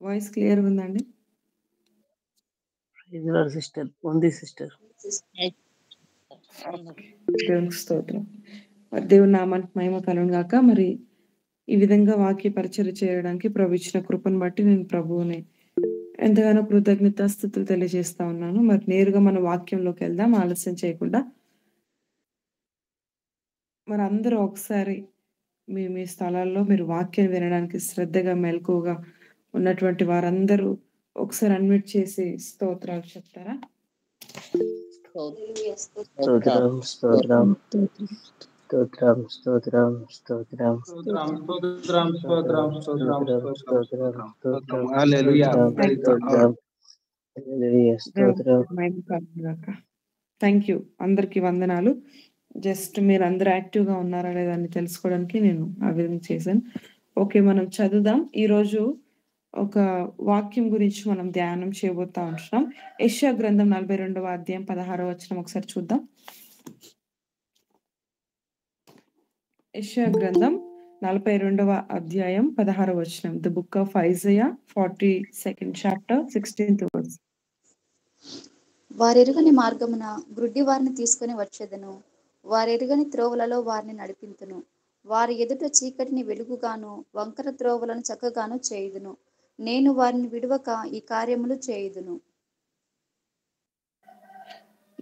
Voice క్లియర్‌గా ఉందండి? Praise lord sister. ఉంది సిస్టర్. ఓకే. దేవునికి స్తోత్రం. మరి దేవుని నామానికి మహిమ కలుగును గాక. మరి ఈ విధంగా వాక్య పరిచర్య చేయడానికి ప్రభు ఇచ్చిన కృపను బట్టి నేను ప్రభువుని ఎంతగానో కృతజ్ఞతాస్తుతులు తెలియజేస్తా ఉన్నాను. మరి నేరుగా మన వాక్యంలోకెళ్దాం ఆలస్యం చేయకుండా. మరి అందరూ ఒకసారి మీ మీ స్థలాల్లో మీరు వాక్యం వినడానికి శ్రద్ధగా, మెలకువగా ఉన్నటువంటి వారందరూ ఒకసారి అన్మ్యూట్ చేసి స్తోత్రాలు చెప్తారా? స్తోత్రం స్తోత్రం స్తోత్రం స్తోత్రం స్తోత్రం స్తోత్రం స్తోత్రం స్తోత్రం స్తోత్రం స్తోత్రం స్తోత్రం స్తోత్రం హల్లెలూయా ప్రైజ్ ద లార్డ్. హల్లెలూయా స్తోత్రం. Thank you. అందరికీ వందనాలు. జస్ట్ మీరందరూ యాక్టివ్‌గా ఉన్నారా లేదా అని తెలుసుకోవడానికి నేను ఆ విధంగా చేశాను. ఓకే. మనం చదువుదాం. ఈరోజు ఒక వాక్యం గురించి మనం ధ్యానం చేయబోతా ఉంటున్నాం. యెషయా గ్రంథం 42వ అధ్యాయం 16వ వచనం ఒకసారి చూద్దాం. యెషయా గ్రంథం 42వ అధ్యాయం 16వ వచనం. The book of Isaiah 42nd chapter 16th verse. వారెరుగని మార్గమున గ్రుడ్డి వారిని తీసుకొని వచ్చెదను. వారెరుగని త్రోవలలో వారిని నడిపింతును. వారి ఎదుట చీకటిని వెలుగుగాను వంకర త్రోవలను చక్కగాను చేయుదును. నేను వారిని విడువక ఈ కార్యములు చేయుదును.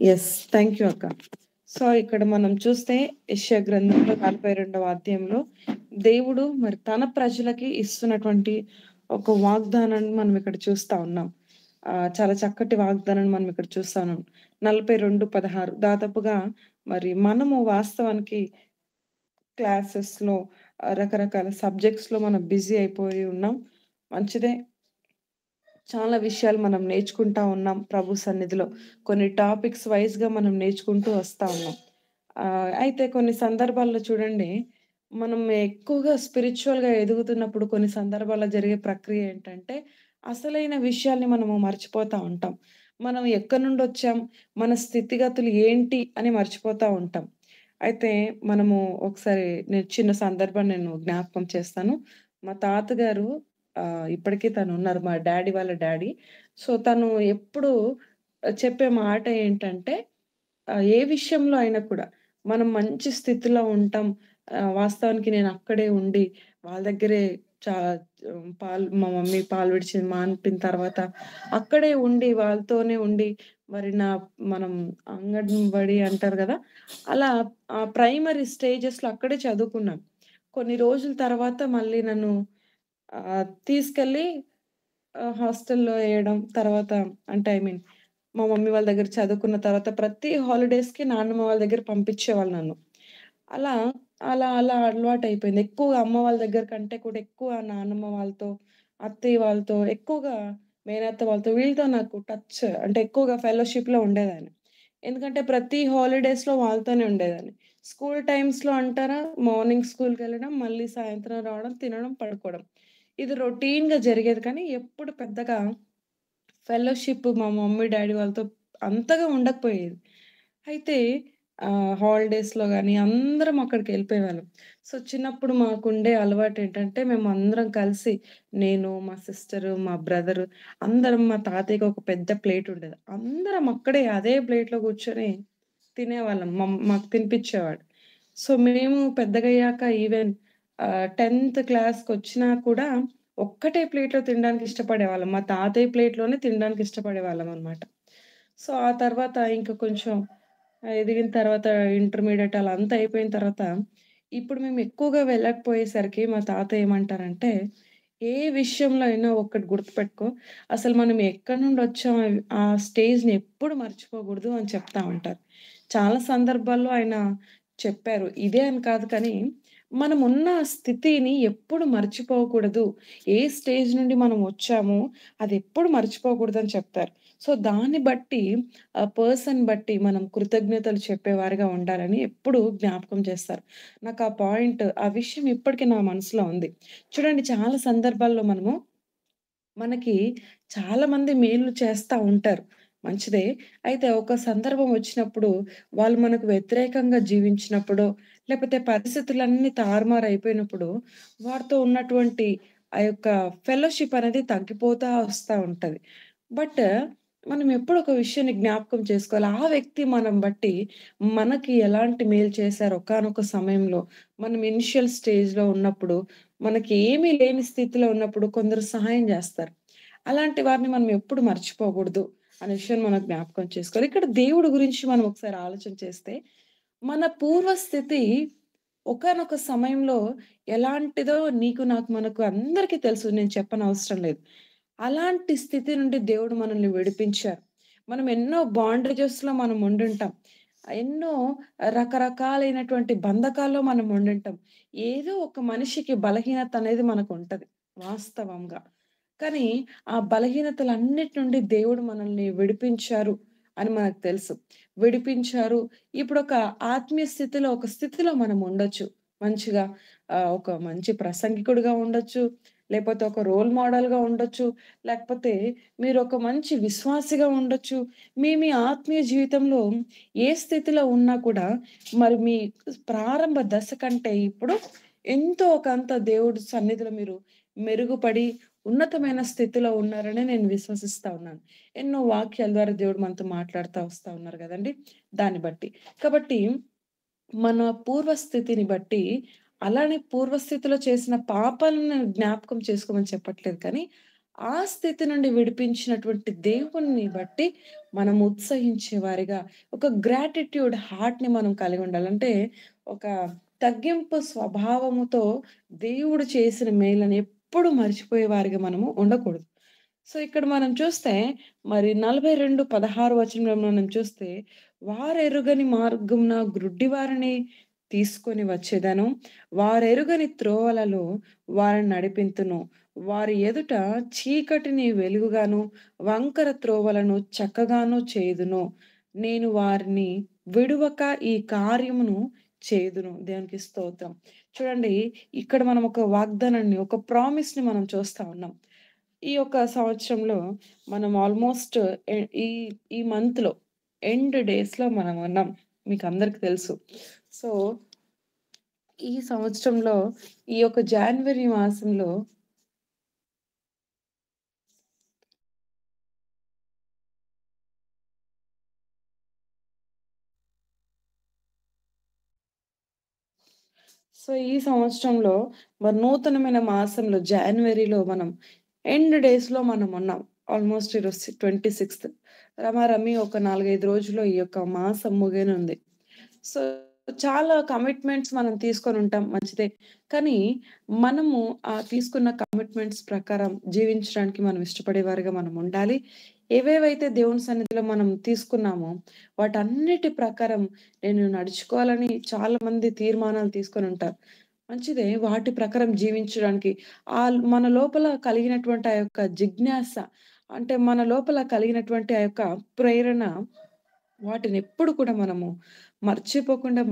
యెస్. థ్యాంక్ యూ అక్క. సో, ఇక్కడ మనం చూస్తే యెషయా గ్రంథంలో 42వ అధ్యాయంలో దేవుడు మరి తన ప్రజలకి ఇస్తున్నటువంటి ఒక వాగ్దానాన్ని మనం ఇక్కడ చూస్తా ఉన్నాం. చాలా చక్కటి వాగ్దానాన్ని మనం ఇక్కడ చూస్తా ఉన్నాం. 42:16 దాదాపుగా మరి మనము వాస్తవానికి క్లాసెస్‌లో రకరకాల సబ్జెక్ట్స్‌లో మనం బిజీ అయిపోయి ఉన్నాం. మంచిదే. చాలా విషయాలు మనం నేర్చుకుంటా ఉన్నాం ప్రభు సన్నిధిలో. కొన్ని టాపిక్స్ వైస్‌గా మనం నేర్చుకుంటూ వస్తా ఉన్నాం. అయితే కొన్ని సందర్భాల్లో చూడండి, మనం ఎక్కువగా స్పిరిచ్యువల్‌గా ఎదుగుతున్నప్పుడు కొన్ని సందర్భాల్లో జరిగే ప్రక్రియ ఏంటంటే, అసలైన విషయాల్ని మనము మర్చిపోతా ఉంటాం. మనం ఎక్కడి నుండొచ్చాం, మన స్థితిగతులు ఏంటి అని మర్చిపోతా ఉంటాం. అయితే మనము ఒకసారి చిన్న సందర్భం నేను జ్ఞాపకం చేస్తాను. మా తాతగారు ఇప్పటికి తనున్నారు. మా డ్యాడీ వాళ్ళ డ్యాడీ. సో, తను ఎప్పుడూ చెప్పే మాట ఏంటంటే, ఏ విషయంలో అయినా కూడా మనం మంచి స్థితిలో ఉంటాం. వాస్తవానికి నేను అక్కడే ఉండి వాళ్ళ దగ్గరే చా మా మమ్మీ పాలు విడిచింది మాన్పిన తర్వాత అక్కడే ఉండి వాళ్ళతోనే ఉండి మరి మనం అంగన్‌బడి అంటారు గదా! అలా ప్రైమరీ స్టేజెస్‌లో అక్కడే చదువుకున్నాను. కొన్ని రోజుల తర్వాత మళ్ళీ నన్ను తీసుకెళ్ళి హాస్టల్‌లో ఎయడం. తర్వాత అంటే ఐ మీన్ మా మమ్మీ వాళ్ళ దగ్గర చదువుకున్న తర్వాత ప్రతి హాలిడేస్‌కి నాన్నమ్మ వాళ్ళ దగ్గర పంపించేవాళ్ళు నన్ను. అలా, అలా అలవాటయిపోయింది. ఎక్కువగా అమ్మ వాళ్ళ దగ్గర కంటే కూడా ఎక్కువ నాన్నమ్మ వాళ్ళతో, అత్తయ్య వాళ్ళతో, ఎక్కువగా మేనత్త వాళ్ళతో వీళ్ళతో నాకు టచ్ అంటే ఎక్కువగా ఫెలోషిప్‌లో ఉండేదాన్ని. ఎందుకంటే ప్రతి హాలిడేస్‌లో వాళ్ళతోనే ఉండేదాన్ని. స్కూల్ టైమ్స్‌లో అంటారా మార్నింగ్ స్కూల్‌కెళ్ళడం, మళ్ళీ సాయంత్రం రావడం, తినడం, పడుకోవడం. ఇది రొటీన్‌గా జరిగేది కానీ ఎప్పుడు పెద్దగా ఫెలోషిప్ మా మమ్మీ, డ్యాడీ వాళ్ళతో అంతగా ఉండకపోయేది. అయితే హాలిడేస్‌లో గాని అందరం అక్కడికెళ్ళిపోయేవాళ్ళం. సో, చిన్నప్పుడు మాకుండే అలవాటేంటంటే మేమందరం కలిసి నేను, మా సిస్టరు, మా బ్రదరు అందరం మా తాతయ్యకి ఒక పెద్ద ప్లేట్ ఉండేది. అందరం అక్కడే అదే ప్లేట్‌లో కూర్చొని తినేవాళ్ళం. మాకు తినిపిచ్చేవాడు. సో, మేము పెద్దగయ్యాక ఈవెన్ 10థ్ క్లాస్‌కొచ్చినా కూడా ఒక్కటే ప్లేట్‌లో తినడానికి ఇష్టపడేవాళ్ళం. మా తాతయ్య ప్లేట్‌లోనే తినడానికి ఇష్టపడేవాళ్ళమనమాట. సో, ఆ తర్వాత ఇంకా కొంచెం ఎదిగిన తర్వాత ఇంటర్మీడియేట్ అలా అంతా అయిపోయిన తర్వాత, ఇప్పుడు మేము ఎక్కువగా వెళ్ళకపోయేసరికి మా తాత ఏమంటారంటే, "ఏ విషయంలో అయినా ఒక్కటి గుర్తుపెట్టుకో, అసలు మనం ఎక్కడి నుండొచ్చాం ఆ స్టేజ్‌ని ఎప్పుడు మర్చిపోకూడదు" అని చెప్తా ఉంటారు. చాలా సందర్భాల్లో ఆయన చెప్పారు. ఇదే అని కాదు కానీ, మనమున్న స్థితిని ఎప్పుడు మర్చిపోకూడదు. ఏ స్టేజ్ నుండి మనం వచ్చామో అదెప్పుడు మర్చిపోకూడదని చెప్తారు. సో, దాన్ని బట్టి ఆ పర్సన్ బట్టి మనం కృతజ్ఞతలు చెప్పేవారిగా ఉండాలని ఎప్పుడూ జ్ఞాపకం చేస్తారు. నాకు ఆ పాయింట్ ఆ విషయం ఇప్పటికి నా మనసులో ఉంది. చూడండి చాలా సందర్భాల్లో మనకి చాలామంది మేలు చేస్తా ఉంటారు. మంచిదే. అయితే ఒక సందర్భం వచ్చినప్పుడు వాళ్ళు మనకు వ్యతిరేకంగా జీవించినప్పుడో, లేపోతే పరిస్థితులన్నీ తారుమారయిపోయినప్పుడు వారితో ఉన్నటువంటి ఆ యొక్క ఫెలోషిప్ అనేది తగ్గిపోతా వస్తా ఉంటది. బట్ మనం ఎప్పుడు ఒక విషయాన్ని జ్ఞాపకం చేసుకోవాలి. ఆ వ్యక్తి మనం బట్టి మనకి ఎలాంటి మేలు చేశారో ఒకానొక సమయంలో మనం ఇనిషియల్ స్టేజ్‌లో ఉన్నప్పుడు, మనకి ఏమీ లేని స్థితిలో ఉన్నప్పుడు కొందరు సహాయం జేస్తారు. అలాంటి వారిని మనం ఎప్పుడు మర్చిపోకూడదు అనే విషయాన్ని మనం జ్ఞాపకం చేసుకోవాలి. ఇక్కడ దేవుడి గురించి మనం ఒకసారి ఆలోచన చేస్తే, మన పూర్వస్థితి ఒకానొక సమయంలో ఎలాంటిదో నీకు, నాకు, మనకు అందరికీ తెలుసు. నేను చెప్పనవసరం లేదు. అలాంటి స్థితి నుండి దేవుడు మనల్ని విడిపించారు. మనం ఎన్నో బాండేజెస్‌లో మనం ఉండుంటాం. ఎన్నో రకరకాలైనటువంటి బంధకాల్లో మనం ఉండుంటాం. ఏదో ఒక మనిషికి బలహీనత అనేది మనకుంటది వాస్తవంగా. కానీ ఆ బలహీనతలన్నిటి నుండి దేవుడు మనల్ని విడిపించారు అని మనకు తెలుసు. విడిపించారు. ఇప్పుడొక ఆత్మీయ స్థితిలో, ఒక స్థితిలో మనం ఉండొచ్చు. మంచిగా ఒక మంచి ప్రసంగికుడిగా ఉండొచ్చు. లేపోతే ఒక రోల్ మోడల్‌గా ఉండొచ్చు. లేకపోతే మీరొక మంచి విశ్వాసిగా ఉండొచ్చు. మీ ఆత్మీయ జీవితంలో ఏ స్థితిలో ఉన్నా కూడా మరి మీ ప్రారంభ దశ కంటే ఇప్పుడు ఎంతో కొంత దేవుడి సన్నిధిలో మీరు మెరుగుపడి ఉన్నతమైన స్థితిలో ఉన్నారని నేను విశ్వసిస్తా ఉన్నాను. ఎన్నో వాక్యాల ద్వారా దేవుడు మనతో మాట్లాడుతా వస్తా ఉన్నారు గదండీ! దాన్ని బట్టి. కాబట్టి మన పూర్వస్థితిని బట్టి అలానే పూర్వస్థితిలో చేసిన పాపాలను జ్ఞాపకం చేసుకోమని చెప్పట్లేదు కానీ, ఆ స్థితి నుండి విడిపించినటువంటి దేవుడిని బట్టి మనం ఉత్సహించే వారిగా ఒక గ్రాటిట్యూడ్ హార్ట్‌ని మనం కలిగి ఉండాలి. అంటే ఒక తగ్గింపు స్వభావముతో దేవుడు చేసిన మేలని ఎప్పుడు మర్చిపోయే వారిగా మనము ఉండకూడదు. సో, ఇక్కడ మనం చూస్తే మరి 42:16 వచనంలో మనం చూస్తే, "వారెరుగని మార్గమున గ్రుడ్డివారిని తీసుకొని వచ్చెదను. వారెరుగని త్రోవలలో వారిని నడిపింతును. వారి ఎదుట చీకటిని వెలుగుగాను, వంకర త్రోవలను చక్కగాను చేయుదును. నేను వారిని విడువక ఈ కార్యమును చేయుదును." దేవునికి స్తోత్రం. చూడండి, ఇక్కడ మనం ఒక వాగ్దానాన్ని, ఒక ప్రామిస్‌ని మనం చూస్తా ఉన్నాం. ఈ యొక్క సంవత్సరంలో మనం ఆల్మోస్ట్ ఎ ఈ ఈ మంత్‌లో ఎండ్ డేస్‌లో మనం ఉన్నాం. మీకందరికి తెలుసు. సో, ఈ సంవత్సరంలో ఈ యొక్క జాన్వరి మాసంలో ఈ సంవత్సరంలో మరి నూతనమైన మాసంలో జాన్వరిలో మనం ఎండ్ డేస్‌లో మనం ఉన్నాం. ఆల్మోస్ట్ ఈరోజు 26థ్. రమారమి ఒక 4, 5 రోజుల్లో ఈ యొక్క మాసం ముగియనుంది. సో, చాలా కమిట్మెంట్స్ మనం తీసుకొనుంటాం, మంచిదే. కానీ మనము ఆ తీసుకున్న కమిట్మెంట్స్ ప్రకారం జీవించడానికి మనం ఇష్టపడేవారిగా మనం ఉండాలి. ఏవేవైతే దేవుని సన్నిధిలో మనం తీసుకున్నామో వాటన్నిటి ప్రకారం నేను నడుచుకోవాలని చాలామంది తీర్మానాలు తీసుకొనుంటారు. మంచిదే. వాటి ప్రకారం జీవించడానికి మన లోపల కలిగినటువంటి ఆ యొక్క జిజ్ఞాస, అంటే మన లోపల కలిగినటువంటి ఆ యొక్క ప్రేరణ, వాటినెప్పుడు కూడా మనము మర్చిపోకుండా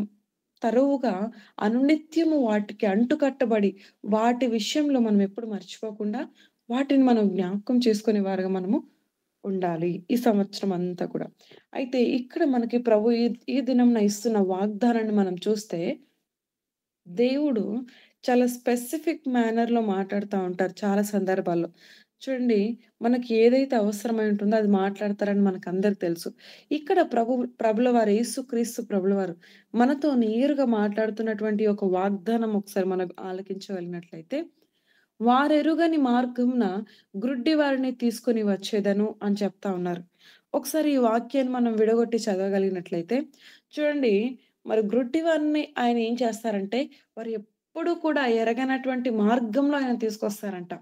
తరువుగా అనునిత్యము వాటికి అంటుకట్టబడి, వాటి విషయంలో మనం ఎప్పుడు మర్చిపోకుండా వాటిని మనం జ్ఞాపకం చేసుకునే వారుగా మనము ఉండాలి ఈ సంవత్సరం అంతా కూడా. అయితే ఇక్కడ మనకి ప్రభు ఈ ఈ దినంన ఇస్తున్న వాగ్దానాన్ని మనం చూస్తే, దేవుడు చాలా స్పెసిఫిక్ మేనర్‌లో మాట్లాడుతా ఉంటారు చాలా సందర్భాల్లో. చూడండి, మనకి ఏదైతే అవసరమై ఉంటుందో అది మాట్లాడతారని మనకందరికి తెలుసు. ఇక్కడ ప్రభుల వారు, యేసుక్రీస్తు ప్రభుల వారు మనతో నేరుగా మాట్లాడుతున్నటువంటి ఒక వాగ్దానం ఒకసారి మనం ఆలకించగలిగినట్లయితే, "వారెరుగని మార్గమున గ్రుడ్డి వారిని తీసుకొని వచ్చేదను" అని చెప్తా ఉన్నారు. ఒకసారి ఈ వాక్యాన్ని మనం విడగొట్టి చదవగలిగినట్లయితే చూడండి, మరి గ్రుడ్డి వారిని ఆయన ఏం చేస్తారంటే, వారు ఎప్పుడు కూడా ఎరగనటువంటి మార్గంలో ఆయన తీసుకొస్తారంట.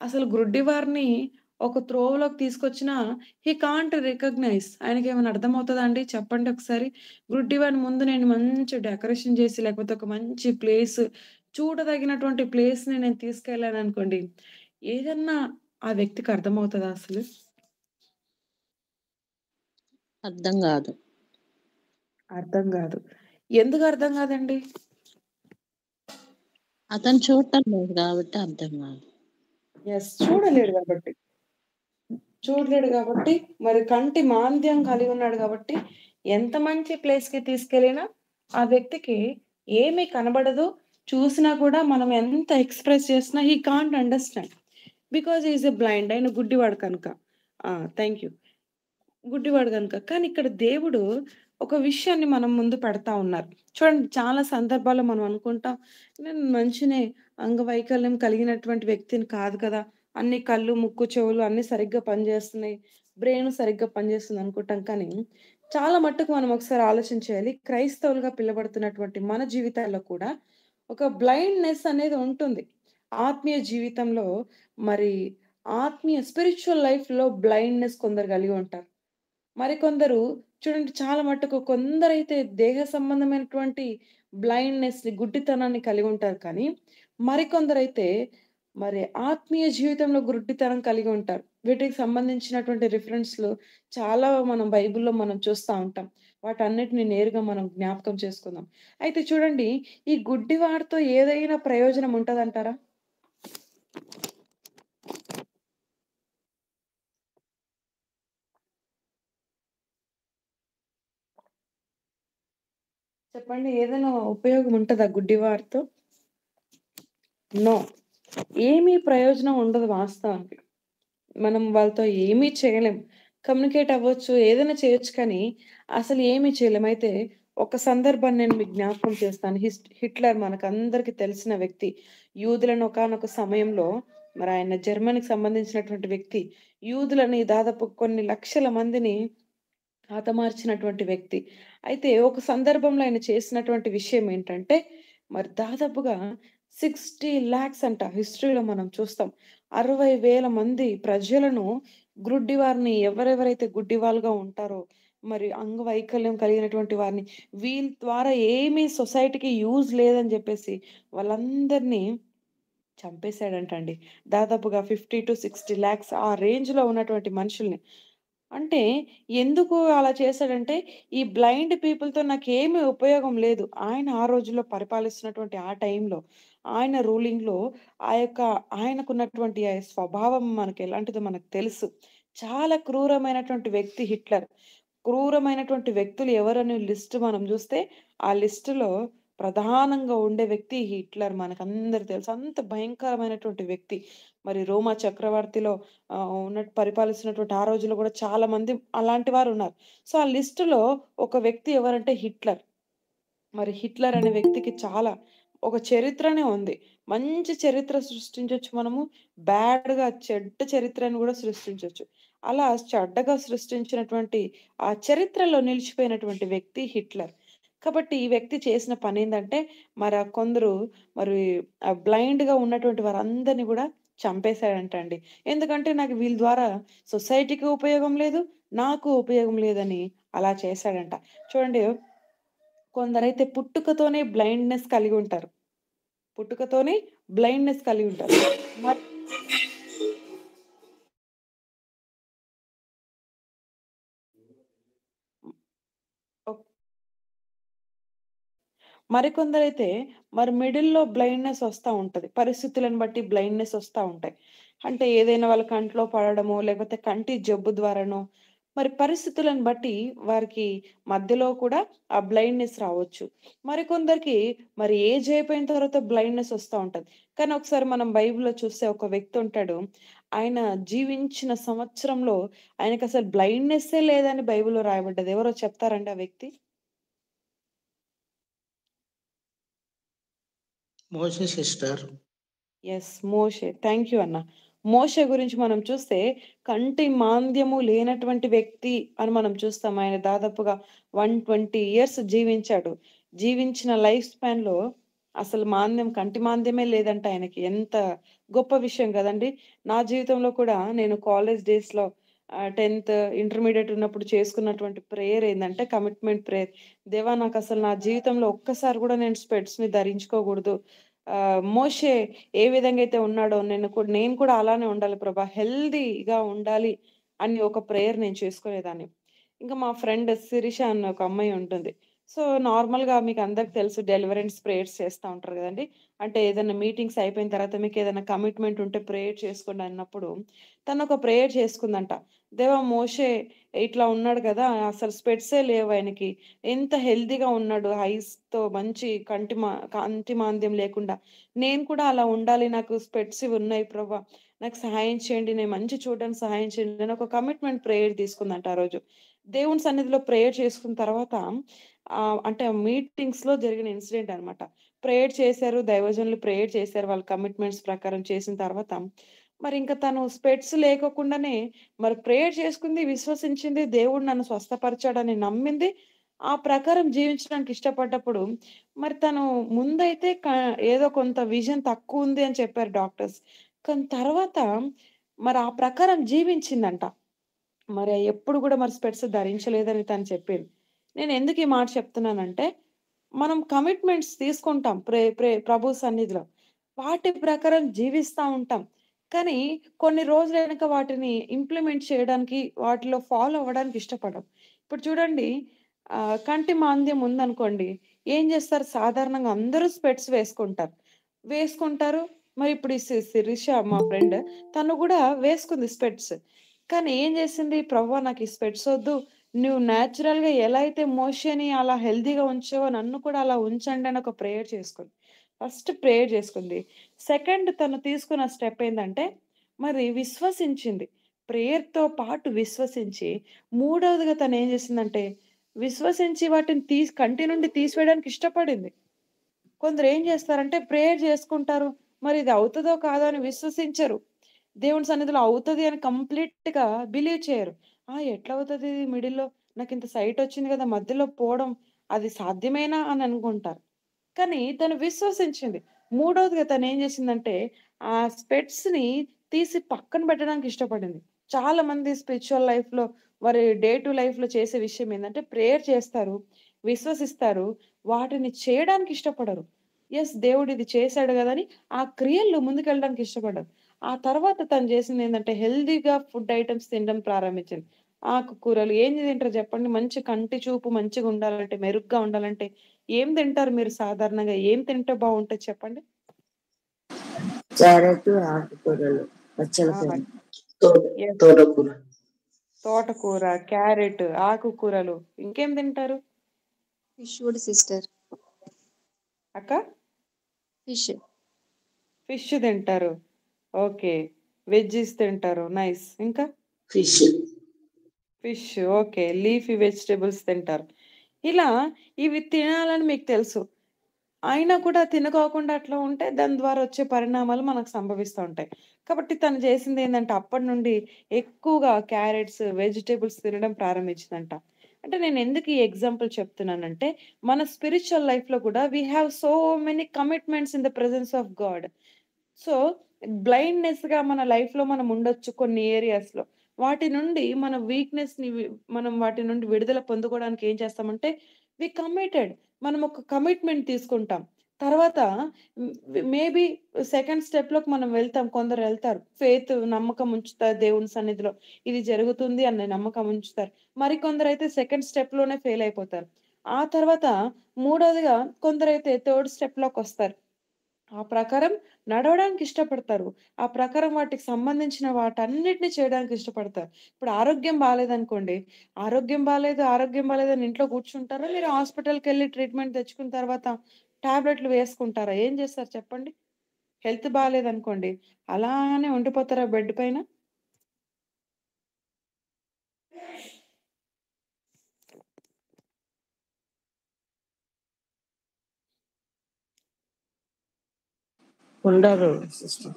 అసలు గ్రుడ్డివారిని ఒక త్రోవలోకి తీసుకొచ్చినా హి కాంట్ రికగ్నైజ్. ఆయనకేమైనా అర్థమవుతదా అండి? చెప్పండి ఒకసారి. గ్రుడ్డివాని ముందు నేను మంచి డెకరేషన్ చేసి, లేకపోతే ఒక మంచి ప్లేస్, చూడదగినటువంటి ప్లేస్‌ని నేను తీసుకెళ్ళాననుకోండి, ఏదన్నా ఆ వ్యక్తికి అర్థమవుతదా అసలు? అర్థం గాదు. అర్థం గాదు. ఎందుకు అర్థం గాదండి? అతను చూడటం లేదు గాబట్టి అర్థం గాదు. యెస్. చూడలేడు గాబట్టి. చూడలేడు గాబట్టి, మరి కంటి మాంద్యం కలిగి ఉన్నాడు గాబట్టి, ఎంత మంచి ప్లేస్‌కి తీసుకెళ్ళినా ఆ వ్యక్తికి ఏమీ కనబడదు, చూసినా కూడా మనం ఎంత ఎక్స్‌ప్రెస్ చేసినా he can't understand. Because he is a blind. ఆయన గుడ్డివాడు కనుక. Thank you. గుడ్డివాడు గనుక. కానీ ఇక్కడ దేవుడు ఒక విషయాన్ని మనం ముందు పెడతా ఉన్నారు. చూడండి చాలా సందర్భాల్లో మనం అనుకుంటాం, నేను మంచినే అంగవైకల్యం కలిగినటువంటి వ్యక్తిని కాదు కదా! అన్ని కళ్ళు, ముక్కు, చెవులు అన్నీ సరిగ్గా పనిచేస్తున్నాయి. బ్రెయిన్ సరిగ్గా పనిచేస్తుంది అనుకుంటాం. కానీ చాలా మట్టుకు మనం ఒకసారి ఆలోచన చేయాలి. క్రైస్తవులుగా పిలవబడుతున్నటువంటి మన జీవితాల్లో కూడా ఒక బ్లైండ్‌నెస్ అనేది ఉంటుంది. ఆత్మీయ జీవితంలో మరి స్పిరిచ్యువల్ లైఫ్‌లో బ్లైండ్‌నెస్ కొందరు కలిగి ఉంటారు. మరికొందరు చూడండి చాలా మట్టుకు కొందరైతే దేహ సంబంధమైనటువంటి బ్లైండ్‌నెస్‌ని, గుడ్డితనాన్ని కలిగి ఉంటారు. కానీ మరికొందరైతే మరి ఆత్మీయ జీవితంలో గుడ్డితనం కలిగి ఉంటారు. వీటికి సంబంధించినటువంటి రిఫరెన్స్‌లు చాలా మనం బైబిల్‌లో మనం చూస్తా ఉంటాం. వాటన్నిటిని నేరుగా మనం జ్ఞాపకం చేసుకుందాం. అయితే చూడండి, ఈ గుడ్డివాడితో ఏదైనా ప్రయోజనం ఉంటదంటారా? చెప్పండి, ఏదైనా ఉపయోగం ఉంటదా గుడ్డివాడితో? నో. ఏమీ ప్రయోజనం ఉండదు వాస్తవానికి. మనం వాళ్ళతో ఏమీ చేయలేం. కమ్యూనికేట్ అవ్వచ్చు, ఏదైనా చేయొచ్చు కానీ అసలు ఏమీ చేయలేం. అయితే ఒక సందర్భాన్ని నేను మీకు జ్ఞాపకం చేస్తాను. హిట్లర్ మనకందరికి తెలిసిన వ్యక్తి. యూదులను ఒకానొక సమయంలో మరి ఆయన జర్మనీకి సంబంధించినటువంటి వ్యక్తి. యూదులని దాదాపు కొన్ని లక్షల మందిని హతమార్చినటువంటి వ్యక్తి. అయితే ఒక సందర్భంలో ఆయన చేసినటువంటి విషయం ఏంటంటే, మరి దాదాపుగా 60,00,000 అంట హిస్టరీలో మనం చూస్తాం. 60,000 మంది ప్రజలను గ్రుడ్డివారిని ఎవరెవరైతే గుడ్డివాళ్ళుగా ఉంటారో, మరి అంగవైకల్యం కలిగినటువంటి వారిని, వీళ్ళ ద్వారా ఏమీ సొసైటీకి యూజ్ లేదని జెప్పేసి వాళ్ళందరినీ చంపేసాడంటండి. దాదాపుగా 50-60 లాక్స్ ఆ రేంజ్‌లో ఉన్నటువంటి మనుషుల్ని. అంటే ఎందుకు అలా చేశాడంటే, ఈ బ్లైండ్ పీపుల్‌తో నాకేమి ఉపయోగం లేదు. ఆయన ఆ రోజుల్లో పరిపాలిస్తున్నటువంటి ఆ టైంలో, ఆయన రూలింగ్‌లో ఆయనకున్నటువంటి ఆ స్వభావం మనకెలాంటిదో మనకు తెలుసు. చాలా క్రూరమైనటువంటి వ్యక్తి హిట్లర్. క్రూరమైనటువంటి వ్యక్తులు ఎవరనే లిస్ట్ మనం జూస్తే, ఆ లిస్ట్‌లో ప్రధానంగా ఉండే వ్యక్తి హిట్లర్ మనకందరికి తెలుసు. అంత భయంకరమైనటువంటి వ్యక్తి. మరి రోమా చక్రవర్తిలో పరిపాలిస్తున్నటువంటి ఆ రోజుల్లో గూడా చాలా మంది అలాంటి వారున్నారు. సో, ఆ లిస్ట్‌లో ఒక వ్యక్తి ఎవరంటే హిట్లర్. మరి హిట్లర్ అనే వ్యక్తికి చాలా ఒక చరిత్రనే ఉంది. మంచి చరిత్ర సృష్టించొచ్చు మనము. చెడ్డ చరిత్రను గూడా సృష్టించొచ్చు. అలా చెడ్డగా సృష్టించినటువంటి ఆ చరిత్రలో నిలిచిపోయినటువంటి వ్యక్తి హిట్లర్. కాబట్టి ఈ వ్యక్తి చేసిన పనేందంటే, కొందరు మరి బ్లైండ్‌గా ఉన్నటువంటి వారందరిని గూడా చంపేసాడంటండి. ఎందుకంటే నాకు వీళ్ళ ద్వారా సొసైటీకి ఉపయోగం లేదు, నాకు ఉపయోగం లేదని అలా చేశాడంట. చూడండి, కొందరైతే పుట్టుకతోనే బ్లైండ్‌నెస్ కలిగి ఉంటారు. పుట్టుకతోనే బ్లైండ్‌నెస్ కలిగి ఉంటారు. మరి ఓహ్! మరికొందరైతే మిడిల్‌లో బ్లైండ్‌నెస్ వస్తా ఉంటది. పరిస్థితులను బట్టి బ్లైండ్‌నెస్ వస్తా ఉంటాయి. అంటే ఏదైనా వాళ్ళ కంట్లో పడడమో, లేకపోతే కంటి జబ్బు ద్వారానో, మరి పరిస్థితులను బట్టి వారికి మధ్యలో కూడా ఆ బ్లైండ్‌నెస్ రావచ్చు. మరికొందరికి ఏజ్ అయిపోయిన తర్వాత బ్లైండ్‌నెస్ వస్తా ఉంటది. కానీ ఒకసారి మనం బైబిల్‌లో చూస్తే ఒక వ్యక్తి ఉంటాడు. ఆయన జీవించిన సంవత్సరంలో ఆయనకసలు బ్లైండ్‌నెస్సే లేదని బైబిల్‌లో రాయబడ్డది. ఎవరో చెప్తారండి ఆ వ్యక్తి? Moshe sister. Yes. Moshe. Thank you అన్న. మోషే గురించి మనం చూస్తే కంటి మాంద్యము లేనటువంటి వ్యక్తి అని మనం చూస్తాం. ఆయన దాదాపుగా 120 ఇయర్స్ జీవించాడు. జీవించిన లైఫ్ స్పాన్‌లో అసలు కంటి మాంద్యమే లేదంట ఆయనకి. ఎంత గొప్ప విషయం గదండీ! నా జీవితంలో కూడా నేను కాలేజ్ డేస్‌లో 10థ్, ఇంటర్మీడియేట్ ఉన్నప్పుడు చేసుకున్నటువంటి ప్రేయర్ ఏందంటే కమిట్మెంట్ ప్రేయర్. దేవా, నాకసలు నా జీవితంలో ఒక్కసారి గూడా నేను స్పెట్స్‌ని ధరించుకోకూడదు. మోషే ఏ విధంగా అయితే ఉన్నాడో నేను కూడా అలానే ఉండాలి ప్రభా! హెల్తీగా ఉండాలి అని ఒక ప్రేయర్ నేను చేసుకునేదాన్ని. ఇంకా మా ఫ్రెండ్ శిరీష అన్న ఒక అమ్మాయి ఉంటుంది. సో, నార్మల్‌గా మీకందరికి తెలుసు డెలివరెన్స్ ప్రేయర్స్ చేస్తా ఉంటారు గదండీ! అంటే ఏదైనా మీటింగ్స్ అయిపోయిన తర్వాత మీకేదైనా కమిట్మెంట్ ఉంటే ప్రేయర్ చేసుకోండి అన్నప్పుడు, తనొక ప్రేయర్ చేసుకుందంట. దేవా మోషే ఇట్లా ఉన్నాడు గదా! అసలు స్పెట్సే లేవు ఆయనకి. ఎంత హెల్తీగా ఉన్నాడు. ఐస్‌తో మంచి కంటి మాంద్యం లేకుండా. నేను కూడా అలా ఉండాలి. నాకు స్పెట్స్ ఇవి ఉన్నాయి ప్రభా! నాకు సహాయం చేయండి. నేను మంచి చూడడానికి సహాయం చేయండి అని ఒక కమిట్మెంట్ ప్రేయర్ తీసుకుందంట ఆ రోజు. దేవుని సన్నిధిలో ప్రేయర్ చేసుకున్న తర్వాత అంటే మీటింగ్స్‌లో జరిగిన ఇన్సిడెంట్ అన్నమాట. ప్రేయర్ చేశారు. దైవజనులు ప్రేయర్ చేశారు. వాళ్ళ కమిట్మెంట్స్ ప్రకారం చేసిన తర్వాత, మరింక తను స్పెట్స్ లేకోకుండానే మరి ప్రేయర్ చేసుకుంది, విశ్వసించింది. దేవుడు నన్ను స్వస్థపరిచాడని నమ్మింది. ఆ ప్రకారం జీవించడానికి ఇష్టపడ్డప్పుడు, మరి తను ముందైతే ఏదో కొంత విజన్ తక్కువుంది అని చెప్పారు డాక్టర్స్. కానీ తర్వాత మరి ఆ ప్రకారం జీవించిందంట. మరి ఎప్పుడు గూడా మరి స్పెట్స్ ధరించలేదని తను చెప్పింది. నేనెందుకు ఈ మాట చెప్తున్నానంటే, మనం కమిట్మెంట్స్ తీసుకుంటాం ప్రభు సన్నిధిలో. వాటి ప్రకారం జీవిస్తా ఉంటాం. కానీ కొన్ని రోజులైనాక వాటిని ఇంప్లిమెంట్ చేయడానికి, వాటిలో ఫాలో అవ్వడానికి ఇష్టపడం. ఇప్పుడు చూడండి కంటి మాంద్యం ఉందనుకోండి, ఏం చేస్తారు సాధారణంగా అందరూ స్పెట్స్ వేసుకుంటారు. మరి ఇప్పుడు ఈ శిరీష మా ఫ్రెండ్ తను గూడా వేసుకుంది స్పెట్స్. కానీ ఏం చేసింది, "ప్రభువా నాకు ఈ స్పెట్స్ ఒద్దు. నువ్వు నేచురల్‌గా ఎలా అయితే మోషేని అలా హెల్తీగా ఉంచావో నన్ను కూడా అలా ఉంచండి" అని ఒక ప్రేయర్ చేసుకుంది. ఫస్ట్ ప్రేయర్ చేసుకుంది. సెకండ్ తను తీసుకున్న స్టెప్ ఏందంటే, మరి విశ్వసించింది. ప్రేయర్‌తో పాటు విశ్వసించి, మూడవదిగా తనేం చేసిందంటే, విశ్వసించి వాటిని కంటి నుండి తీసివేయడానికి ఇష్టపడింది. కొందరేం జేస్తారంటే ప్రేయర్ జేసుకుంటారు. మరి ఇది అవుతదో కాదో అని విశ్వసించరు. దేవుని సన్నిధిలో అవుతది అని కంప్లీట్‌గా బిలీవ్ చేయరు. ఎట్లా అవుతది మిడిల్‌లో నాకింత సైట్ ఒచ్చింది గదా! మధ్యలో పోవడం అది సాధ్యమేనా అని అనుకుంటారు. కానీ తను విశ్వసించింది. మూడోదిగా తనేం జేసిందంటే, ఆ స్పెట్స్‌ని తీసి పక్కన పెట్టడానికి ఇష్టపడింది. చాలా మంది స్పిరిచ్యువల్ లైఫ్‌లో వారి డే టు లైఫ్‌లో చేసే విషయం ఏందంటే, ప్రేయర్ చేస్తారు, విశ్వసిస్తారు, వాటిని చేయడానికి ఇష్టపడరు. దేవుడు ఇది చేశాడు గదా! అని ఆ క్రియల్లో ముందుకెళ్ళడానికి ఇష్టపడరు. ఆ తర్వాత తను జేసిందేందంటే, హెల్తీగా ఫుడ్ ఐటెమ్స్ తినడం ప్రారంభించింది. ఆకుకూరలు ఏం తింటారు జెప్పండి? మంచి కంటి చూపు మంచిగుండాలంటే, మెరుగ్గా ఉండాలంటే ఏం తింటారు మీరు సాధారణంగా? ఏం తింటే బావుంటది చెప్పండి? క్యారెట్, ఆకుకూరలు, పచ్చల ఆ! కూర. యెస్. తోటకూర. తోటకూర, క్యారెట్, ఆకుకూరలు. ఇంకేం తింటారు? ఫిష్ కూడా సిస్టర్. అక్క? ఫిష్. ఫిష్ తింటారు. ఓకే. వెజ్జీస్ తింటారు. నైస్. ఇంకా? Fish. Fish. Okay. Leafy vegetables తింటారు. ఇలా ఇవి తినాలని మీకు తెలుసు. అయినా కూడా తినుకోకుండా అట్లా ఉంటే దాని ద్వారా వచ్చే పరిణామాలు మనకు సంభవిస్తా ఉంటాయి. కాబట్టి తను చేసిందేందంటే అప్పటి నుండి ఎక్కువగా క్యారెట్స్, వెజిటబుల్స్ తినడం ప్రారంభించిందంట. అంటే నేనెందుకు ఈ ఎగ్జాంపుల్ చెప్తున్నానంటే, మన స్పిరిచ్యువల్ లైఫ్‌లో కూడా we have so many commitments in the presence of God. So, బ్లైండ్‌నెస్‌గా మన లైఫ్‌లో మనం ఉండొచ్చు కొన్ని ఏరియాస్‌లో. వాటి నుండి మన మనం వాటి నుండి విడుదల పొందుకోవడానికి ఏం చేస్తామంటే, కమిటెడ్. మనం ఒక కమిట్మెంట్ తీసుకుంటాం. తర్వాత మేబీ సెకండ్ స్టెప్‌లోకి మనం వెళ్తాం. కొందరెళ్తారు. నమ్మకం ఉంచుతారు దేవుని సన్నిధిలో. ఇది జరుగుతుంది అనే నమ్మకం ఉంచుతారు. మరికొందరైతే సెకండ్ స్టెప్‌లోనే ఫెయిల్ అయిపోతారు. ఆ తర్వాత మూడోదిగా కొందరైతే థర్డ్ స్టెప్‌లోకొస్తారు. ఆ ప్రకారం నడవడానికి ఇష్టపడతారు. ఆ ప్రకారం వాటికి సంబంధించిన వాటన్నిటిని చేయడానికి ఇష్టపడతారు. ఇప్పుడు ఆరోగ్యం బాలేదని ఇంట్లో కూర్చుంటారా? మీరు హాస్పిటల్‌కెళ్ళి ట్రీట్మెంట్ తెచ్చుకున్న తర్వాత టాబ్లెట్‌లు వేసుకుంటారా? ఏం చేస్తారు చెప్పండి? హెల్త్ బాలేదనుకోండి, అలానే ఉండిపోతారా బెడ్ పైన? ఉండరు సిస్టర్.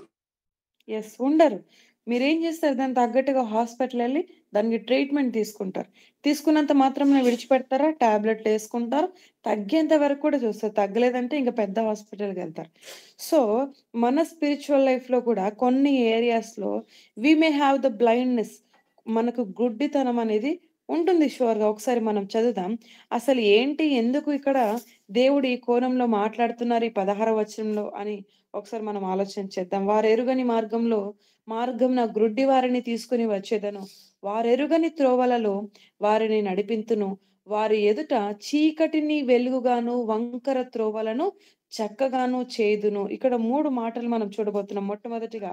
ఉండరు. మీరేం జేస్తారు దానికి తగ్గట్టుగా హాస్పిటలెళ్లి దానికి ట్రీట్మెంట్ తీసుకుంటారు. తీసుకున్నంత మాత్రాన విడిచిపెడతారా? టాబ్లెట్‌లేసుకుంటారు. తగ్గేంత వరకు కూడా చూస్తారు. తగ్గలేదంటే ఇంక పెద్ద హాస్పిటల్‌కెళ్తారు. సో, మన స్పిరిచ్యువల్ లైఫ్‌లో కూడా కొన్ని ఏరియాస్‌లో వి మే హావ్ ద బ్లైండ్‌నెస్. మనకు గుడ్డితనం అనేది ఉంటుంది ష్యూర్‌గా. ఒకసారి మనం చదువుదాం. అసలు ఏంటి? ఎందుకు ఇక్కడ దేవుడు ఈ కోణంలో మాట్లాడుతున్నారు ఈ 16వ వచనంలో అని ఒకసారి మనం ఆలోచన చేద్దాం. వారెరుగని మార్గమున గ్రుడ్డి వారిని తీసుకొని వచ్చెదను. వారెరుగని త్రోవలలో వారిని నడిపింతును. వారి ఎదుట చీకటిని వెలుగుగాను వంకర త్రోవలను చక్కగాను చేదును. ఇక్కడ 3 మాటలు మనం చూడబోతున్నాం. మొట్టమొదటిగా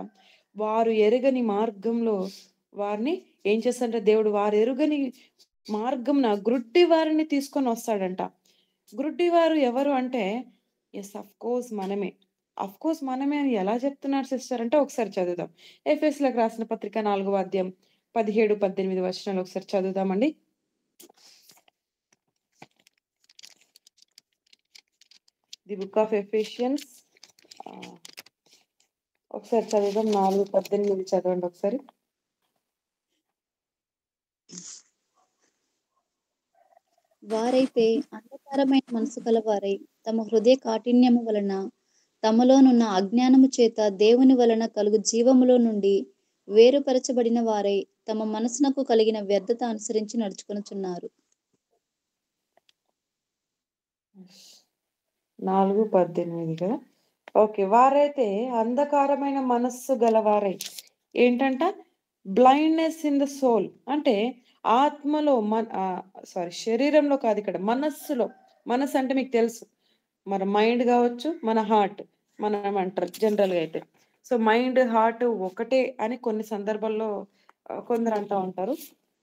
వారు ఎరుగని మార్గంలో వారిని ఏం చేస్తాడంటే దేవుడు వారు ఎరుగని మార్గంన గ్రుడ్డి వారిని తీసుకొని వస్తాడంట. గ్రుడ్డివారు ఎవరు అంటే యెస్ ఆఫ్‌కోర్స్ మనమే. ఆఫ్‌కోర్స్ మనమే అని ఎలా చెప్తున్నారు సిస్టర్ అంటే ఒకసారి చదువుదాం. ఎఫెసీయులకు రాసిన పత్రిక 4వ అధ్యాయం 17, 18 వచనాలు ఒకసారి చదువుదామండి. ది బుక్ ఆఫ్ ఎఫెసియన్స్ ఒకసారి చదువుదాం. 4:18 చదవండి ఒకసారి. వారైతే అంధకారమైన మనసు గలవారై తమ హృదయ కాఠిన్యము వలన తమలోనున్న అజ్ఞానము చేత దేవుని వలన కలుగు జీవములో నుండి వేరుపరచబడిన వారై తమ మనసునకు కలిగిన వ్యర్థత అనుసరించి నడుచుకొనుచున్నారు. 4:18 కదా. ఓకే. వారైతే అంధకారమైన మనస్సు గలవారై ఏంటంట బ్లైండ్‌నెస్ ఇన్ ద సోల్ అంటే ఆత్మలో శరీరంలో కాదు ఇక్కడ మనస్సులో. మనస్సు అంటే మీకు తెలుసు. మన మైండ్ కావచ్చు, మన హార్ట్ మనం అంటారు జనరల్‌గా అయితే. సో మైండ్, హార్ట్ ఒకటే అని కొన్ని సందర్భాల్లో కొందరు అంటా ఉంటారు.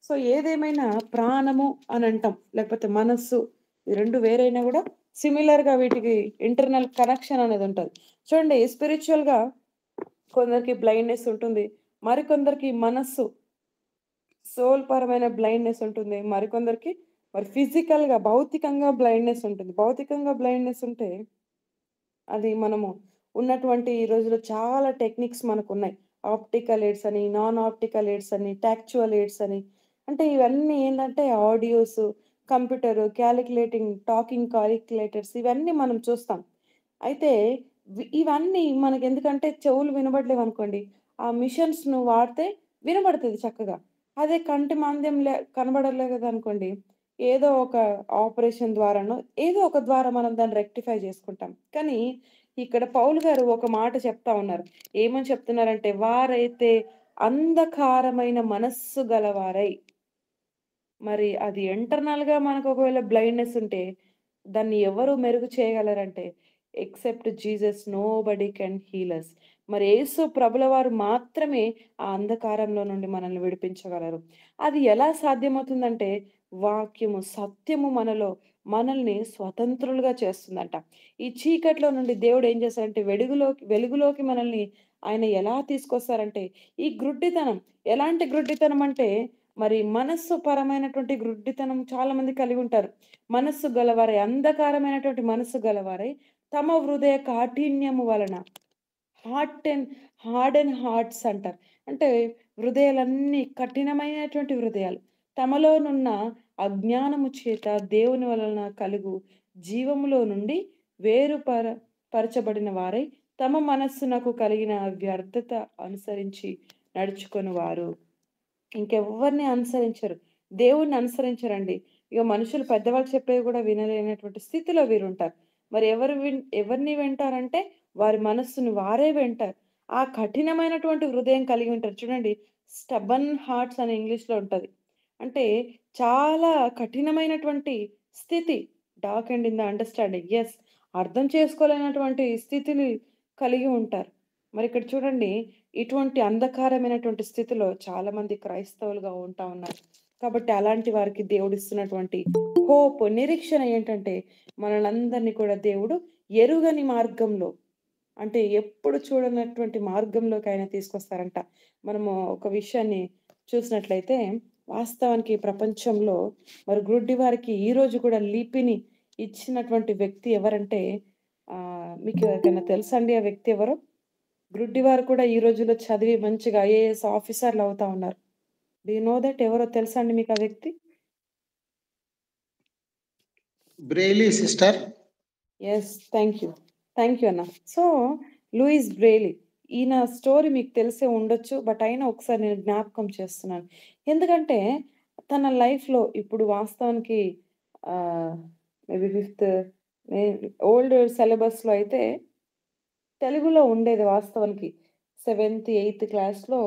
సో ఏదేమైనా ప్రాణము అని అంటాం. లేకపోతే మనస్సు ఈ 2 వేరైనా కూడా సిమిలర్‌గా వీటికి ఇంటర్నల్ కనెక్షన్ అనేది ఉంటది. చూడండి స్పిరిచ్యువల్‌గా కొందరికి బ్లైండ్‌నెస్ ఉంటుంది. మరికొందరికి మనస్సు సోల్ పరమైన బ్లైండ్‌నెస్ ఉంటుంది. మరికొందరికి ఫిజికల్‌గా భౌతికంగా బ్లైండ్‌నెస్ ఉంటుంది. భౌతికంగా బ్లైండ్‌నెస్ ఉంటే అది మనము ఉన్నటువంటి ఈ రోజుల్లో చాలా టెక్నిక్స్ మనకున్నాయి. ఆప్టికల్ ఎయిడ్స్ అని, నాన్ ఆప్టికల్ ఎయిడ్స్ అని, టాక్చువల్ ఎయిడ్స్ అని. అంటే ఇవన్నీ ఏందంటే ఆడియోస్, కంప్యూటరు, టాకింగ్ కాలిక్యులేటర్స్ ఇవన్నీ మనం చూస్తాం. అయితే ఇవన్నీ మనకెందుకంటే చెవులు వినబడలేవనుకోండి, ఆ మిషన్స్‌ను వాడితే వినబడతది చక్కగా. అదే కంటి మాంద్యం కనబడలేదనుకోండి, ఏదో ఒక ఆపరేషన్ ద్వారానో, ఏదో ఒక ద్వారా మనం దాన్ని రెక్టిఫై చేసుకుంటాం. కానీ ఇక్కడ పౌలు గారు ఒక మాట చెప్తా ఉన్నారు. ఏమని చెప్తున్నారంటే, వారైతే అంధకారమైన మనస్సు గలవారై మరి అది ఇంటర్నల్‌గా మనకు ఒకవేళ బ్లైండ్‌నెస్ ఉంటే, దాన్ని ఎవరు మెరుగు చేయగలరంటే, except Jesus nobody can heal us. మరి యేసు ప్రభుల వారు మాత్రమే ఆ అంధకారంలో నుండి మనల్ని విడిపించగలరు. అది ఎలా సాధ్యమవుతుందంటే, వాక్యము, సత్యము మనల్ని స్వతంత్రులుగా చేస్తుందంట. ఈ చీకట్లో నుండి దేవుడు ఏం చేస్తారంటే, వెలుగులోకి మనల్ని ఆయన ఎలా తీసుకొస్తారంటే, ఈ గ్రుడ్డితనం ఎలాంటి గ్రుడ్డితనం అంటే మరి మనస్సు పరమైనటువంటి గ్రుడ్డితనం చాలా మంది కలిగి ఉంటారు. మనస్సు గలవారై అంధకారమైనటువంటి మనస్సు గలవారై తమ హృదయ కాఠిన్యము వలన హార్డ్ అండ్ హార్ట్స్ అంటారు. అంటే హృదయాలన్నీ కఠినమైనటువంటి హృదయాలు. తమలోనున్న అజ్ఞానము చేత దేవుని వలన కలుగు జీవములో నుండి పరచబడిన వారై తమ మనస్సునకు కలిగిన వ్యర్థత అనుసరించి నడుచుకొనువారు. ఇంకెవ్వరిని అనుసరించరు. దేవుడిని అనుసరించరండి. ఇక మనుషులు పెద్దవాళ్ళు చెప్పేవి కూడా వినలేనటువంటి స్థితిలో వీరుంటారు. మరి ఎవరిని వింటారంటే వారి మనస్సుని వారే వింటారు. ఆ కఠినమైనటువంటి హృదయం కలిగి ఉంటారు. చూడండి స్టబర్న్ హార్ట్స్ అని ఇంగ్లీష్‌లో ఉంటది. అంటే చాలా కఠినమైనటువంటి స్థితి. Dark and in the understanding. Yes. అర్థం చేసుకోలేనటువంటి స్థితిని కలిగి ఉంటారు. మరి ఇక్కడ చూడండి ఇటువంటి అంధకారమైనటువంటి స్థితిలో చాలామంది క్రైస్తవులుగా ఉంటా ఉన్నారు. కాబట్టి అలాంటి వారికి దేవుడిస్తున్నటువంటి హోప్, నిరీక్షణ ఏంటంటే మనలందరినీ కూడా దేవుడు ఎరుగని మార్గంలో అంటే ఎప్పుడు చూడనటువంటి మార్గంలోకి ఆయన తీసుకొస్తారంట. మనము ఒక విషయాన్ని చూసినట్లయితే వాస్తవానికి ప్రపంచంలో మరి గ్రుడ్డి వారికి ఈరోజు కూడా లిపిని ఇచ్చినటువంటి వ్యక్తి ఎవరంటే మీకు ఎవరికైనా తెలుసా అండి ఆ వ్యక్తి ఎవరో? గ్రుడ్డివారు కూడా ఈ రోజుల్లో చదివి మంచిగా ఐఏఎస్ ఆఫీసర్లు అవుతా ఉన్నారు. డు యూ నో దట్ ఎవరో తెలుసా అండి మీకు ఆ వ్యక్తి? Braille sister. Yes. Thank you అన్న. సో లూయిస్ బ్రెయిలీ ఈయన స్టోరీ మీకు తెలిసే ఉండొచ్చు. బట్ అయినా ఒకసారి నేను జ్ఞాపకం చేస్తున్నాను. ఎందుకంటే తన లైఫ్‌లో ఇప్పుడు వాస్తవానికి మేబీ ఓల్డ్ సిలబస్‌లో అయితే తెలుగులో ఉండేది వాస్తవానికి. 7థ్, 8థ్ క్లాస్‌లో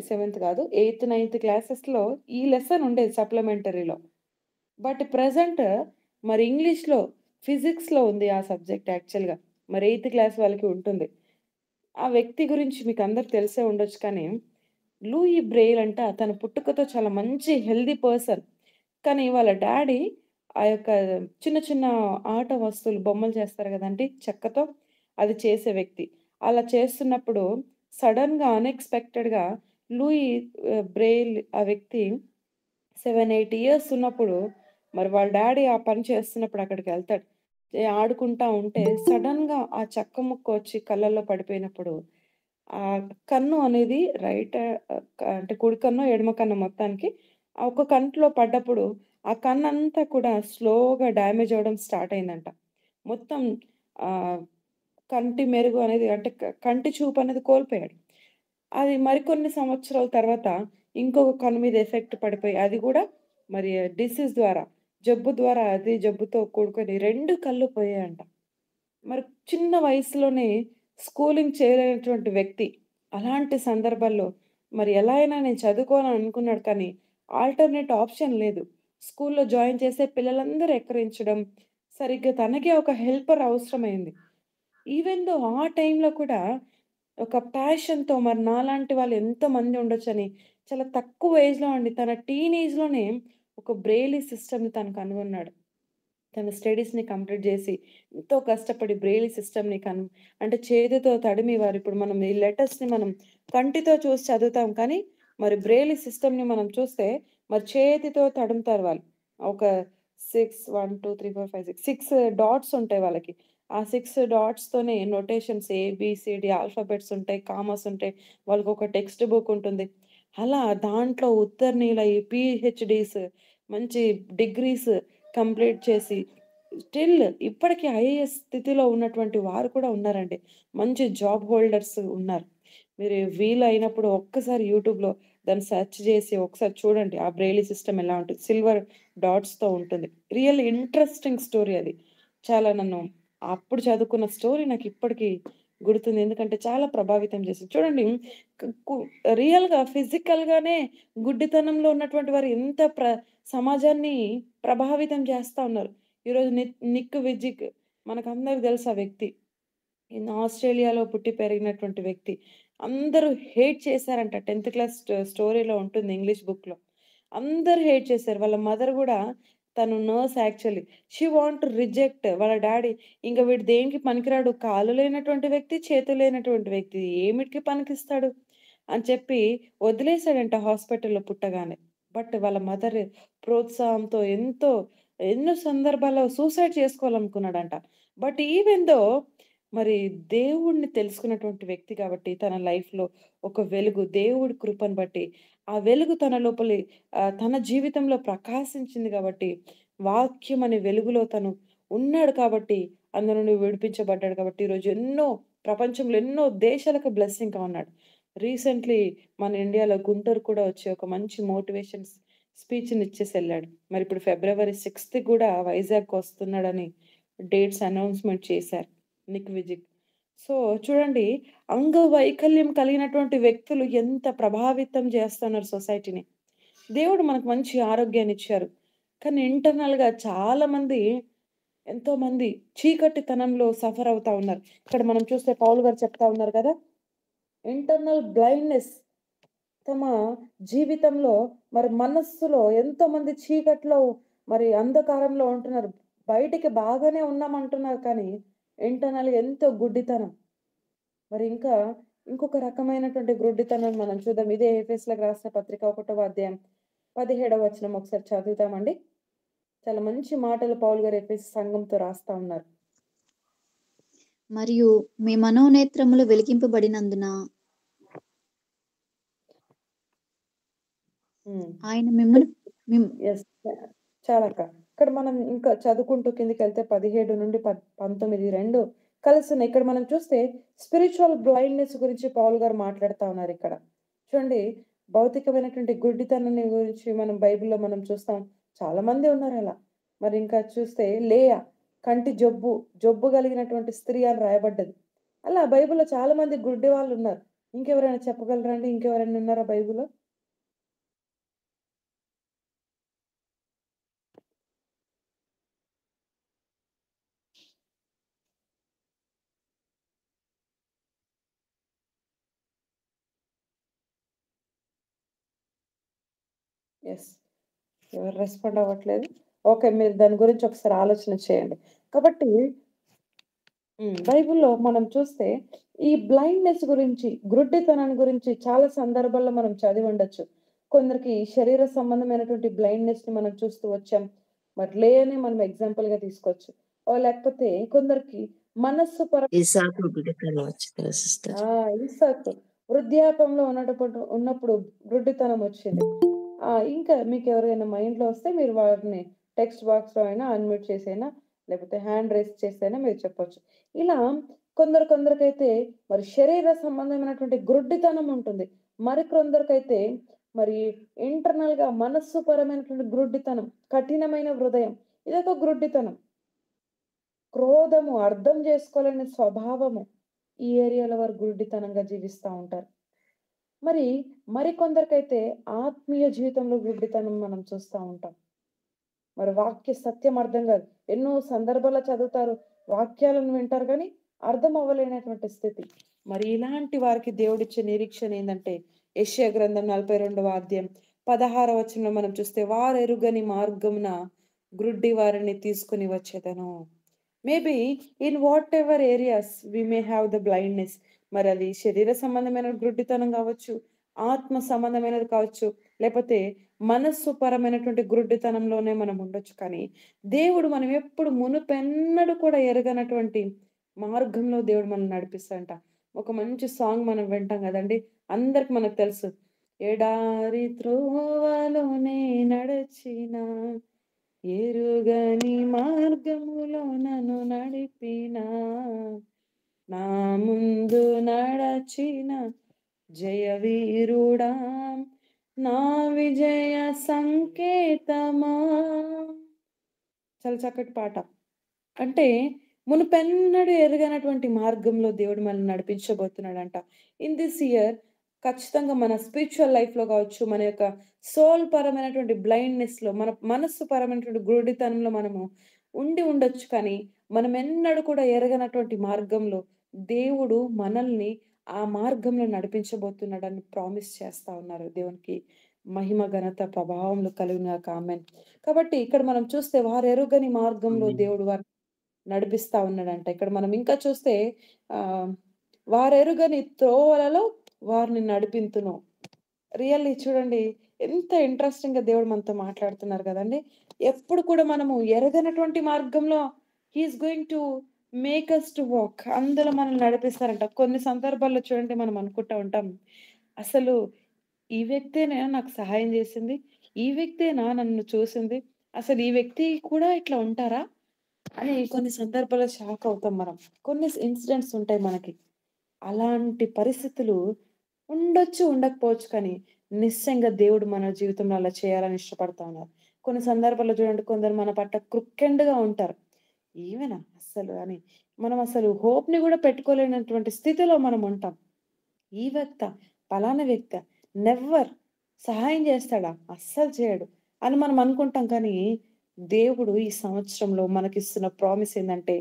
సెవెంత్ కాదు 8థ్, 9థ్ క్లాసెస్‌లో ఈ లెసన్ ఉండేది సప్లిమెంటరీలో. బట్ ప్రెజెంట్ మరి ఇంగ్లీష్‌లో, ఫిజిక్స్‌లో ఉంది ఆ సబ్జెక్ట్ యాక్చువల్‌గా. మరి 8థ్ క్లాస్ వాళ్ళకి ఉంటుంది. ఆ వ్యక్తి గురించి మీకందరికి తెలిసే ఉండొచ్చు కానీ, లూయి బ్రెయిల్ అంట తన పుట్టుకతో చాలా మంచి హెల్తీ పర్సన్. కానీ వాళ్ళ డ్యాడీ ఆ యొక్క చిన్న చిన్న ఆట వస్తువులు బొమ్మలు చేస్తారు గదండీ చెక్కతో, అది చేసే వ్యక్తి. అలా చేస్తున్నప్పుడు సడెన్‌గా అన్‌ఎక్స్‌పెక్టెడ్‌గా లూయి బ్రెయిల్ ఆ వ్యక్తి 7, 8 ఇయర్స్ ఉన్నప్పుడు మరి వాళ్ళ డ్యాడీ ఆ పని చేస్తున్నప్పుడు అక్కడికెళ్తాడు. ఆడుకుంటా ఉంటే సడెన్‌గా ఆ చెక్క ముక్క వచ్చి కళ్ళల్లో పడిపోయినప్పుడు కన్ను అనేది రైట్ అంటే కుడి కన్నో, ఎడమ కన్నో మొత్తానికి ఆ ఒక్క కంట్లో పడ్డప్పుడు ఆ కన్నంతా కూడా స్లోగా డ్యామేజ్ అవ్వడం స్టార్ట్ అయిందంట. మొత్తం ఆహ్, కంటి మెరుగు అనేది అంటే కంటి చూపు అనేది కోల్పోయాడు. అది మరికొన్ని సంవత్సరాల తర్వాత ఇంకొక కన్ను మీద ఎఫెక్ట్ పడిపోయి అది గూడా మరి డిసీజ్ ద్వారా, జబ్బు ద్వారా అది జబ్బుతో కూడుకొని 2 కళ్ళు పోయాయంట. మరి చిన్న వయసులోనే స్కూలింగ్ చేయలేనటువంటి వ్యక్తి. అలాంటి సందర్భాల్లో మరి ఎలా అయినా నేను చదువుకోవాలని అనుకున్నాడు కానీ, ఆల్టర్‌నేట్ ఆప్షన్ లేదు. స్కూల్‌లో జాయిన్ చేసే పిల్లలందరూ ఎక్కిరించడం, సరిగ్గా తనకే ఒక హెల్పర్ అవసరమైంది. ఈవెన్ దో ఆ టైంలో కూడా ఒక ప్యాషన్‌తో మరి నాలాంటి వాళ్ళు ఎంతమంది ఉండొచ్చని చాలా తక్కువ ఏజ్‌లో అండి తన టీనేజ్‌లోనే ఒక బ్రెయిలీ సిస్టమ్‌ని తను కనుగొన్నాడు. తన స్టడీస్‌ని కంప్లీట్ జేసి, ఎంతో కష్టపడి బ్రెయిలీ సిస్టమ్‌ని అంటే చేతితో తడిమి ఇప్పుడు మనం ఈ లెటర్స్‌ని మనం కంటితో చూసి చదువుతాం కానీ, మరి బ్రెయిలీ సిస్టమ్‌ని మనం చూస్తే మరి చేతితో తడుముతారు వాళ్ళు. ఒక 6 1, 2, 3, 4, 5, 6 డాట్స్ ఉంటాయి వాళ్ళకి. ఆ 6 డాట్స్‌తోనే నొటేషన్స్ ఏబీసీడీ ఆల్ఫాబెట్స్ ఉంటాయి, కామాస్ ఉంటాయి. వాళ్ళకొక టెక్స్ట్ బుక్ ఉంటుంది. అలా దాంట్లో ఉత్తీర్ణులై పీహెచ్‌డీస్ మంచి డిగ్రీస్ కంప్లీట్ చేసి, స్టిల్ ఇప్పటికి ఐఏఎస్ స్థితిలో ఉన్నటువంటి వారు కూడా ఉన్నారండి. మంచి జాబ్ హోల్డర్స్ ఉన్నారు. మీరు వీలైనప్పుడు ఒక్కసారి యూట్యూబ్‌లో దాన్ని సెర్చ్ చేసి ఒకసారి చూడండి. ఆ బ్రెయిలీ సిస్టమ్ ఎలా ఉంటుంది. సిల్వర్ డాట్స్‌తో ఉంటుంది. రియల్ ఇంట్రెస్టింగ్ స్టోరీ అది. చాలా నన్ను అప్పుడు చదువుకున్న స్టోరీ నాకిప్పటికి గుర్తుంది. ఎందుకంటే చాలా ప్రభావితం చేసింది. చూడండి కు కు రియల్‌గా ఫిజికల్‌గానే గుడ్డితనంలో ఉన్నటువంటి వారు ఎంత సమాజాన్ని ప్రభావితం చేస్తా ఉన్నారు. ఈరోజు నిక్ విజిక్ మనకందరికి తెలుసు ఆ వ్యక్తి. ఆస్ట్రేలియాలో పుట్టి పెరిగినటువంటి వ్యక్తి. అందరూ హేట్ చేశారంట. 10థ్ క్లాస్ స్టోరీలో ఉంటుంది ఇంగ్లీష్ బుక్‌లో. అందరూ హేట్ చేశారు. వాళ్ళ మదర్ గూడా తను nurse actually. She want to reject వాళ్ళ డ్యాడీ ఇంక వీడు దేనికి పనికిరాడు. కాళ్ళు లేనటువంటి వ్యక్తి, చేతులు లేనటువంటి వ్యక్తి. ఏమిటికి పనికిస్తాడు అని చెప్పి వదిలేసాడంట హాస్పిటల్‌లో పుట్టగానే. బట్ వాళ్ళ మదర్ ప్రోత్సాహంతో ఎన్నో సందర్భాల్లో సూసైడ్ చేసుకోవాలనుకున్నాడంట. బట్ ఈవెన్ దో మరి దేవుడిని తెలుసుకున్నటువంటి వ్యక్తి కాబట్టి తన లైఫ్‌లో ఒక వెలుగు దేవుడి కృపను బట్టి, ఆ వెలుగు తన లోపలి తన జీవితంలో ప్రకాశించింది కాబట్టి, వాక్యం అనే వెలుగులో తను ఉన్నాడు కాబట్టి, అందులో నుండి విడిపించబడ్డాడు కాబట్టి, ఈరోజు ప్రపంచంలో ఎన్నో దేశాలకు బ్లెస్సింగ్‌గా ఉన్నాడు. రీసెంట్‌లీ మన ఇండియాలో గుంటూరు కూడా వచ్చి ఒక మంచి మోటివేషన్ స్పీచ్‌ని ఇచ్చేసెళ్ళాడు. మరిప్పుడు ఫిబ్రవరి 6థ్ కూడా వైజాగ్‌కొస్తున్నాడని డేట్స్ అనౌన్స్‌మెంట్ చేశారు. నిక్ విజిక్. సో, చూడండి అంగవైకల్యం కలిగినటువంటి వ్యక్తులు ఎంత ప్రభావితం చేస్తున్నారు సొసైటీని. దేవుడు మనకు మంచి ఆరోగ్యాన్నిచ్చారు. కానీ ఇంటర్నల్‌గా చాలామంది ఎంతోమంది చీకటితనంలో సఫర్ అవుతా ఉన్నారు. ఇక్కడ మనం చూస్తే పౌలు గారు చెప్తా ఉన్నారు కదా! ఇంటర్నల్ బ్లైండ్‌నెస్ తమ జీవితంలో మరి మనస్సులో ఎంతోమంది చీకట్లో మరి అంధకారంలో ఉంటున్నారు. బయటికి బాగానే ఉన్నామంటున్నారు కానీ ఇంటర్నల్‌గా ఎంతో గుడ్డితనం. మరి ఇంకా ఇంకొక రకమైనటువంటి గుడ్డితనాన్ని మనం చూద్దాం. ఇదే ఎఫెసీయులకు రాసిన పత్రిక 1వ అధ్యాయం 17వ వచనం ఒకసారి చదువుతామండి. చాలా మంచి మాటలు పౌలు గారు ఎఫెసీ సంఘంతో రాస్తా ఉన్నారు. మరియు మీ మనోనేత్రములు వెలిగింపబడినందున హ్మ్. ఆయన మిమ్మల్ని యెస్. చాలక్క. ఇక్కడ మనం ఇంకా చదువుకుంటూ కిందకెళ్తే 17 నుండి 19 2 కలిసున్నాయి. ఇక్కడ మనం చూస్తే స్పిరిచ్యువల్ బ్లైండ్‌నెస్ గురించి పౌలు గారు మాట్లాడుతా ఉన్నారిక్కడ. చూడండి భౌతికమైనటువంటి గుడ్డితనాన్ని గురించి మనం బైబిల్‌లో మనం చూస్తాం. చాలా మంది ఉన్నారలా. మరి ఇంకా చూస్తే లేయా కంటి జబ్బు కలిగినటువంటి స్త్రీ అని రాయబడ్డది. అలా బైబిల్‌లో చాలా మంది గుడ్డి వాళ్ళున్నారు. ఇంకెవరైనా చెప్పగలరా అండి? ఇంకెవరైనా ఉన్నారా బైబిల్‌లో? ఎస్. ఎవరు రెస్పాండ్ అవ్వట్లేదు. ఓకే. మీరు దాని గురించి ఒకసారి ఆలోచన చేయండి. కాబట్టి బైబిల్‌లో మనం చూస్తే ఈ బ్లైండ్‌నెస్ గురించి, గ్రుడ్డితనాన్ని గురించి చాలా సందర్భాల్లో మనం చదివుండొచ్చు. కొందరికి శరీర సంబంధమైనటువంటి బ్లైండ్‌నెస్‌ని మనం చూస్తూ వచ్చాం. మరి లేయనే మనం ఎగ్జాంపుల్‌గా తీసుకోవచ్చు. లేకపోతే కొందరికి మనస్సు ఇసాకు గుడితనం వచ్చింది కదా సిస్టర్. ఇస్సాకు వృద్ధాప్యంలో ఉన్నప్పుడు గ్రుడ్డితనం వచ్చింది. ఇంకా మీకెవరైనా మైండ్‌లో వస్తే మీరు వాటిని టెక్స్ట్ బాక్స్‌లో అయినా అన్‌మ్యూట్ చేసైనా, లేకపోతే హ్యాండ్ రైజ్ చేసైనా మీరు చెప్పొచ్చు. ఇలా కొందరికైతే మరి శరీర సంబంధమైనటువంటి గ్రుడ్డితనం ఉంటుంది. మరికొందరికైతే మరి ఇంటర్నల్‌గా మనస్సు పరమైనటువంటి గ్రుడ్డితనం, కఠినమైన హృదయం ఇదొక గ్రుడ్డితనం. క్రోధము, అర్థం చేసుకోలేని స్వభావము. ఈ ఏరియాలో వారు గుడ్డితనంగా జీవిస్తా ఉంటారు. మరికొందరికైతే ఆత్మీయ జీవితంలో గుడ్డితనం మనం చూస్తా ఉంటాం. మరి వాక్య సత్యం అర్థం కాదు. ఎన్నో సందర్భాల్లో చదువుతారు, వాక్యాలను వింటారు గానీ అర్థం అవ్వలేనటువంటి స్థితి. మరి ఇలాంటి వారికి దేవుడిచ్చే నిరీక్షణ ఏందంటే యెషయా గ్రంథం 42వ అధ్యాయం 16వ వచనంలో మనం చూస్తే వారెరుగని మార్గమున గ్రుడ్డి వారిని తీసుకొని వచ్చేదను. Maybe in whatever areas we may have the blindness. మరి అది శరీర సంబంధమైన గ్రుడ్డితనం కావచ్చు, ఆత్మ సంబంధమైనది కావచ్చు, లేకపోతే మనస్సు పరమైనటువంటి గ్రుడ్డితనంలోనే మనం ఉండొచ్చు. కానీ దేవుడు మనం ఎప్పుడు మునుపెన్నడూ కూడా ఎరగనటువంటి మార్గంలో దేవుడు మనల్ని నడిపిస్తాడంట. ఒక మంచి సాంగ్ మనం వింటాం కదండీ! అందరికి మనకు తెలుసు. ఎడారి త్రోవలోనే నడచిన ఎరుగని మార్గములో నన్ను నడిపిన నా ముందు నడచిన జయవీరుడా నా విజయ సంకేతమా. చాలా చక్కటి పాట. అంటే మునుపెన్నడూ ఎరుగనటువంటి మార్గంలో దేవుడు మనల్ని నడిపించబోతున్నాడంట. ఇన్ దిస్ ఇయర్ ఖచ్చితంగా మన స్పిరిచువల్ లైఫ్‌లో కావచ్చు, మన యొక్క సోల్ పరమైనటువంటి బ్లైండ్‌నెస్‌లో, మన మనస్సు పరమైనటువంటి గురుడితనంలో మనము ఉండొచ్చు. కానీ మనం ఎన్నడూ కూడా ఎరగనటువంటి మార్గంలో దేవుడు మనల్ని ఆ మార్గంలో నడిపించబోతున్నాడని ప్రామిస్ చేస్తా ఉన్నారు. దేవునికి మహిమ, ఘనత, ప్రభావములు కలుగును గాక. ఆమేన్. కాబట్టి ఇక్కడ మనం చూస్తే వారెరుగని మార్గంలో దేవుడు వారిని నడిపిస్తా ఉన్నాడంట. ఇక్కడ మనం ఇంకా చూస్తే ఆహ్, వారెరుగని త్రోవలలో వారిని నడిపింతును. రియల్లీ చూడండి ఎంత ఇంట్రెస్టింగ్‌గా దేవుడు మనతో మాట్లాడుతున్నారు కదండీ! ఎప్పుడు కూడా మనము ఎరగనటువంటి మార్గంలో he is going to make us to walk. అందులో మనల్ని నడిపిస్తారంట. కొన్ని సందర్భాల్లో చూడండి మనం అనుకుంటా ఉంటాం. అసలు ఈ వ్యక్తేనా నాకు సహాయం చేసింది? ఈ వ్యక్తేనా నన్ను చూసింది? అసలు ఈ వ్యక్తి కూడా ఇట్లా ఉంటారా? అని కొన్ని సందర్భాల్లో షాక్ అవుతాం మనం. కొన్ని ఇన్సిడెంట్స్ ఉంటాయి మనకి. అలాంటి పరిస్థితులు ఉండొచ్చు, ఉండకపోవచ్చు. కానీ నిశ్చయంగా దేవుడు మన జీవితంలో అలా చేయాలని ఇష్టపడతా ఉన్నారు. కొన్ని సందర్భాల్లో చూడండి కొందరు మన పట్ల క్రుక్కెండ్‌గా ఉంటారు. ఈమెనా అస్సలు అని మనం అసలు హోప్‌ని గూడా పెట్టుకోలేనటువంటి స్థితిలో మనం ఉంటాం. ఈ వ్యక్తా? పలానా వ్యక్తా? నెవ్వర్. సహాయం చేస్తాడా? అస్సలు చేయడు అని మనం అనుకుంటాం. కానీ దేవుడు ఈ సంవత్సరంలో మనకిస్తున్న ప్రామిస్ ఏందంటే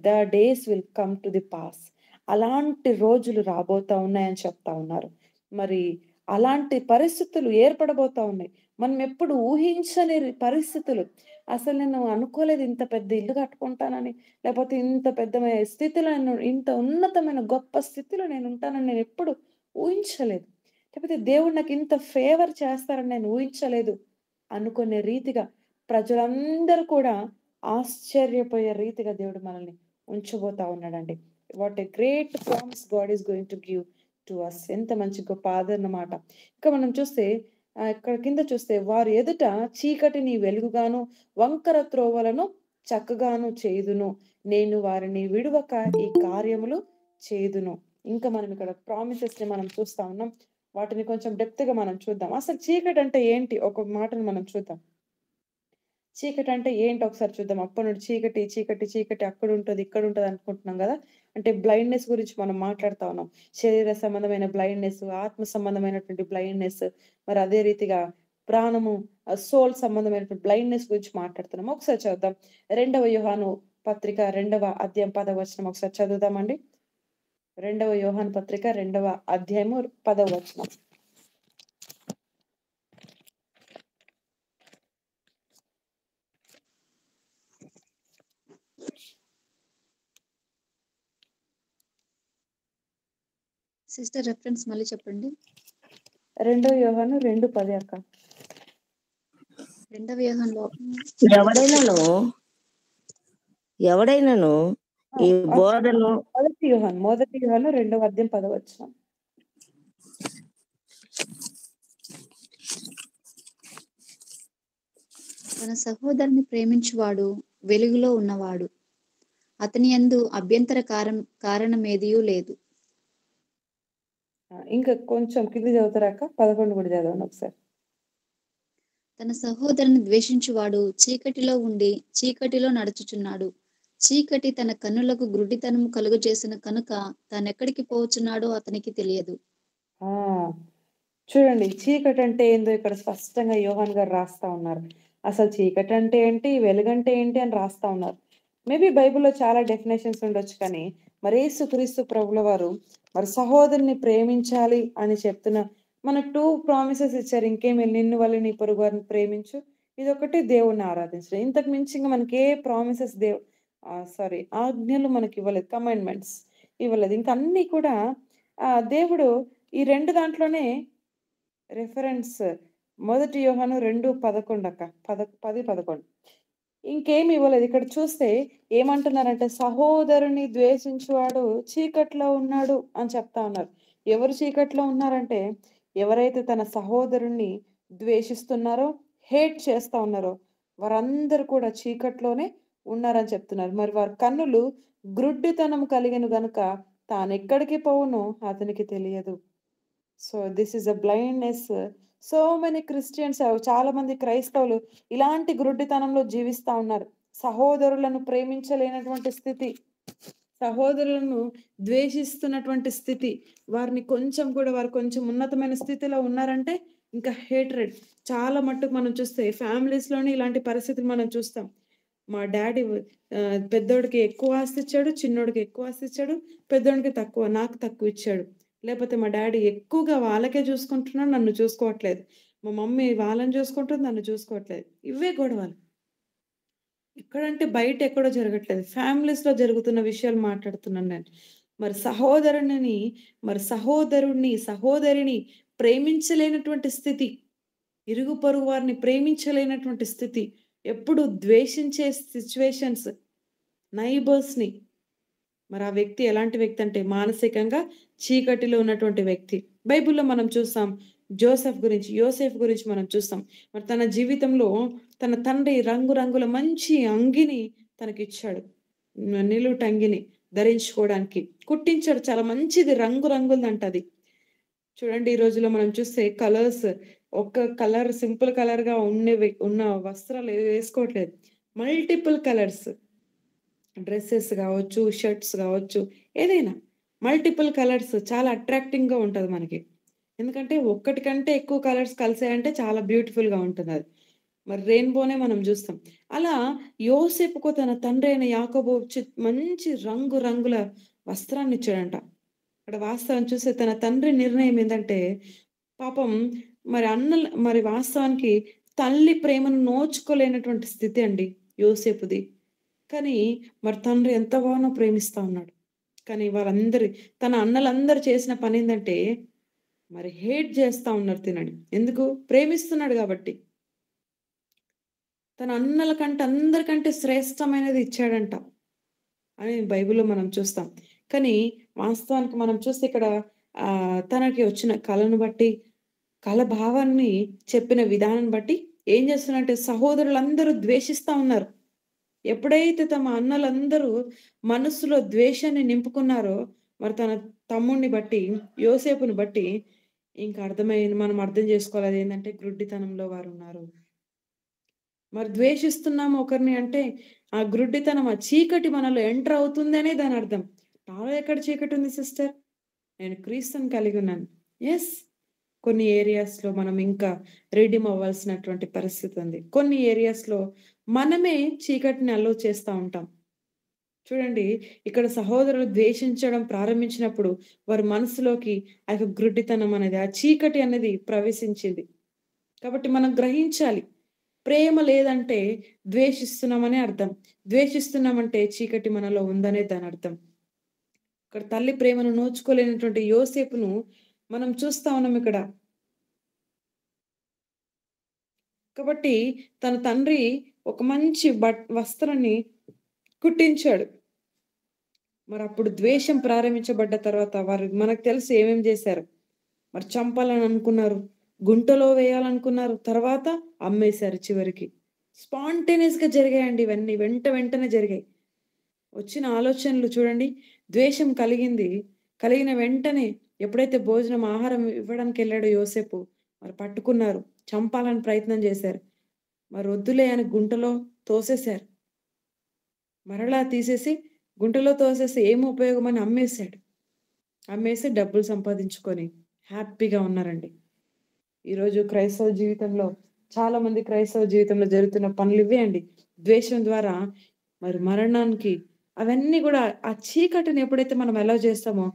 the days will come to the pass. అలాంటి రోజులు రాబోతా ఉన్నాయని చెప్తా ఉన్నారు. మరి అలాంటి పరిస్థితులు ఏర్పడబోతా ఉన్నాయి. మనం ఎప్పుడు ఊహించని పరిస్థితులు. అసలు నేను అనుకోలేదు ఇంత పెద్ద ఇల్లు కట్టుకుంటానని. లేకపోతే ఇంత పెద్ద స్థితిలో ఇంత ఉన్నతమైన గొప్ప స్థితిలో నేనుంటానని నేనెప్పుడు ఊహించలేదు. లేకపోతే దేవుడు నాకు ఇంత ఫేవర్ చేస్తారని నేను ఊహించలేదు అనుకునే రీతిగా ప్రజలందరూ కూడా ఆశ్చర్యపోయే రీతిగా దేవుడు మనల్ని ఉంచబోతా ఉన్నాడండి. What a great promise God is going to give to us. ఎంత మంచి గొప్ప ఆదరణమాట. ఇంకా మనం చూస్తే ఇక్కడ కింద చూస్తే వారి ఎదుట చీకటిని వెలుగుగాను, వంకర త్రోవలను చక్కగాను చేయుదును. నేను వారిని విడువక ఈ కార్యములు చేయుదును. ఇంకా మనం ఇక్కడ ప్రామిసెస్‌ని మనం చూస్తా ఉన్నాం. వాటిని కొంచెం డెప్త్‌గా మనం చూద్దాం. అసలు చీకటి అంటే ఏంటి? ఒక మాటను మనం చూద్దాం. చీకటి అంటే ఏంటి ఒకసారి చూద్దాం. అప్పటి నుండి చీకటి, చీకటి, చీకటి అక్కడుంటది, ఇక్కడుంటది అనుకుంటున్నాం గదా! అంటే బ్లైండ్‌నెస్ గురించి మనం మాట్లాడుతా ఉన్నాం. శరీర సంబంధమైన బ్లైండ్‌నెస్, ఆత్మ సంబంధమైనటువంటి బ్లైండ్‌నెస్, మరి అదే రీతిగా ప్రాణము, సోల్ సంబంధమైనటువంటి బ్లైండ్‌నెస్ గురించి మాట్లాడుతున్నాం. ఒకసారి చదువుదాం. 2వ యోహాను పత్రిక 2వ అధ్యాయం 10వ వచనం ఒకసారి చదువుదామండి. 2వ యోహాను పత్రిక 2వ అధ్యాయము 10వ వచనం. సిస్టర్ రెఫరెన్స్ మళ్ళీ చెప్పండి. 2 యోహాను 2:10 అక్క. 2వ యోహానులో ఎవడైనాను ఈ బోధను మొదటి యోహాను 2వ అధ్యాయం 10వ వచనం. తన సహోదరుని ప్రేమించువాడు వెలుగులో ఉన్నవాడు, అతని యందు అభ్యంతర కారణమేదియూ లేదు. ఇంకా కొంచెం కింది చదువుతారాక 11 కూడా చదవండి ఒకసారి. తన సహోదరుని ద్వేషించువాడు చీకటిలో ఉండి చీకటిలో నడుచుచున్నాడు. చీకటి తన కన్నులకు గ్రుడ్డితనము కలుగజేసిన కనుక తానెక్కడికి పోవచ్చున్నాడో అతనికి తెలియదు. చూడండి, చీకటి అంటే ఏందో ఇక్కడ స్పష్టంగా యోహాన్ గారు రాస్తా ఉన్నారు. అసలు చీకటి అంటే ఏంటి, వెలుగంటే ఏంటి అని రాస్తా ఉన్నారు. మేబీ బైబిల్లో చాలా డెఫినేషన్స్ ఉండొచ్చు, కానీ మరి యేసుక్రీస్తు ప్రభుల వారు మరి సహోదరుని ప్రేమించాలి అని చెప్తున్న మనకు 2 ప్రామిసెస్ ఇచ్చారు. ఇంకేమి, నిన్ను వల్ల నీ పొరుగు వారిని ప్రేమించు, ఇదొకటి దేవుణ్ణి ఆరాధించడం. ఇంతకు మించి ఇంకా మనకి ఏ ప్రామిసెస్ ఆజ్ఞలు మనకి ఇవ్వలేదు, కమాండ్మెంట్స్ ఇవ్వలేదు. ఇంకా అన్ని కూడా దేవుడు ఈ 2 దాంట్లోనే రెఫరెన్స్. మొదటి యోహాను 2:11 అక్క, 10-11 ఇంకేమి ఇవ్వలేదు. ఇక్కడ చూస్తే ఏమంటున్నారంటే సహోదరుని ద్వేషించువాడు చీకట్లో ఉన్నాడు అని చెప్తా ఉన్నారు. ఎవరు చీకట్లో ఉన్నారంటే ఎవరైతే తన సహోదరుణ్ణి ద్వేషిస్తున్నారో, హేట్ చేస్తా ఉన్నారో వారందరూ కూడా చీకట్లోనే ఉన్నారని చెప్తున్నారు. మరి వారి కన్నులు గ్రుడ్డితనం కలిగిన గనుక తానెక్కడికి పోవునో అతనికి తెలియదు. So this is a blindness. So many Christians, చాలా మంది క్రైస్తవులు ఇలాంటి గ్రుడ్డితనంలో జీవిస్తా ఉన్నారు. సహోదరులను ప్రేమించలేనటువంటి స్థితి, సహోదరులను ద్వేషిస్తున్నటువంటి స్థితి, వారు కొంచెం ఉన్నతమైన స్థితిలో ఉన్నారంటే ఇంకా హేట్రెడ్. చాలా మట్టుకు మనం చూస్తే ఫ్యామిలీస్ లోనే ఇలాంటి పరిస్థితులు మనం చూస్తాం. మా డాడీ పెద్దోడికి ఎక్కువ ఆస్తి ఇచ్చాడు, చిన్నోడికి ఎక్కువ ఆస్తి ఇచ్చాడు, పెద్దోడికి తక్కువ, నాకు తక్కువ ఇచ్చాడు. లేకపోతే మా డాడీ ఎక్కువగా వాళ్ళకే చూసుకుంటున్నాడు, నన్ను చూసుకోవట్లేదు. మా మమ్మీ వాళ్ళని చూసుకుంటుంది, నన్ను చూసుకోవట్లేదు. ఇవే గొడవలు. ఇక్కడంటే బయట ఎక్కడో జరగట్లేదు, ఫ్యామిలీస్ లో జరుగుతున్న విషయాలు మాట్లాడుతున్నాను నేను. మరి సహోదరిని ప్రేమించలేనటువంటి స్థితి, ఇరుగు పొరుగు వారిని ప్రేమించలేనటువంటి స్థితి, ఎప్పుడు ద్వేషించే సిచ్యువేషన్స్, నైబర్స్ని. మరి ఆ వ్యక్తి ఎలాంటి వ్యక్తి అంటే మానసికంగా చీకటిలో ఉన్నటువంటి వ్యక్తి. బైబిల్లో మనం చూస్తాం యోసేఫ్ గురించి మనం చూస్తాం. మరి తన జీవితంలో తన తండ్రి రంగురంగుల మంచి అంగిని తనకిచ్చాడు, నిలువుటంగిని ధరించుకోవడానికి కుట్టించాడు. చాలా మంచిది, రంగురంగులదంట అది. చూడండి, ఈ రోజులో మనం చూస్తే కలర్స్, ఒక్క కలర్ సింపుల్ కలర్ గా ఉన్న వస్త్రాలు వేసుకోవట్లేదు. మల్టిపుల్ కలర్స్, డ్రెస్సెస్ కావచ్చు, షర్ట్స్ కావచ్చు, ఏదైనా మల్టిపుల్ కలర్స్ చాలా అట్రాక్టింగ్ గా ఉంటది మనకి. ఎందుకంటే ఒక్కటి కంటే ఎక్కువ కలర్స్ కలిసాయంటే చాలా బ్యూటిఫుల్ గా ఉంటుంది అది. మరి రెయిన్బోనే మనం చూస్తాం. అలా యోసేపుకు తన తండ్రి అయిన యాకోబు మంచి రంగుల వస్త్రాన్ని ఇచ్చాడంట. ఇక్కడ వాస్తవం చూస్తే తన తండ్రి నిర్ణయం ఏంటంటే, పాపం మరి వాస్తవానికి తల్లి ప్రేమను నోచుకోలేనటువంటి స్థితి అండి యోసేపుది. కానీ మరి తండ్రి ఎంతగానో ప్రేమిస్తా ఉన్నాడు. కానీ తన అన్నలందరూ చేసిన పని ఏంటంటే మరి హేట్ చేస్తా ఉన్నారు తినని. ఎందుకు? ప్రేమిస్తున్నాడు కాబట్టి. తన అన్నల కంటే అందరికంటే శ్రేష్టమైనది ఇచ్చాడంట అని బైబిల్లో మనం చూస్తాం. కానీ వాస్తవానికి మనం చూస్తే ఇక్కడ తనకి వచ్చిన కళను బట్టి, కళ భావాన్ని చెప్పిన విధానం బట్టి ఏం చేస్తున్నారంటే సహోదరులందరూ ద్వేషిస్తా ఉన్నారు. ఎప్పుడైతే తమ అన్నలందరూ మనస్సులో ద్వేషాన్ని నింపుకున్నారో మరి తన తమ్ముడిని బట్టి, యోసేపుని బట్టి ఇంకా మనం అర్థం చేసుకోవాలి ఏంటంటే గ్రుడ్డితనంలో వారు ఉన్నారు. మరి ద్వేషిస్తున్నాము ఒకరిని అంటే ఆ గ్రుడ్డితనం, ఆ చీకటి మనలో ఎంటర్ అవుతుంది అనే దాని అర్థం. నాలో ఎక్కడ చీకటి ఉంది సిస్టర్? నేను క్రీస్తుని కలిగి ఉన్నాను. ఎస్, కొన్ని ఏరియాస్లో మనం ఇంకా రెడీమ్ అవ్వాల్సినటువంటి పరిస్థితి ఉంది. కొన్ని ఏరియాస్లో మనమే చీకటిని అలో చేస్తూ ఉంటాం. చూడండి, ఇక్కడ సహోదరులు ద్వేషించడం ప్రారంభించినప్పుడు వారి మనసులోకి ఆ యొక్క గ్రుడ్డితనం అనేది, ఆ చీకటి అనేది ప్రవేశించింది. కాబట్టి మనం గ్రహించాలి, ప్రేమ లేదంటే ద్వేషిస్తున్నామనే అర్థం. ద్వేషిస్తున్నామంటే చీకటి మనలో ఉందనే దాని అర్థం. ఇక్కడ తల్లి ప్రేమను నోచుకోలేనటువంటి యోసేపును మనం చూస్తా ఉన్నాం ఇక్కడ. కాబట్టి తన తండ్రి ఒక మంచి వస్త్రాన్ని కుట్టించాడు. మరి అప్పుడు ద్వేషం ప్రారంభించబడ్డ తర్వాత వారు మనకు తెలుసు ఏమేం చేశారు. మరి చంపాలని అనుకున్నారు, గుంటలో వేయాలనుకున్నారు, తర్వాత అమ్మేశారు చివరికి. స్పాంటేనియస్ గా జరిగాయండి ఇవన్నీ, వెంటనే జరిగాయి. వచ్చిన ఆలోచనలు చూడండి, ద్వేషం కలిగిన వెంటనే ఎప్పుడైతే భోజనం ఆహారం ఇవ్వడానికి వెళ్ళాడో యోసేపు, మరి పట్టుకున్నారు, చంపాలని ప్రయత్నం చేశారు. మరి వద్దులే అని గుంటలో తోసేశారు. మరలా తీసేసి గుంటలో తోసేసి ఏం ఉపయోగం అని అమ్మేశాడు. అమ్మేసి డబ్బులు సంపాదించుకొని హ్యాపీగా ఉన్నారండి. ఈరోజు క్రైస్తవ జీవితంలో చాలా మంది క్రైస్తవ జీవితంలో జరుగుతున్న పనులు ఇవే అండి. ద్వేషం ద్వారా మరి మరణానికి, అవన్నీ కూడా ఆ చీకటిని ఎప్పుడైతే మనం అలౌ చేస్తామో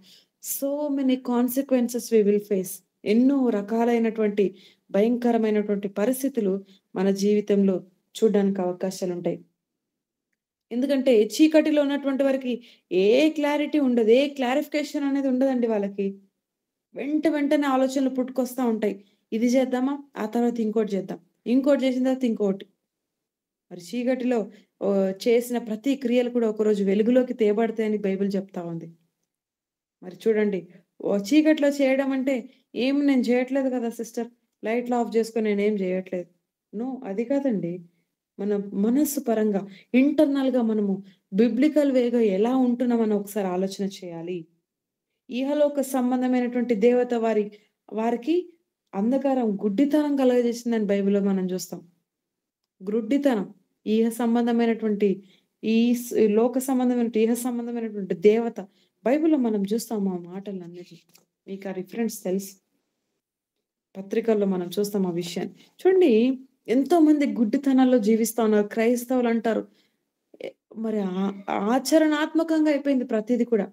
so many consequences we will face. ఎన్నో రకాలైనటువంటి భయంకరమైనటువంటి పరిస్థితులు మన జీవితంలో చూడడానికి అవకాశాలు ఉంటాయి. ఎందుకంటే చీకటిలో ఉన్నటువంటి వారికి ఏ క్లారిటీ ఉండదు, ఏ క్లారిఫికేషన్ అనేది ఉండదండి వాళ్ళకి. వెంటనే ఆలోచనలు పుట్టుకొస్తా ఉంటాయి. ఇది చేద్దామా, ఆ తర్వాత ఇంకోటి చేద్దాం, ఇంకోటి చేసిన తర్వాత ఇంకోటి. మరి చీకటిలో చేసిన ప్రతి క్రియలు కూడా ఒకరోజు వెలుగులోకి తేబడతాయని బైబిల్ చెప్తా ఉంది. మరి చూడండి, చీకట్లో చేయడం అంటే ఏం నేను చేయట్లేదు కదా సిస్టర్, లైట్లు ఆఫ్ చేసుకొని నేనేం చేయట్లేదు. నో, అది కాదండి. మన మనస్సు పరంగా ఇంటర్నల్ గా మనము బిబ్లికల్ వేగా ఎలా ఉంటున్నామని ఒకసారి ఆలోచన చేయాలి. ఇహలోక సంబంధమైనటువంటి దేవత వారికి అంధకారం, గుడ్డితనం కలగజేసిందని బైబిల్లో మనం చూస్తాం. గుడ్డితనం, ఇహ సంబంధమైనటువంటి లోక సంబంధమైన ఇహ సంబంధమైనటువంటి దేవత బైబిల్లో మనం చూస్తాము ఆ మాటలన్నిటిని. మీకు ఆ రిఫరెన్స్ తెలుసు, పత్రికల్లో మనం చూస్తాం ఆ విషయాన్ని. చూడండి, ఎంతో మంది గుడ్డితనాల్లో జీవిస్తా ఉన్నారు. క్రైస్తవులు అంటారు, మరి ఆచరణాత్మకంగా అయిపోయింది ప్రతిదీ కూడా.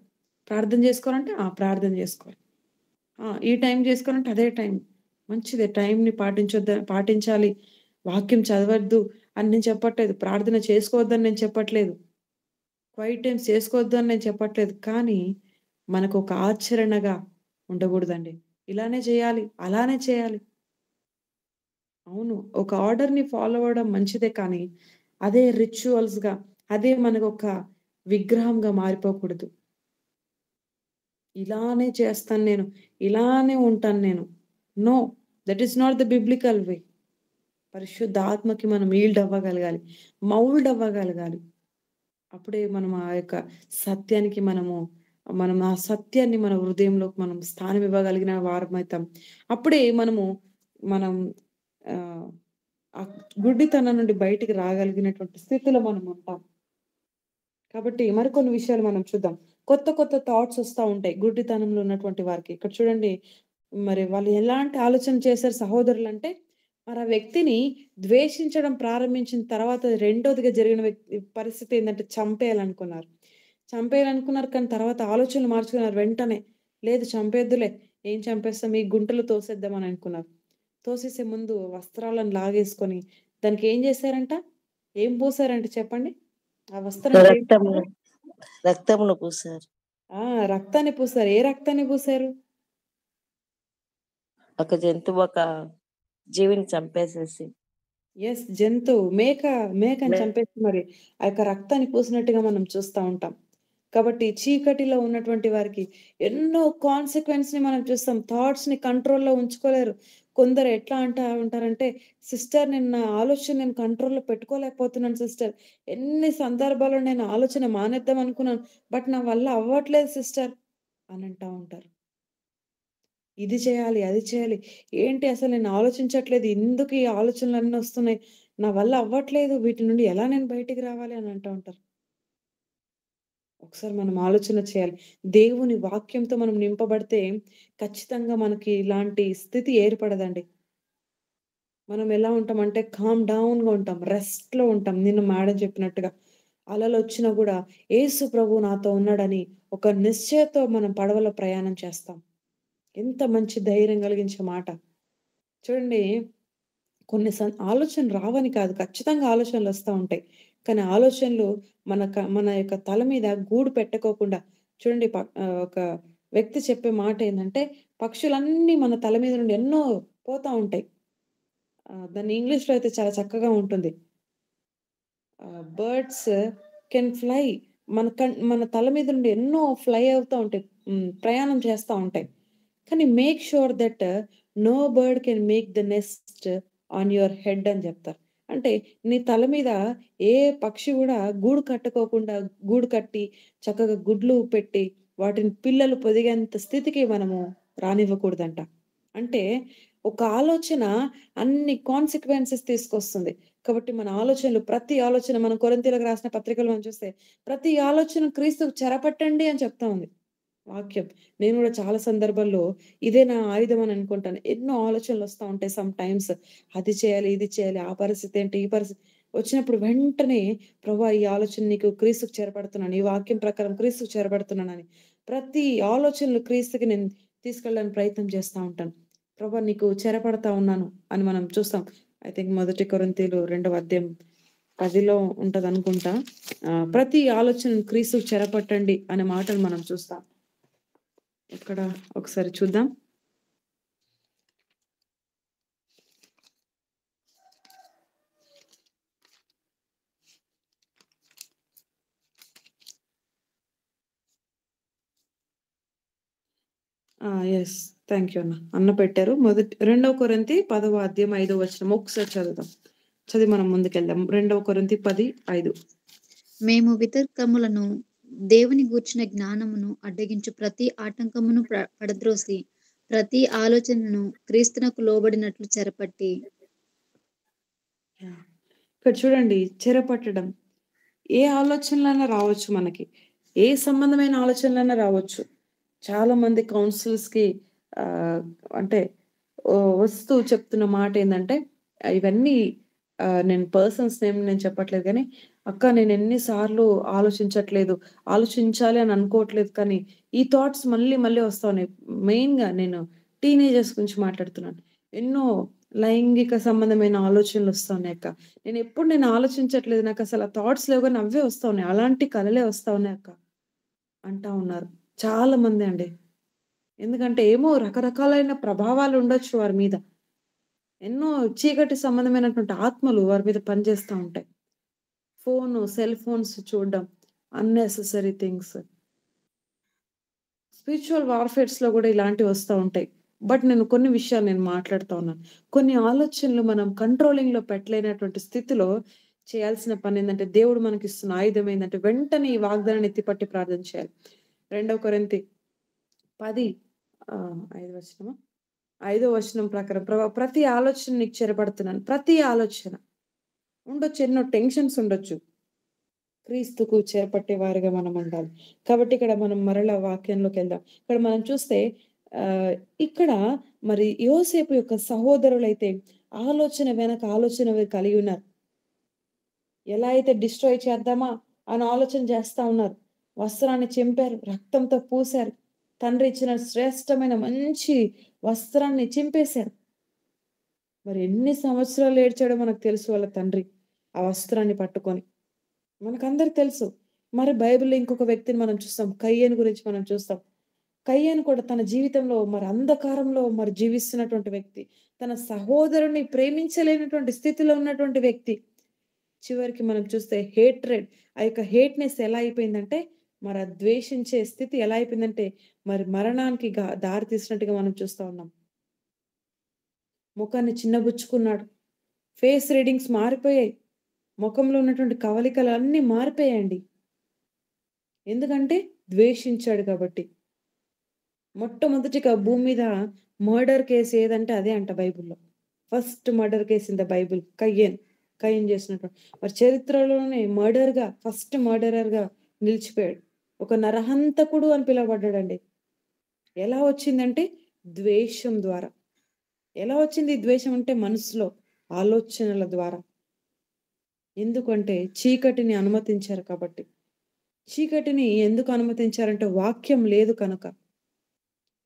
ప్రార్థన చేసుకోవాలంటే ప్రార్థన చేసుకోవాలి, ఈ టైం చేసుకోవాలంటే అదే టైం. మంచిదే, టైంని పాటించాలి. వాక్యం చదవద్దు అని నేను చెప్పట్లేదు, ప్రార్థన చేసుకోవద్దని నేను చెప్పట్లేదు, క్వైట్ టైమ్స్ చేసుకోవద్దు అని నేను చెప్పట్లేదు. కానీ మనకు ఒక ఆచరణగా ఉండకూడదండి. ఇలానే చేయాలి, అలానే చేయాలి. అవును, ఒక ఆర్డర్‌ని ఫాలో అవ్వడం మంచిదే, కానీ అదే రిచువల్స్‌గా, అదే మనకు ఒక విగ్రహంగా మారిపోకూడదు. ఇలానే చేస్తాను నేను, ఇలానే ఉంటాను నేను. No, that is not the biblical way. పరిశుద్ధ ఆత్మకి మనం ఈల్డ్ అవ్వగలగాలి, మౌల్డ్ అవ్వగలగాలి. అప్పుడే మనం ఆ యొక్క సత్యానికి మనం ఆ సత్యాన్ని మన హృదయంలోకి మనం స్థానం ఇవ్వగలిగిన వారమవుతాం. అప్పుడే మనం ఆ గుడ్డితనం నుండి బయటికి రాగలిగినటువంటి స్థితిలో మనం ఉంటాం. కాబట్టి మరికొన్ని విషయాలు మనం చూద్దాం. కొత్త థాట్స్ వస్తా ఉంటాయి గుడ్డితనంలో ఉన్నటువంటి వారికి. ఇక్కడ చూడండి, మరి వాళ్ళు ఎలాంటి ఆలోచన చేశారు సహోదరులంటే, మరి ఆ వ్యక్తిని ద్వేషించడం ప్రారంభించిన తర్వాత రెండోదిగా జరిగిన పరిస్థితి ఏంటంటే చంపేయాలనుకున్నారు. కానీ తర్వాత ఆలోచనలు మార్చుకున్నారు వెంటనే. లేదు, చంపేద్దులే, ఏం చంపేస్తాం, ఈ గుంటలో తోసేద్దాం అని అనుకున్నారు. తోసేసే ముందు వస్త్రాలను లాగేసుకొని దానికి ఏం చేశారంట, ఏం పోసారంటే చెప్పండి, ఆ వస్త్రం రక్తమును పూసారు. రక్తాన్ని పూసారు. ఏ రక్తాన్ని పూసారు? ఒక జంతువు ఒక జీవిని చంపేసేసి, ఎస్, జంతువు, మేకని చంపేసి మరి ఆ యొక్క రక్తాన్ని పూసినట్టుగా మనం చూస్తూ ఉంటాం. కాబట్టి చీకటిలో ఉన్నటువంటి వారికి ఎన్నో కాన్సిక్వెన్స్ ని మనం చూస్తాం. థాట్స్ ని కంట్రోల్లో ఉంచుకోలేరు. కొందరు ఎట్లా ఉంటారంటే, సిస్టర్ నేను ఆలోచన నేను కంట్రోల్లో పెట్టుకోలేకపోతున్నాను సిస్టర్, ఎన్ని సందర్భాల్లో నేను ఆలోచన మానేద్దాం అనుకున్నాను, బట్ నా వల్ల అవ్వట్లేదు సిస్టర్ అని అంటా ఉంటారు. ఇది చేయాలి, అది చేయాలి, ఏంటి అసలు నేను ఆలోచించట్లేదు, ఎందుకు ఈ ఆలోచనలన్నీ వస్తున్నాయి, నా వల్ల అవ్వట్లేదు, వీటి నుండి ఎలా నేను బయటికి రావాలి అని అంటూ ఉంటారు. ఒకసారి మనం ఆలోచన చేయాలి. దేవుని వాక్యంతో మనం నింపబడితే ఖచ్చితంగా మనకి ఇలాంటి స్థితి ఏర్పడదండి. మనం ఎలా ఉంటామంటే కామ్ డౌన్‌గా ఉంటాం, రెస్ట్‌లో ఉంటాం. నిన్న మేడం చెప్పినట్టుగా అలలు వచ్చినా కూడా యేసు ప్రభువు నాతో ఉన్నాడని ఒక నిశ్చయతో మనం పడవలో ప్రయాణం చేస్తాం. ఎంత మంచి ధైర్యం కలిగించే మాట. చూడండి, కొన్ని ఆలోచనలు రావని కాదు, ఖచ్చితంగా ఆలోచనలు వస్తా ఉంటాయి. కానీ ఆలోచనలు మన యొక్క తల మీద గూడు పెట్టుకోకుండా చూడండి ఒక వ్యక్తి చెప్పే మాట ఏందంటే, పక్షులన్నీ మన తల మీద నుండి ఎన్నో పోతా ఉంటాయి. దాన్ని ఇంగ్లీష్‌లో అయితే చాలా చక్కగా ఉంటుంది. Birds can fly. మన తల మీద నుండి ఎన్నో ఫ్లై అవుతా ఉంటాయి. ప్రయాణం చేస్తా ఉంటాయి. కానీ make sure that no bird can make the nest on your head అని చెప్తారు. అంటే నీ తల మీద ఏ పక్షి గూడా గూడు కట్టుకోకుండా, గూడు కట్టి చక్కగా గుడ్లు పెట్టి వాటిని పిల్లలు పొదిగేంత స్థితికి మనము రానివ్వకూడదంట. అంటే ఒక ఆలోచన అన్ని కాన్సిక్వెన్సెస్ తీసుకొస్తుంది. కాబట్టి మన ఆలోచనలు, ప్రతి ఆలోచన, మనం కొరింథీయులకు రాసిన పత్రికలో మనం చూస్తే ప్రతి ఆలోచన క్రీస్తుకు చెరపట్టండి అని చెప్తా ఉంది వాక్యం. నేను గూడా చాలా సందర్భాల్లో ఇదే నా ఆయుధం అని అనుకుంటాను. ఎన్నో ఆలోచనలొస్తా ఉంటాయి సమ్ టైమ్స్. అది చేయాలి, ఇది చేయాలి, ఆ పరిస్థితి ఏంటి, ఈ పరిస్థితి వచ్చినప్పుడు వెంటనే ప్రభువా ఈ ఆలోచన నీకు క్రీస్తుకు చేరపడుతున్నాను. ఈ వాక్యం ప్రకారం క్రీస్తుకు చేరబడుతున్నానని ప్రతి ఆలోచనలు క్రీస్తుకి నేను తీసుకెళ్ళడానికి ప్రయత్నం చేస్తా ఉంటాను. ప్రభువా నీకు చెరపడతా ఉన్నాను అని మనం చూస్తాం. ఐ థింక్ 1 కొరింథీయులు 2వ అధ్యాయం 10లో ఉంటదనుకుంటా. ప్రతి ఆలోచనను క్రీస్తుకు చెరపట్టండి అనే మాటను మనం చూస్తాం. ఇక్కడ ఒకసారి చూద్దాం. యెస్. థాంక్ యూ అన్న పెట్టారు. 2 కొరింథీ 10వ అధ్యాయం 5వ వచనం ఒకసారి చదువుదాం. చదివి మనం ముందుకెళ్దాం. 2 కొరింథీ 10:5. మేము వితర్కములను దేవుని గూర్చిన జ్ఞానమును అడ్డగించు ప్రతి ఆటంకమును పడద్రోసి ప్రతి ఆలోచనను క్రీస్తునకు లోబడినట్లు చెరపట్టి. ఇక్కడ చూడండి, చెరపట్టడం. ఏ ఆలోచనలైనా రావచ్చు మనకి. ఏ సంబంధమైన ఆలోచనలైనా రావచ్చు. చాలా మంది కౌన్సిల్స్‌కి అంటే వస్తూ చెప్తున్న మాట ఏందంటే, ఇవన్నీ నేను పర్సన్స్ నేమ్ నేను చెప్పట్లేదు గానీ, "అక్క నేను ఎన్ని సార్లు ఆలోచించట్లేదు, ఆలోచించాలి అని అనుకోవట్లేదు కానీ, ఈ థాట్స్ మళ్ళీ మళ్ళీ వస్తా ఉన్నాయి." మెయిన్‌గా నేను టీనేజర్స్ గురించి మాట్లాడుతున్నాను. ఎన్నో లైంగిక సంబంధమైన ఆలోచనలు వస్తా ఉన్నాయి అక్క. నేను ఆలోచించట్లేదు. నాకసలు ఆ థాట్స్ లేవు గానీ అవే వస్తా ఉన్నాయి. అలాంటి కలలే వస్తా ఉన్నాయి అక్క అంటా ఉన్నారు. చాలా మంది అండి. ఎందుకంటే ఏమో రకరకాలైన ప్రభావాలు ఉండొచ్చు వారి మీద. ఎన్నో చీకటి సంబంధమైనటువంటి ఆత్మలు వారి మీద పనిచేస్తా ఉంటాయి. సెల్ ఫోన్స్ చూడడం, అన్నెసెసరీ థింగ్స్. స్పిరిచ్యువల్ వార్‌ఫేర్స్‌లో గూడా ఇలాంటివి వస్తా ఉంటాయి. బట్ నేను కొన్ని విషయాలు నేను మాట్లాడుతా ఉన్నాను. కొన్ని ఆలోచనలు మనం కంట్రోలింగ్‌లో పెట్టలేనటువంటి స్థితిలో చేయాల్సిన పనేందంటే, దేవుడు మనకిస్తున్న ఆయుధం ఏందంటే, వెంటనే ఈ వాగ్దానాన్ని ఎత్తిపట్టి ప్రార్థన చేయాలి. 2 కొరింథీ 10 5 వచనమా? 5వ వచనం ప్రకారం ప్రభా ప్రతి ఆలోచన నీకు చెరపడుతున్నాను. ప్రతి ఆలోచన. ఉండొచ్చు, ఎన్నో టెన్షన్స్ ఉండొచ్చు. క్రీస్తుకు చేపట్టే వారిగా మనం ఉండాలి. కాబట్టి ఇక్కడ మనం మరలా వాక్యంలోకెళ్దాం. ఇక్కడ మనం చూస్తే ఇక్కడ మరి యోసేపు యొక్క సహోదరులైతే ఆలోచన వెనక ఆలోచన కలిగి ఉన్నారు. ఎలా అయితే డిస్ట్రాయ్ చేద్దామా అని ఆలోచన చేస్తా ఉన్నారు. వస్త్రాన్ని చింపారు, రక్తంతో పూసారు. తండ్రి ఇచ్చిన శ్రేష్టమైన మంచి వస్త్రాన్ని చింపేశారు. మరి ఎన్ని సంవత్సరాలు ఏడ్చాడో మనకు తెలుసు వాళ్ళ తండ్రి ఆ వస్త్రాన్ని పట్టుకొని. మనకందరికి తెలుసు. మరి బైబిల్‌లో ఇంకొక వ్యక్తిని మనం చూస్తాం. కయ్యను గురించి మనం చూస్తాం. కయ్యను కూడా తన జీవితంలో మరి అంధకారంలో మరి జీవిస్తున్నటువంటి వ్యక్తి. తన సహోదరుని ప్రేమించలేనటువంటి స్థితిలో ఉన్నటువంటి వ్యక్తి. చివరికి మనం చూస్తే హేట్రెడ్, ఆ యొక్క హేట్‌నెస్ ఎలా అయిపోయిందంటే, మరి ఆ ద్వేషించే స్థితి ఎలా అయిపోయిందంటే, మరి మరణానికి దారి తీసినట్టుగా మనం చూస్తా ఉన్నాం. ముఖాన్ని చిన్నబుచ్చుకున్నాడు. ఫేస్ రీడింగ్స్ మారిపోయాయి. ముఖంలో ఉన్నటువంటి కవళికలు అన్నీ మారిపోయాయండి. ఎందుకంటే ద్వేషించాడు కాబట్టి. మొట్టమొదటిగా భూమి మీద మర్డర్ కేస్ ఏదంటే అదే అంట బైబిల్‌లో. First murder case in the Bible కయీన్ చేసినటువంటి. మరి చరిత్రలోనే ఫస్ట్ మర్డరర్‌గా నిలిచిపోయాడు. ఒక నరహంతకుడు అని పిలువబడ్డాడండి. ఎలా వచ్చిందంటే ద్వేషం ద్వారా. ఎలా వచ్చింది ఈ ద్వేషం అంటే మనసులో ఆలోచనల ద్వారా. ఎందుకంటే చీకటిని అనుమతించారు కాబట్టి. చీకటిని ఎందుకు అనుమతించారంటే వాక్యం లేదు కనుక.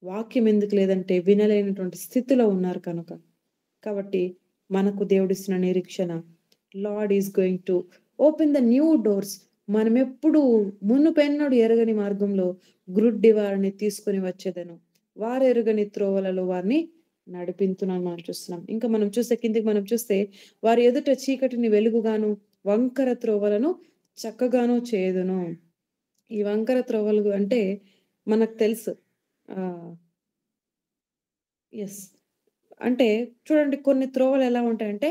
వాక్యం ఎందుకు లేదంటే వినలేనటువంటి స్థితిలో ఉన్నారు కనుక. కాబట్టి మనకు దేవుడిస్తున్న నిరీక్షణ, Lord is going to open the new doors. మనమెప్పుడు మునుపెన్నడు ఎరగని మార్గంలో గ్రుడ్డి వారిని తీసుకొని వచ్చేదను. వారెరుగని త్రోవలలో వారిని నడిపింతునని మనం చూస్తున్నాం. ఇంకా మనం చూస్తే కిందకి మనం చూస్తే వారి ఎదుట చీకటిని వెలుగుగాను, వంకర త్రోవలను చక్కగాను చేయుదును. ఈ వంకర త్రోవలు అంటే మనకు తెలుసు. యెస్. అంటే చూడండి కొన్ని త్రోవలు ఎలా ఉంటాయంటే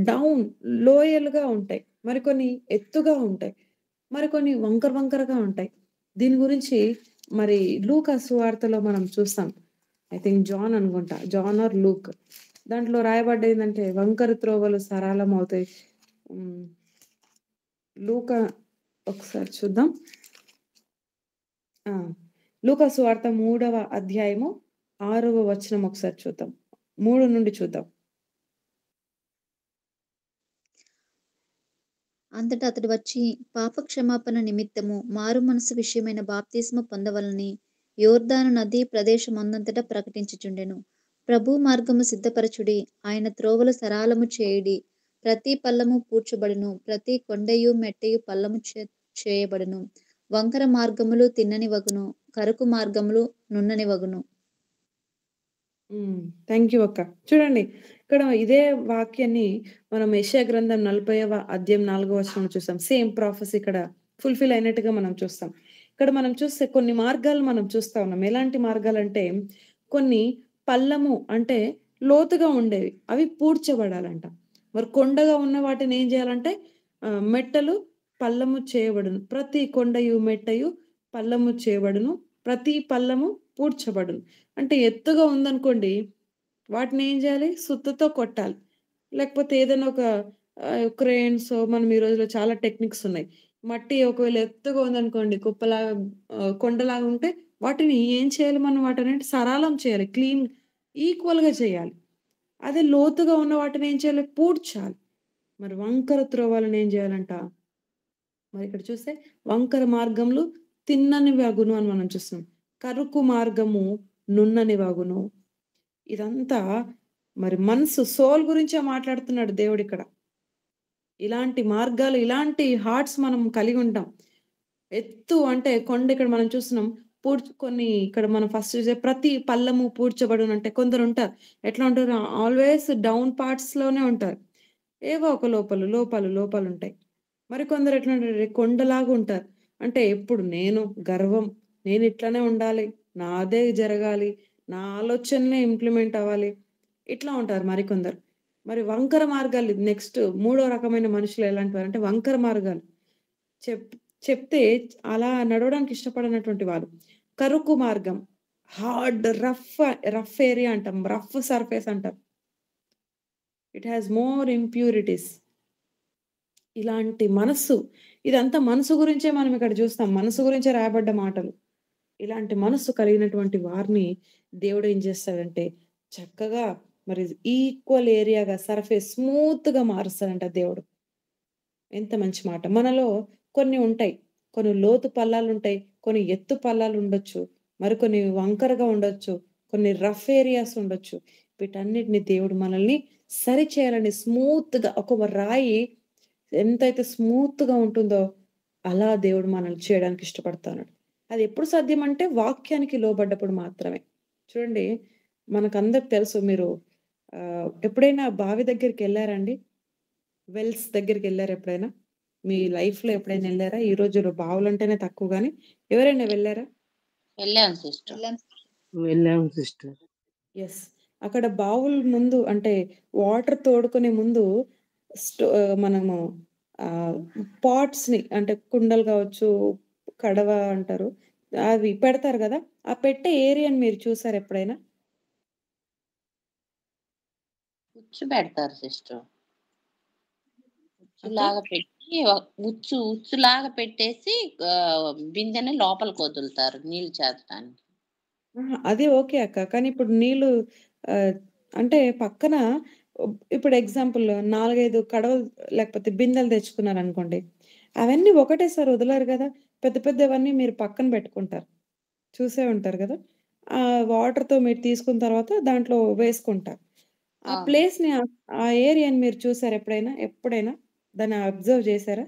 డౌన్ లోయలుగా ఉంటాయి. మరికొన్ని ఎత్తుగా ఉంటాయి. మరికొన్ని వంకర వంకరగా ఉంటాయి. దీని గురించి మరి లూకా సువార్తలో మనం చూస్తాం. ఐ థింక్ జాన్ అనుకుంటా. John or Luke. దాంట్లో రాయబడ్డేందంటే వంకర త్రోవలు సరళమవుతాయి. లూకా ఒకసారి చూద్దాం. లూకా సువార్త 3వ అధ్యాయము 6వ వచనం ఒకసారి చూద్దాం. 3 నుండి చూద్దాం. అంతటా అతడు వచ్చి పాప క్షమాపణ నిమిత్తము మారు మనసు విషయమైన బాప్తిస్మ పొందవలని యోర్దాను నదీ ప్రదేశమందంతటా ప్రకటించుచుండెను. ప్రభు మార్గము సిద్ధపరచుడి, ఆయన త్రోవలు సరాలము చేయుడి. ప్రతి పల్లము పూడ్చబడును, ప్రతి కొండయు మెట్టయు పల్లము చేయబడును. వంకర మార్గములు తిన్నని వగును, కరుకు మార్గములు నున్నని వగును. థ్యాంక్ యూ అక్క. చూడండి ఇక్కడ ఇదే వాక్యాన్ని మనం యెషయా గ్రంథం 40వ అధ్యాయం 4వ వచనంలో చూస్తాం. సేమ్ ప్రాఫెసీ ఇక్కడ ఫుల్ఫిల్ అయినట్టుగా మనం చూస్తాం. ఇక్కడ మనం చూస్తే కొన్ని మార్గాలు మనం చూస్తా ఉన్నాం. ఎలాంటి మార్గాలంటే కొన్ని పల్లము అంటే లోతుగా ఉండేవి. అవి పూడ్చబడాలంట. మరి కొండగా ఉన్న వాటిని ఏం చేయాలంటే మెట్టలు పల్లము చేయబడును. ప్రతి కొండయు మెట్టయు పల్లము చేయబడును. ప్రతి పల్లము పూడ్చబడును. అంటే ఎత్తుగా ఉందనుకోండి, వాటిని ఏం చేయాలి? సుత్తతో కొట్టాలి. లేకపోతే ఏదైనా ఒక క్రేన్స్ మనం ఈ రోజుల్లో చాలా టెక్నిక్స్ ఉన్నాయి. మట్టి ఒకవేళ ఎత్తుగా ఉందనుకోండి, కుప్పలాగా కొండలాగా ఉంటే వాటిని ఏం చేయాలి? మనం వాటిని సరళం చేయాలి. క్లీన్ ఈక్వల్‌గా చేయాలి. అదే లోతుగా ఉన్న వాటిని ఏం చేయాలి? పూడ్చాలి. మరి వంకర త్రోవలను ఏం చేయాలంట? మరి ఇక్కడ చూస్తే వంకర మార్గములు తిన్నని వగును అని మనం చూస్తున్నాం. కరుకు మార్గము నున్నని వగును. ఇదంతా మరి మనసు సోల్ గురించే మాట్లాడుతున్నాడు దేవుడు ఇక్కడ. ఇలాంటి మార్గాలు, ఇలాంటి హార్ట్స్ మనం కలిగి ఉంటాం. ఎత్తు అంటే కొండ ఇక్కడ మనం చూస్తున్నాం. కొన్ని ఇక్కడ మనం ఫస్ట్ చూసే ప్రతి పల్లము పూడ్చబడును అంటే కొందరు ఉంటారు. ఎట్లా ఉంటారు? ఆల్వేస్ డౌన్ పార్ట్స్ లోనే ఉంటారు. ఏవో ఒక లోపాలు ఉంటాయి. మరి కొందరు ఎట్లా ఉంటారు? కొండలాగా ఉంటారు. అంటే ఎప్పుడు నేను గర్వం, నేను ఇట్లానే ఉండాలి, నాదే జరగాలి, నా ఆలోచనలే ఇంప్లిమెంట్ అవ్వాలి, ఇట్లా ఉంటారు మరికొందరు. మరి వంకర మార్గాలు నెక్స్ట్ మూడో రకమైన మనుషులు ఎలాంటి వారు అంటే వంకర మార్గాలు చెప్తే అలా నడవడానికి ఇష్టపడినటువంటి వారు. కరుకు మార్గం, హార్డ్ రఫ్ ఏరియా అంటాం, రఫ్ సర్ఫేస్ అంటాం. It has more impurities. ఇలాంటి మనస్సు, ఇదంతా మనసు గురించే మనం ఇక్కడ చూస్తాం. మనసు గురించే రాయబడ్డ మాటలు. ఇలాంటి మనస్సు కలిగినటువంటి వారిని దేవుడు ఏం చేస్తాడంటే చక్కగా మరి ఈక్వల్ ఏరియాగా సర్ఫేస్ స్మూత్‌గా మారుస్తాడంట దేవుడు. ఎంత మంచి మాట. మనలో కొన్ని ఉంటాయి. కొన్ని లోతు పల్లాలుంటాయి. కొన్ని ఎత్తు పల్లాలు ఉండొచ్చు. మరికొన్ని వంకరగా ఉండొచ్చు. కొన్ని రఫ్ ఏరియాస్ ఉండొచ్చు. వీటన్నిటిని దేవుడు మనల్ని సరిచేయాలని స్మూత్‌గా ఒక రాయి ఎంతైతే స్మూత్‌గా ఉంటుందో అలా దేవుడు మనల్ని చేయడానికి ఇష్టపడతాడు. అది ఎప్పుడు సాధ్యం అంటే వాక్యానికి లోబడ్డప్పుడు మాత్రమే. చూడండి మనకందరికి తెలుసు. మీరు ఎప్పుడైనా బావి దగ్గరికెళ్లారా అండి? వెల్స్ దగ్గరికెళ్లారా ఎప్పుడైనా? మీ లైఫ్‌లో ఎప్పుడైనా ఎళ్లారా? ఈ రోజుల్లో బావులంటేనే తక్కువ గాని ఎవరైనా వెళ్లారా? వెళ్ళాం సిస్టర్. వెళ్ళాం సిస్టర్. యెస్. అక్కడ బావుల ముందు అంటే వాటర్ తోడుకునే ముందు మనము పాట్స్‌ని అంటే కుండలు కావచ్చు, కడవ అంటారు. అవి పెడతారు గదా! ఆ పెట్టే ఏరియాని మీరు చూసారా ఎప్పుడైనా? ఉచ్చు పెడతారు సిస్టర్. ఉచ్చులాగా పెట్టి ఉచ్చులాగా పెట్టేసి బిందెని లోపలికి వదులుతారు నీళ్లు చేరడానికి. అది ఓకే అక్క. కానీ ఇప్పుడు నీళ్లు అంటే పక్కన ఇప్పుడు ఎగ్జాంపుల్ 4, 5 కడవలు లేకపోతే బిందెలు తెచ్చుకున్నారనుకోండి. అవన్నీ ఒకటేసారి వదలరు గదా! పెద్ద పెద్దవన్నీ మీరు పక్కన పెట్టుకుంటారు. చూసే ఉంటారు గదా! వాటర్‌తో మీరు తీసుకున్న తర్వాత దాంట్లో వేసుకుంటారు. ఆ ప్లేస్‌ని ఆ ఏరియాని మీరు చూసారా ఎప్పుడైనా? ఎప్పుడైనా దాన్ని అబ్జర్వ్ చేసారా?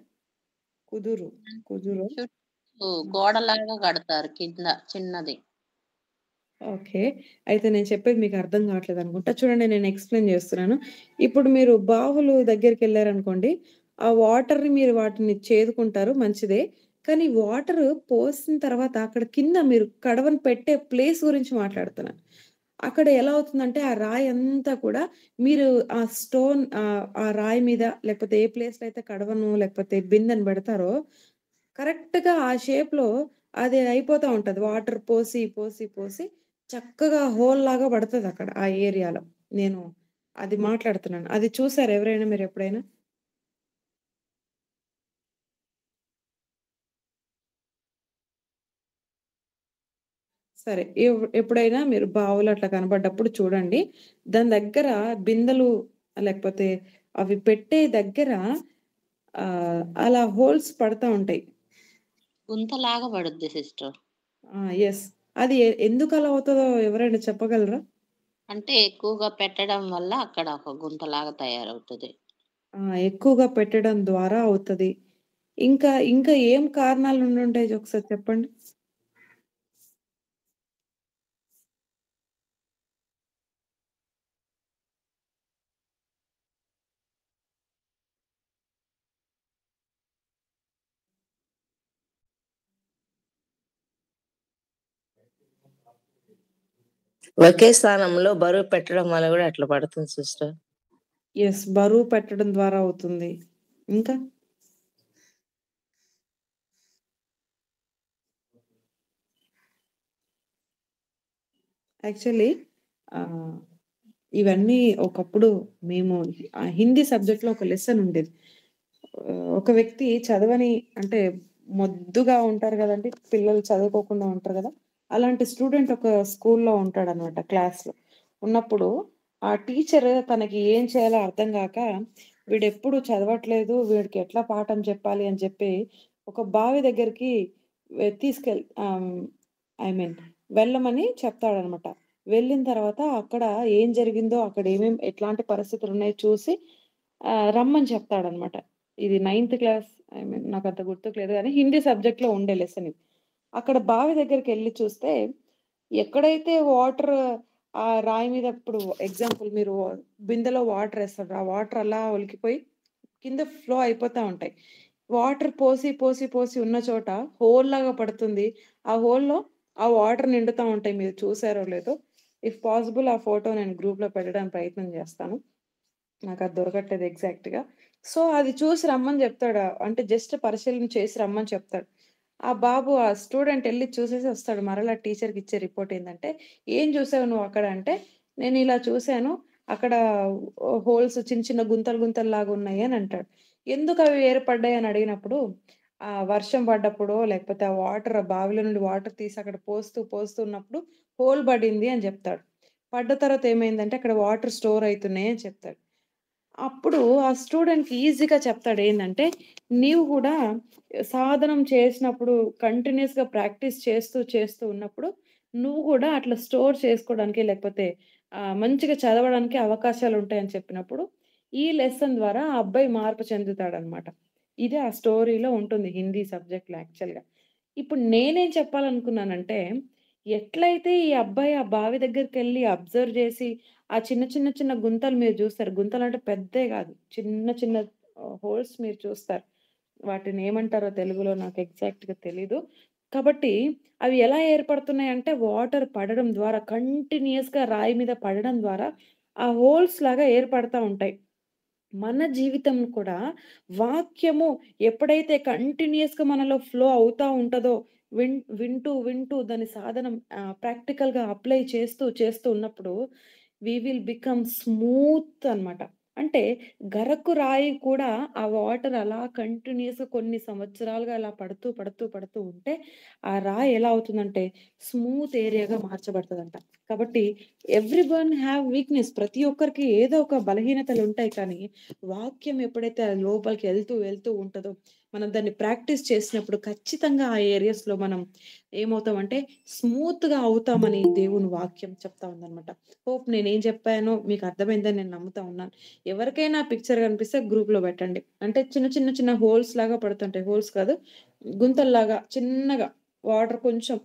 కుదురు. కుదురు. చుట్టూ గోడలాగా కడతారు కింద చిన్నది. ఓకే. అయితే నేను చెప్పేది మీకు అర్థం కావట్లేదనుకుంటా. చూడండి నేను ఎక్స్‌ప్లెయిన్ చేస్తున్నాను. ఇప్పుడు మీరు బావులు దగ్గరికెళ్లారనుకోండి, ఆ వాటర్‌ని మీరు వాటిని చేదుకుంటారు మంచిదే. కానీ వాటరు పోసిన తర్వాత అక్కడ కింద మీరు కడవను పెట్టే ప్లేస్ గురించి మాట్లాడుతున్నాను. అక్కడ ఎలా అవుతుందంటే ఆ రాయంతా కూడా మీరు ఆ స్టోన్ ఆ రాయి మీద లేకపోతే ఏ ప్లేస్‌లో అయితే కడవను లేకపోతే బిందెను పెడతారో కరెక్ట్‌గా ఆ షేప్‌లో అది అయిపోతా ఉంటది. వాటర్ పోసి, పోసి, పోసి చక్కగా హోల్‌లాగా పడతదక్కడ ఆ ఏరియాలో. నేను అది మాట్లాడుతున్నాను. అది చూసారా ఎవరైనా మీరెప్పుడైనా? సరే. ఎప్పుడైనా మీరు బావులు అట్లా కనపడ్డప్పుడు చూడండి. దాని దగ్గర బిందెలు లేకపోతే అవి పెట్టే దగ్గర అలా హోల్స్ పడతా ఉంటాయి. గుంతలాగా పడుద్ది సిస్టర్. యెస్. అది ఎందుకలా అవుతదో ఎవరైనా చెప్పగలరా? అంటే ఎక్కువగా పెట్టడం వల్ల అక్కడ ఒక గుంతలాగా తయారవుతది. ఎక్కువగా పెట్టడం ద్వారా అవుతది. ఇంకా ఏం కారణాలుండుంటాయి ఒకసారి చెప్పండి? ఒకే స్థానంలో బరువు పెట్టడం వల్ల గూడా అట్లా పడుతుంది సిస్టర్. యెస్. బరువు పెట్టడం ద్వారా అవుతుంది. ఇంకా? యాక్చువల్లీ ఆహ్, ఇవన్నీ ఒకప్పుడు మేము హిందీ సబ్జెక్ట్‌లో ఒక లెసన్ ఉండేది. ఒక వ్యక్తి చదవని అంటే మొద్దుగా ఉంటారు గదండీ! పిల్లలు చదువుకోకుండా ఉంటారు గదా! అలాంటి స్టూడెంట్ ఒక స్కూల్‌లో ఉంటాడనమాట క్లాస్‌లో. ఉన్నప్పుడు ఆ టీచర్ తనకి ఏం చేయాలో అర్థం గాక వీడెప్పుడు చదవట్లేదు. వీడికి ఎట్లా పాఠం చెప్పాలి అని చెప్పి ఒక బావి దగ్గరికి ఐ మీన్ వెళ్ళమని చెప్తాడనమాట. వెళ్ళిన తర్వాత అక్కడ ఏం జరిగిందో, అక్కడ ఎట్లాంటి పరిస్థితులున్నాయో చూసి రమ్మని చెప్తాడనమాట. ఇది నైన్త్ క్లాస్ ఐ మీన్ నాకంత గుర్తుకు లేదు గానీ హిందీ సబ్జెక్ట్‌లో ఉండే లెసన్ ఇది. అక్కడ బావి దగ్గరికెళ్లి చూస్తే ఎక్కడైతే వాటర్ ఆ రాయి మీద ఇప్పుడు ఎగ్జాంపుల్ మీరు బిందెలో వాటరేస్తారు. ఆ వాటర్ అలా ఒలికిపోయి కింద ఫ్లో అయిపోతా ఉంటాయి. వాటర్ పోసి, పోసి, పోసి ఉన్న చోట హోల్‌లాగా పడుతుంది. ఆ హోల్‌లో ఆ వాటర్ నిండుతా ఉంటాయి. మీరు చూసారో లేదో. ఇఫ్ పాసిబుల్ ఆ ఫోటో నేను గ్రూప్‌లో పెట్టడానికి ప్రయత్నం చేస్తాను. నాకది దొరకట్లేదు ఎగ్జాక్ట్‌గా. సో, అది చూసి రమ్మని జెప్తాడు. అంటే జస్ట్ పరిశీలన చేసి రమ్మని చెప్తాడు. ఆ స్టూడెంట్ ఎళ్లి చూసేసి వస్తాడు. మరలా టీచర్‌కిచ్చే రిపోర్ట్ ఏందంటే, "ఏం చూసావు నువ్వక్కడ?" అంటే, "నేనిలా చూసాను. అక్కడ హోల్స్ చిన్న చిన్న గుంతలు గుంతల్లాగా ఉన్నాయి" అని అంటాడు. ఎందుకవి ఏర్పడ్డాయి అని అడిగినప్పుడు, వర్షం పడ్డప్పుడో, లేకపోతే ఆ వాటర్ ఆ బావిలో నుండి వాటర్ తీసి అక్కడ పోస్తూ పోస్తూ ఉన్నప్పుడు హోల్ పడింది అని జెప్తాడు. పడ్డ తర్వాత ఏమైందంటే అక్కడ వాటర్ స్టోర్ అయితున్నాయి అని చెప్తాడు. అప్పుడు ఆ స్టూడెంట్‌కి ఈజీగా చెప్తాడు ఏందంటే, నీవు గూడా సాధనం చేసినప్పుడు కంటిన్యూయస్‌గా ప్రాక్టీస్ చేస్తూ, చేస్తూ ఉన్నప్పుడు నువ్వు గూడా అట్లా స్టోర్ చేసుకోవడానికి లేకపోతే మంచిగా చదవడానికి అవకాశాలుంటాయని చెప్పినప్పుడు, ఈ లెసన్ ద్వారా ఆ అబ్బాయి మార్పు చెందుతాడనమాట. ఇది ఆ స్టోరీలో ఉంటుంది హిందీ సబ్జెక్ట్‌లో యాక్చువల్‌గా. ఇప్పుడు నేనేం చెప్పాలనుకున్నానంటే, ఎట్లయితే ఈ అబ్బాయి ఆ బావి దగ్గరికెళ్లి అబ్జర్వ్ జేసి ఆ చిన్న చిన్న చిన్న గుంతలు మీరు జూస్తారు. గుంతలంటే పెద్దయి గాదు. చిన్న చిన్న హోల్స్ మీరు చూస్తారు. వాటినేమంటారో తెలుగులో నాకు ఎగ్జాక్ట్‌గా తెలీదు. కాబట్టి అవి ఎలా ఏర్పడుతున్నాయంటే వాటర్ పడడం ద్వారా కంటిన్యూయస్‌గా రాయి మీద పడడం ద్వారా ఆ హోల్స్ లాగా ఏర్పడతా ఉంటాయి. మన జీవితం కూడా వాక్యము ఎప్పుడైతే కంటిన్యూయస్‌గా మనలో ఫ్లో అవుతా ఉంటదో, వింటూ దాని సాధనం ప్రాక్టికల్‌గా అప్లై చేస్తూ, చేస్తూ ఉన్నప్పుడు వి విల్ బికమ్ స్మూత్ అన్నమాట. అంటే గరకు రాయి కూడా ఆ వాటర్ అలా కంటిన్యూయస్‌గా కొన్ని సంవత్సరాలుగా అలా పడుతూ ఉంటే, ఆ రాయి ఎలా అవుతుందంటే స్మూత్ ఏరియాగా మార్చబడతదంట. కాబట్టి ఎవ్రీవన్ హావ్ వీక్‌నెస్. ప్రతి ఒక్కరికి ఏదో ఒక బలహీనతలుంటాయి కానీ వాక్యం ఎప్పుడైతే లోపలికి వెళ్తూ ఉంటదో, మనం దాన్ని ప్రాక్టీస్ చేసినప్పుడు ఖచ్చితంగా ఆ ఏరియాస్‌లో మనం ఏమవుతామంటే స్మూత్‌గా అవుతామని దేవుని వాక్యం చెప్తా ఉందనమాట. హోప్ నేనేం చెప్పానో మీకు అర్థమైందని నేను నమ్ముతా ఉన్నాను. ఎవరికైనా పిక్చర్ కనిపిస్తే గ్రూప్‌లో పెట్టండి. అంటే చిన్న హోల్స్ లాగా పడుతుంటాయి. హోల్స్ కాదు, గుంతల్లాగా చిన్నగా వాటర్ కొంచెం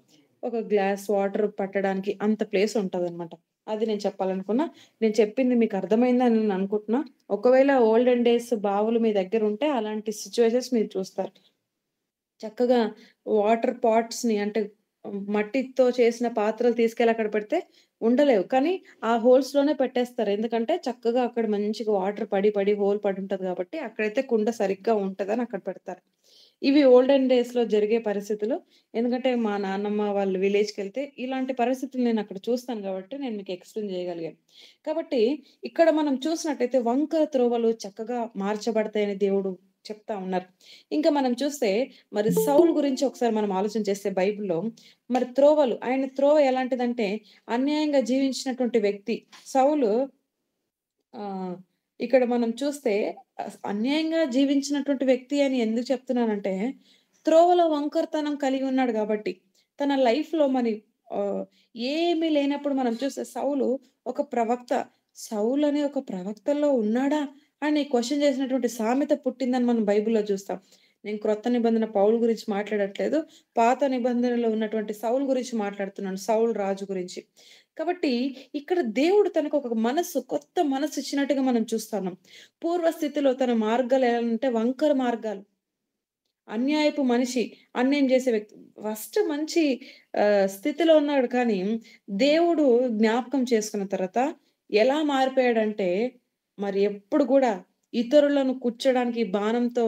ఒక గ్లాస్ వాటర్ పట్టడానికి అంత ప్లేస్ ఉంటదనమాట. అది నేను చెప్పాలనుకున్నా. నేను చెప్పింది మీకు అర్థమైందని నేను అనుకుంటున్నా. ఒకవేళ ఓల్డెన్ డేస్ బావులు మీ దగ్గరుంటే అలాంటి సిట్యుయేషన్స్ మీరు చూస్తారు. చక్కగా వాటర్ పాట్స్‌ని అంటే మట్టితో చేసిన పాత్రలు తీసుకెళ్ళి అక్కడ పెడితే ఉండలేవు. కానీ ఆ హోల్స్‌లోనే పెట్టేస్తారు. ఎందుకంటే చక్కగా అక్కడ మంచిగా వాటర్ పడి హోల్ పడుంటది కాబట్టి అక్కడైతే కుండ సరిగ్గా ఉంటదని అక్కడ పెడతారు. ఇవి ఓల్డెన్ డేస్‌లో జరిగే పరిస్థితులు. ఎందుకంటే మా నాన్నమ్మ వాళ్ళు విలేజ్‌కెళ్తే ఇలాంటి పరిస్థితులు నేనక్కడ చూస్తాను గాబట్టి నేను మీకు ఎక్స్‌ప్లెయిన్ చేయగలిగాను. కాబట్టి ఇక్కడ మనం చూసినట్టయితే వంకర త్రోవలు చక్కగా మార్చబడతాయని దేవుడు చెప్తా ఉన్నారు. ఇంకా మనం చూస్తే మరి సౌలు గురించి ఒకసారి మనం ఆలోచన చేస్తే బైబిల్‌లో మరి త్రోవలు ఆయన త్రోవ ఎలాంటిదంటే అన్యాయంగా జీవించినటువంటి వ్యక్తి. సౌలు ఆహ్, ఇక్కడ మనం చూస్తే అన్యాయంగా జీవించినటువంటి వ్యక్తి అని ఎందుకు చెప్తున్నానంటే, త్రోవలో వంకరతనం కలిగి ఉన్నాడు గాబట్టి. తన లైఫ్‌లో మరి ఆహ్, ఏమీ లేనప్పుడు మనం చూస్తే సౌలు ఒక ప్రవక్త. సౌలు అనే ఒక ప్రవక్తల్లో ఉన్నాడా? అని క్వెషన్ చేసినటువంటి సామెత పుట్టిందని మనం బైబిల్‌లో చూస్తాం. నేను క్రొత్త నిబంధన పౌలు గురించి మాట్లాడట్లేదు. పాత నిబంధనలో ఉన్నటువంటి సౌలు గురించి మాట్లాడుతున్నాను. సౌలు రాజు గురించి. కాబట్టి ఇక్కడ దేవుడు తనకొక మనస్సు, కొత్త మనస్సు ఇచ్చినట్టుగా మనం చూస్తున్నాం. పూర్వ స్థితిలో తన మార్గాలు ఎలా అంటే వంకర మార్గాలు. అన్యాయపు మనిషి, అన్యాయం చేసే వ్యక్తి. ఫస్ట్ మంచి స్థితిలో ఉన్నాడు కానీ, దేవుడు జ్ఞాపకం చేసుకున్న తర్వాత ఎలా మారిపోయాడంటే, మరి ఎప్పుడు గూడా ఇతరులను కుచ్చడానికి బాణంతో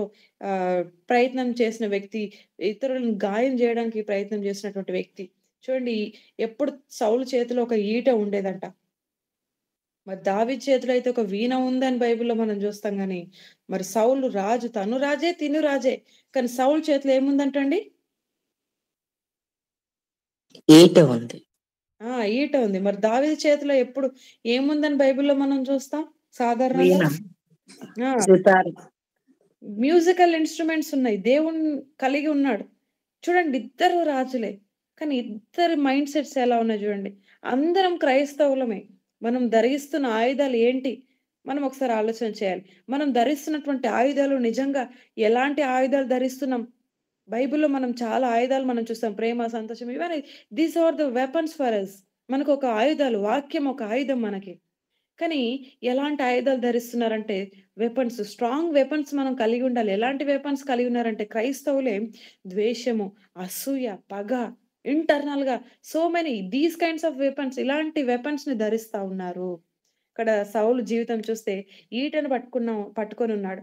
ప్రయత్నం చేసిన వ్యక్తి, ఇతరులను గాయం జేయడానికి ప్రయత్నం చేసినటువంటి వ్యక్తి. చూడండి, ఎప్పుడు సౌలు చేతిలో ఒక ఈట ఉండేదంట. మరి దావీదు చేతిలో అయితే ఒక వీణ ఉందని బైబిల్‌లో మనం చూస్తాం గానీ, మరి సౌలు రాజు, తను రాజే, తిను రాజే. కానీ సౌలు చేతిలో ఏముందంటండి? ఈట ఉంది. ఈట ఉంది. మరి దావీదు చేతిలో ఎప్పుడు ఏముందని బైబిల్‌లో మనం చూస్తాం సాధారణంగా? వీణ, ఆ! సితార్. మ్యూజికల్ ఇన్‌స్ట్రుమెంట్స్ ఉన్నాయి. దేవుడు కలిగి ఉన్నాడు. చూడండి, ఇద్దరు రాజులే. కానీ ఇద్దరి మైండ్ సెట్స్ ఎలా ఉన్నాయి చూడండి. అందరం క్రైస్తవులమే. మనం ధరిస్తున్న ఆయుధాలు ఏంటి? మనం ఒకసారి ఆలోచన చేయాలి. మనం ధరిస్తున్నటువంటి ఆయుధాలు నిజంగా ఎలాంటి ఆయుధాలు ధరిస్తున్నాం? బైబిల్‌లో మనం చాలా ఆయుధాలు మనం చూస్తాం. ప్రేమ, సంతోషం ఇవన్నీ these are the weapons for us. మనకొక ఆయుధాలు. వాక్యం ఒక ఆయుధం మనకి. కానీ ఎలాంటి ఆయుధాలు ధరిస్తున్నారంటే స్ట్రాంగ్ వెపన్స్ మనం కలిగి ఉండాలి. ఎలాంటి వెపన్స్ కలిగి ఉన్నారంటే క్రైస్తవులే ద్వేషము, అసూయ, పగ, ఇంటర్నల్‌గా so many these kinds of weapons, ఇలాంటి వెపన్స్‌ని ధరిస్తా ఉన్నారు. ఇక్కడ సౌలు జీవితం చూస్తే ఈటెను పట్టుకొనున్నాడు.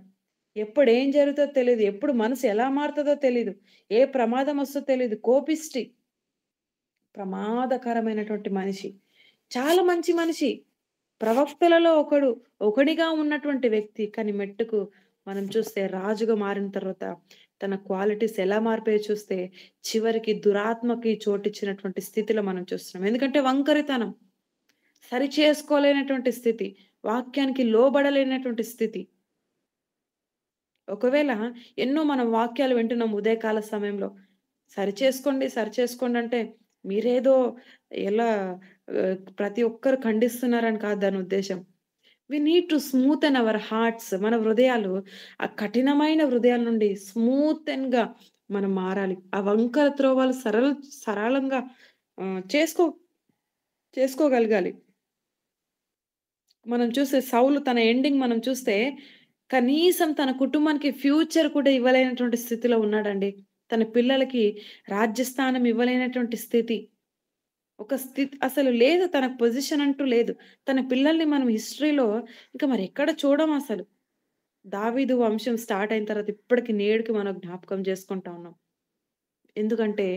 ఎప్పుడు ఏం జరుగుతదో తెలీదు. ఎప్పుడు మనసు ఎలా మారుతదో తెలీదు. ఏ ప్రమాదం వస్తదో తెలీదు. కోపిష్టి. ప్రమాదకరమైనటువంటి మనిషి. చాలా మంచి మనిషి. ప్రవక్తలలో ఒకడిగా ఉన్నటువంటి వ్యక్తి. కానీ మెట్టుకు మనం చూస్తే రాజుగా మారిన తర్వాత తన క్వాలిటీస్ ఎలా మారిపోయాయో చూస్తే చివరికి దురాత్మకి చోటిచ్చినటువంటి స్థితిలో మనం చూస్తున్నాం. ఎందుకంటే వంకరితనం. సరిచేసుకోలేనటువంటి స్థితి. వాక్యానికి లోబడలేనటువంటి స్థితి. ఒకవేళ ఎన్నో మనం వాక్యాలు వింటున్నాం ఉదయకాల సమయంలో. సరిచేసుకోండి అంటే మీరేదో ఎలా ప్రతి ఒక్కరు ఖండిస్తున్నారని కాదు దాని ఉద్దేశ్యం. We need to smoothen our hearts. మన హృదయాలు ఆ కఠినమైన హృదయాల నుండి స్మూతెన్‌గా మనం మారాలి. ఆ వంకర త్రోవలు సరళంగా ఆహ్, చేసుకో చేసుకోగలగాలి. మనం చూస్తే సౌలు తన ఎండింగ్ మనం చూస్తే కనీసం తన కుటుంబానికి ఫ్యూచర్ కూడా ఇవ్వలేనటువంటి స్థితిలో ఉన్నాడండి. తన పిల్లలకి రాజ్యస్థానం ఇవ్వలేనటువంటి స్థితి. ఒక స్థితి అసలు లేదు, తనకు పొజిషన్ అంటూ లేదు. తన పిల్లల్ని మనం హిస్టరీలో ఇంకా మరి ఎక్కడ చూడమసలు. దావీదు వంశం స్టార్ట్ అయిన తర్వాత ఇప్పటికి నేడుకి మనం జ్ఞాపకం చేసుకుంటా ఉన్నాం. ఎందుకంటే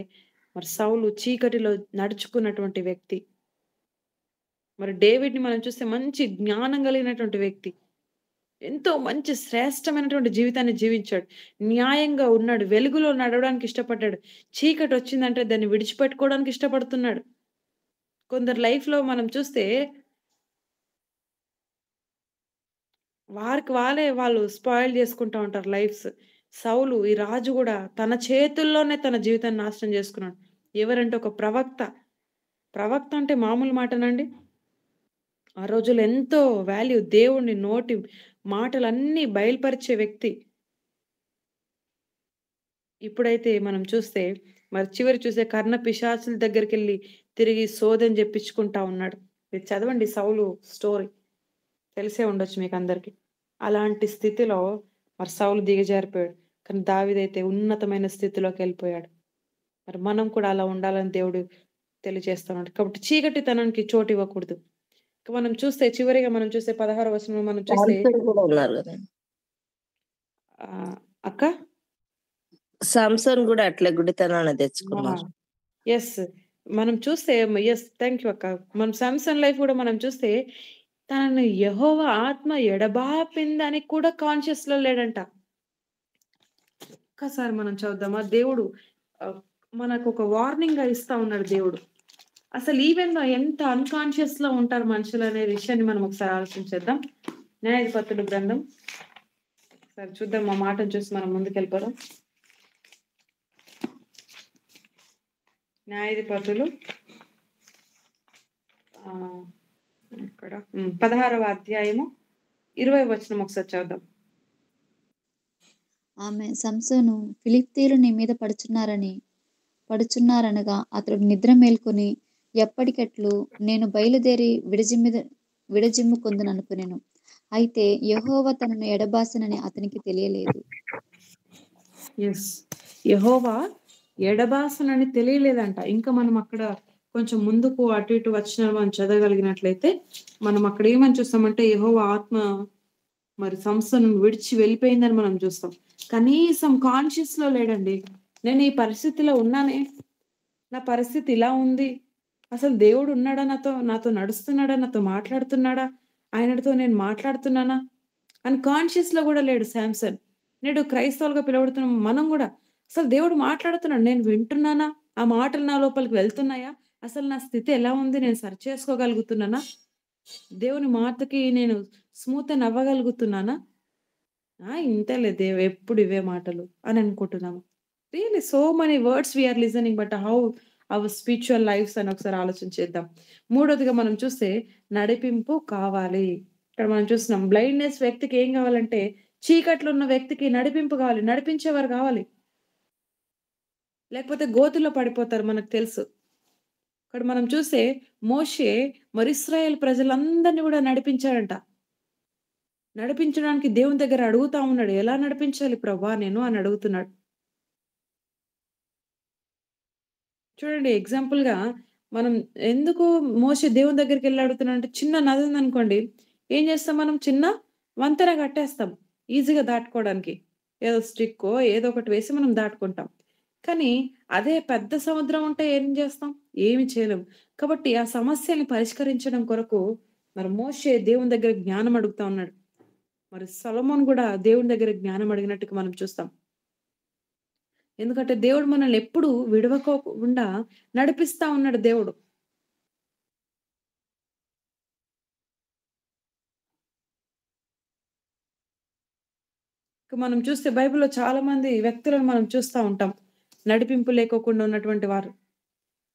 మరి సౌలు చీకటిలో నడుచుకున్నటువంటి వ్యక్తి. మరి డేవిడ్‌ని మనం చూస్తే మంచి జ్ఞానం కలిగినటువంటి వ్యక్తి. ఎంతో మంచి శ్రేష్టమైనటువంటి జీవితాన్ని జీవించాడు. న్యాయంగా ఉన్నాడు. వెలుగులో నడవడానికి ఇష్టపడ్డాడు. చీకటొచ్చిందంటే దాన్ని విడిచిపెట్టుకోవడానికి ఇష్టపడుతున్నాడు. కొందరు లైఫ్‌లో మనం చూస్తే వారికి వాళ్ళు స్పాయిల్ చేసుకుంటా ఉంటారు లైఫ్స్. సౌలు ఈ రాజు కూడా తన చేతుల్లోనే తన జీవితాన్ని నాశనం చేసుకున్నాడు. ఎవరంటే ఒక ప్రవక్త. ప్రవక్త అంటే మామూలు మాటనండి? ఆ రోజుల్లో ఎంతో వాల్యూ, దేవుని నోటి మాటలన్నీ బయలుపరిచే వ్యక్తి. ఇప్పుడైతే మనం చూస్తే మరి చివరి చూసే కర్ణ పిశాచుల దగ్గరికెళ్ళి తిరిగి సోదెని జెప్పించుకుంటా ఉన్నాడు. మీరు చదవండి సౌలు స్టోరీ. తెలిసే ఉండొచ్చు మీకందరికి. అలాంటి స్థితిలో మరి సౌలు దిగజారిపోయాడు. కానీ దావీదైతే ఉన్నతమైన స్థితిలోకెళ్ళిపోయాడు. మరి మనం కూడా అలా ఉండాలని దేవుడు తెలియజేస్తున్నాడు. కాబట్టి చీకటితనానికి చోటివ్వకూడదు. ఇక మనం చూస్తే చివరిగా మనం చూస్తే 16వ వచనంలో మనం చూస్తే సాంసన్ కూడా ఉన్నారు కదా. అక్క సాంసన్ కూడా అట్లా గుడితనాన్ని తెచ్చుకున్నారు. యెస్. మనం చూస్తే యెస్. థాంక్ యూ అక్క. మనం సామ్సన్ లైఫ్ కూడా మనం చూస్తే తనని యెహోవా ఆత్మ ఎడబాపిందని కూడా కాన్షియస్‌లో లేడంట. ఒక్కసారి మనం చదువుదామా? దేవుడు మనకొక వార్నింగ్‌గా ఇస్తా ఉన్నాడు దేవుడు. అసలు ఈవెన్ ఎంత అన్‌కాన్షియస్‌లో ఉంటారు మనుషులనే విషయాన్ని మనం ఒకసారి ఆలోచించేద్దాం. న్యాయాధిపతుల గ్రంథం. ఒకసారి చూద్దాం, ఆ మాటను చూసి మనం ముందుకెళ్ళిపోదాం. న్యాయాధిపతులు ఇక్కడ 16వ అధ్యాయము 20వ వచనం ఒకసారి చదువుదాం. ఆమె సంసోను ఫిలిష్తీయులు నీ మీద పడుచున్నారనగా అతడు నిద్ర మేల్కొని ఎప్పటికెట్లు నేను బయలుదేరి విడజిమ్ముకొందుననుకొనెను. అయితే యెహోవా తనను ఎడబాసెనని అతనికి తెలియలేదు. యెహోవా ఎడబాసనని తెలియలేదంట. ఇంకా మనం అక్కడ కొంచెం ముందుకు అటు ఇటు వచ్చిన మనం చదవగలిగినట్లయితే మనం అక్కడ ఏమని చూస్తామంటే యెహోవా ఆత్మ మరి సంస్థను విడిచి వెళ్ళిపోయిందని మనం చూస్తాం. కనీసం కాన్షియస్ లో లేడండి. నేను ఈ పరిస్థితిలో ఉన్నానే, నా పరిస్థితి ఇలా ఉంది, అసలు దేవుడు ఉన్నాడా, నాతో నడుస్తున్నాడా, నాతో మాట్లాడుతున్నాడా, ఆయనతో నేను మాట్లాడుతున్నానా అని కాన్షియస్ లో కూడా లేడు శాంసన్. నేడు క్రైస్తవులుగా పిలువడుతున్న మనం కూడా అసలు దేవుడు మాట్లాడుతున్నాడు, నేను వింటున్నానా, ఆ మాటలు నా లోపలికి వెళ్తున్నాయా, అసలు నా స్థితి ఎలా ఉంది, నేను సరి చేసుకోగలుగుతున్నానా, దేవుని మాటకి నేను స్మూత్ అని అవ్వగలుగుతున్నానా? ఇంతేలే ఎప్పుడు ఇవే మాటలు అని అనుకుంటున్నాము. Really so many words we are listening, but how our spiritual lifes అని ఒకసారి ఆలోచించేద్దాం. మూడోదిగా మనం చూస్తే నడిపింపు కావాలి. ఇక్కడ మనం చూస్తున్నాం బ్లైండ్నెస్ వ్యక్తికి ఏం కావాలంటే, చీకట్లో ఉన్న వ్యక్తికి నడిపింపు కావాలి, నడిపించేవారు కావాలి. లేకపోతే గోతుల్లో పడిపోతారు, మనకు తెలుసు. ఇక్కడ మనం చూస్తే మోషే మరి ఇశ్రాయేల్ ప్రజలందరినీ కూడా నడిపించాడంట. నడిపించడానికి దేవుని దగ్గర అడుగుతా ఉన్నాడు, ఎలా నడిపించాలి ప్రభా నేను అని అడుగుతున్నాడు. చూడండి ఎగ్జాంపుల్ గా మనం ఎందుకు మోషే దేవుని దగ్గరికి వెళ్ళి అడుగుతున్నాడు అంటే, చిన్న నది ఉందనుకోండి, ఏం చేస్తాం మనం, చిన్న వంతెన కట్టేస్తాం ఈజీగా దాటుకోవడానికి, ఏదో స్టిక్కో ఏదో ఒకటి వేసి మనం దాటుకుంటాం. కానీ అదే పెద్ద సముద్రం ఉంటే ఏం చేస్తాం, ఏమి చేయలేం. కాబట్టి ఆ సమస్యని పరిష్కరించడం కొరకు మరి మోషే దేవుని దగ్గర జ్ఞానం అడుగుతా ఉన్నాడు. మరి సొలొమోన్ కూడా దేవుని దగ్గర జ్ఞానం అడిగినట్టుగా మనం చూస్తాం. ఎందుకంటే దేవుడు మనల్ని ఎప్పుడు విడవకోకుండా నడిపిస్తా ఉన్నాడు దేవుడు. మనం చూస్తే బైబిల్లో చాలా మంది వ్యక్తులను మనం చూస్తూ ఉంటాం, నడిపింపు లేకోకుండా ఉన్నటువంటి వారు.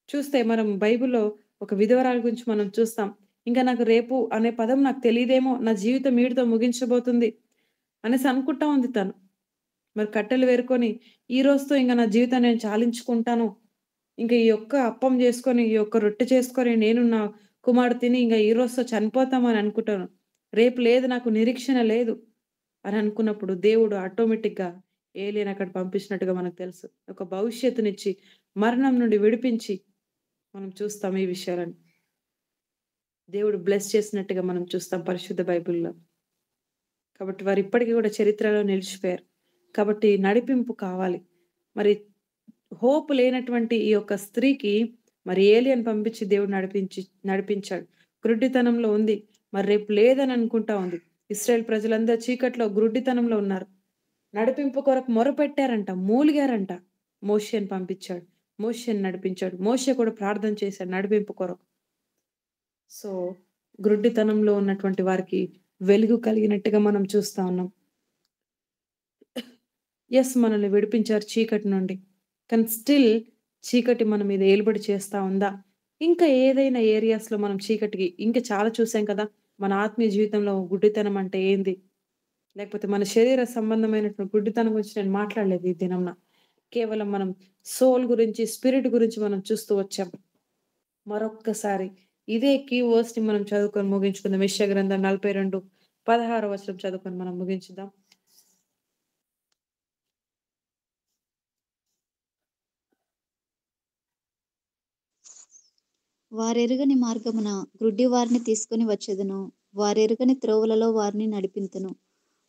చూస్తే మనం బైబిల్లో ఒక విధవరాల గురించి మనం చూస్తాం. ఇంకా నాకు రేపు అనే పదం నాకు తెలియదేమో, నా జీవితం వీడితో ముగించబోతుంది అనేసి అనుకుంటా ఉంది తను. మరి కట్టెలు వేరుకొని ఈ రోజుతో ఇంకా నా జీవితాన్ని నేను చాలించుకుంటాను, ఇంకా ఈ ఒక్క అప్పం చేసుకొని, ఈ ఒక్క రొట్టె చేసుకొని నేను నా కుమారుడు తిని ఇంకా ఈ రోజుతో చనిపోతామని అనుకుంటాను, రేపు లేదు, నాకు నిరీక్షణ లేదు అని అనుకున్నప్పుడు దేవుడు ఆటోమేటిక్గా ఏలియన్ అక్కడ పంపించినట్టుగా మనకు తెలుసు. ఒక భవిష్యత్తునిచ్చి మరణం నుండి విడిపించి మనం చూస్తాం ఈ విషయాలను. దేవుడు బ్లెస్ చేసినట్టుగా మనం చూస్తాం పరిశుద్ధ బైబిల్లో. కాబట్టి వారు ఇప్పటికీ కూడా చరిత్రలో నిలిచిపోయారు. కాబట్టి నడిపింపు కావాలి. మరి హోప్ లేనటువంటి ఈ యొక్క స్త్రీకి మరి ఏలియన్ పంపించి దేవుడు నడిపించాడు. గ్రుడ్డితనంలో ఉంది, మరి రేపు లేదని అనుకుంటా ఉంది. ఇశ్రాయేల్ ప్రజలందరూ చీకట్లో గ్రుడ్డితనంలో ఉన్నారు. నడిపింపు కొరకు మొరపెట్టారంట, మూలిగారంట. మోషేని పంపించాడు, మోషేని నడిపించాడు. మోషే కూడా ప్రార్థన చేశాడు నడిపింపు కొరకు. సో గ్రుడ్డితనంలో ఉన్నటువంటి వారికి వెలుగు కలిగినట్టుగా మనం చూస్తా ఉన్నాం. మనల్ని విడిపించారు చీకటి నుండి. కానీ స్టిల్ చీకటి మన మీద ఏలుబడి చేస్తా ఉందా? ఇంకా ఏదైనా ఏరియాస్‌లో మనం చీకటికి ఇంకా చాలా చూసాం కదా! మన ఆత్మీయ జీవితంలో గుడ్డితనం అంటే ఏంది? లేకపోతే మన శరీర సంబంధమైనటువంటి గుడ్డితనం గురించి నేను మాట్లాడలేదు ఈ దినంన. కేవలం మనం సోల్ గురించి, స్పిరిట్ గురించి మనం చూస్తూ వచ్చాం. మరొక్కసారి ఇదే కీవర్డ్స్‌ని మనం చదువుకొని ముగించుకుందాం. యెషయా గ్రంథం 42, 16 వచనం చదువుకొని మనం ముగించుదాం. వారెరుగని మార్గమున గ్రుడ్డి వారిని తీసుకొని వచ్చెదను. వారెరుగని త్రోవలలో వారిని నడిపింతును.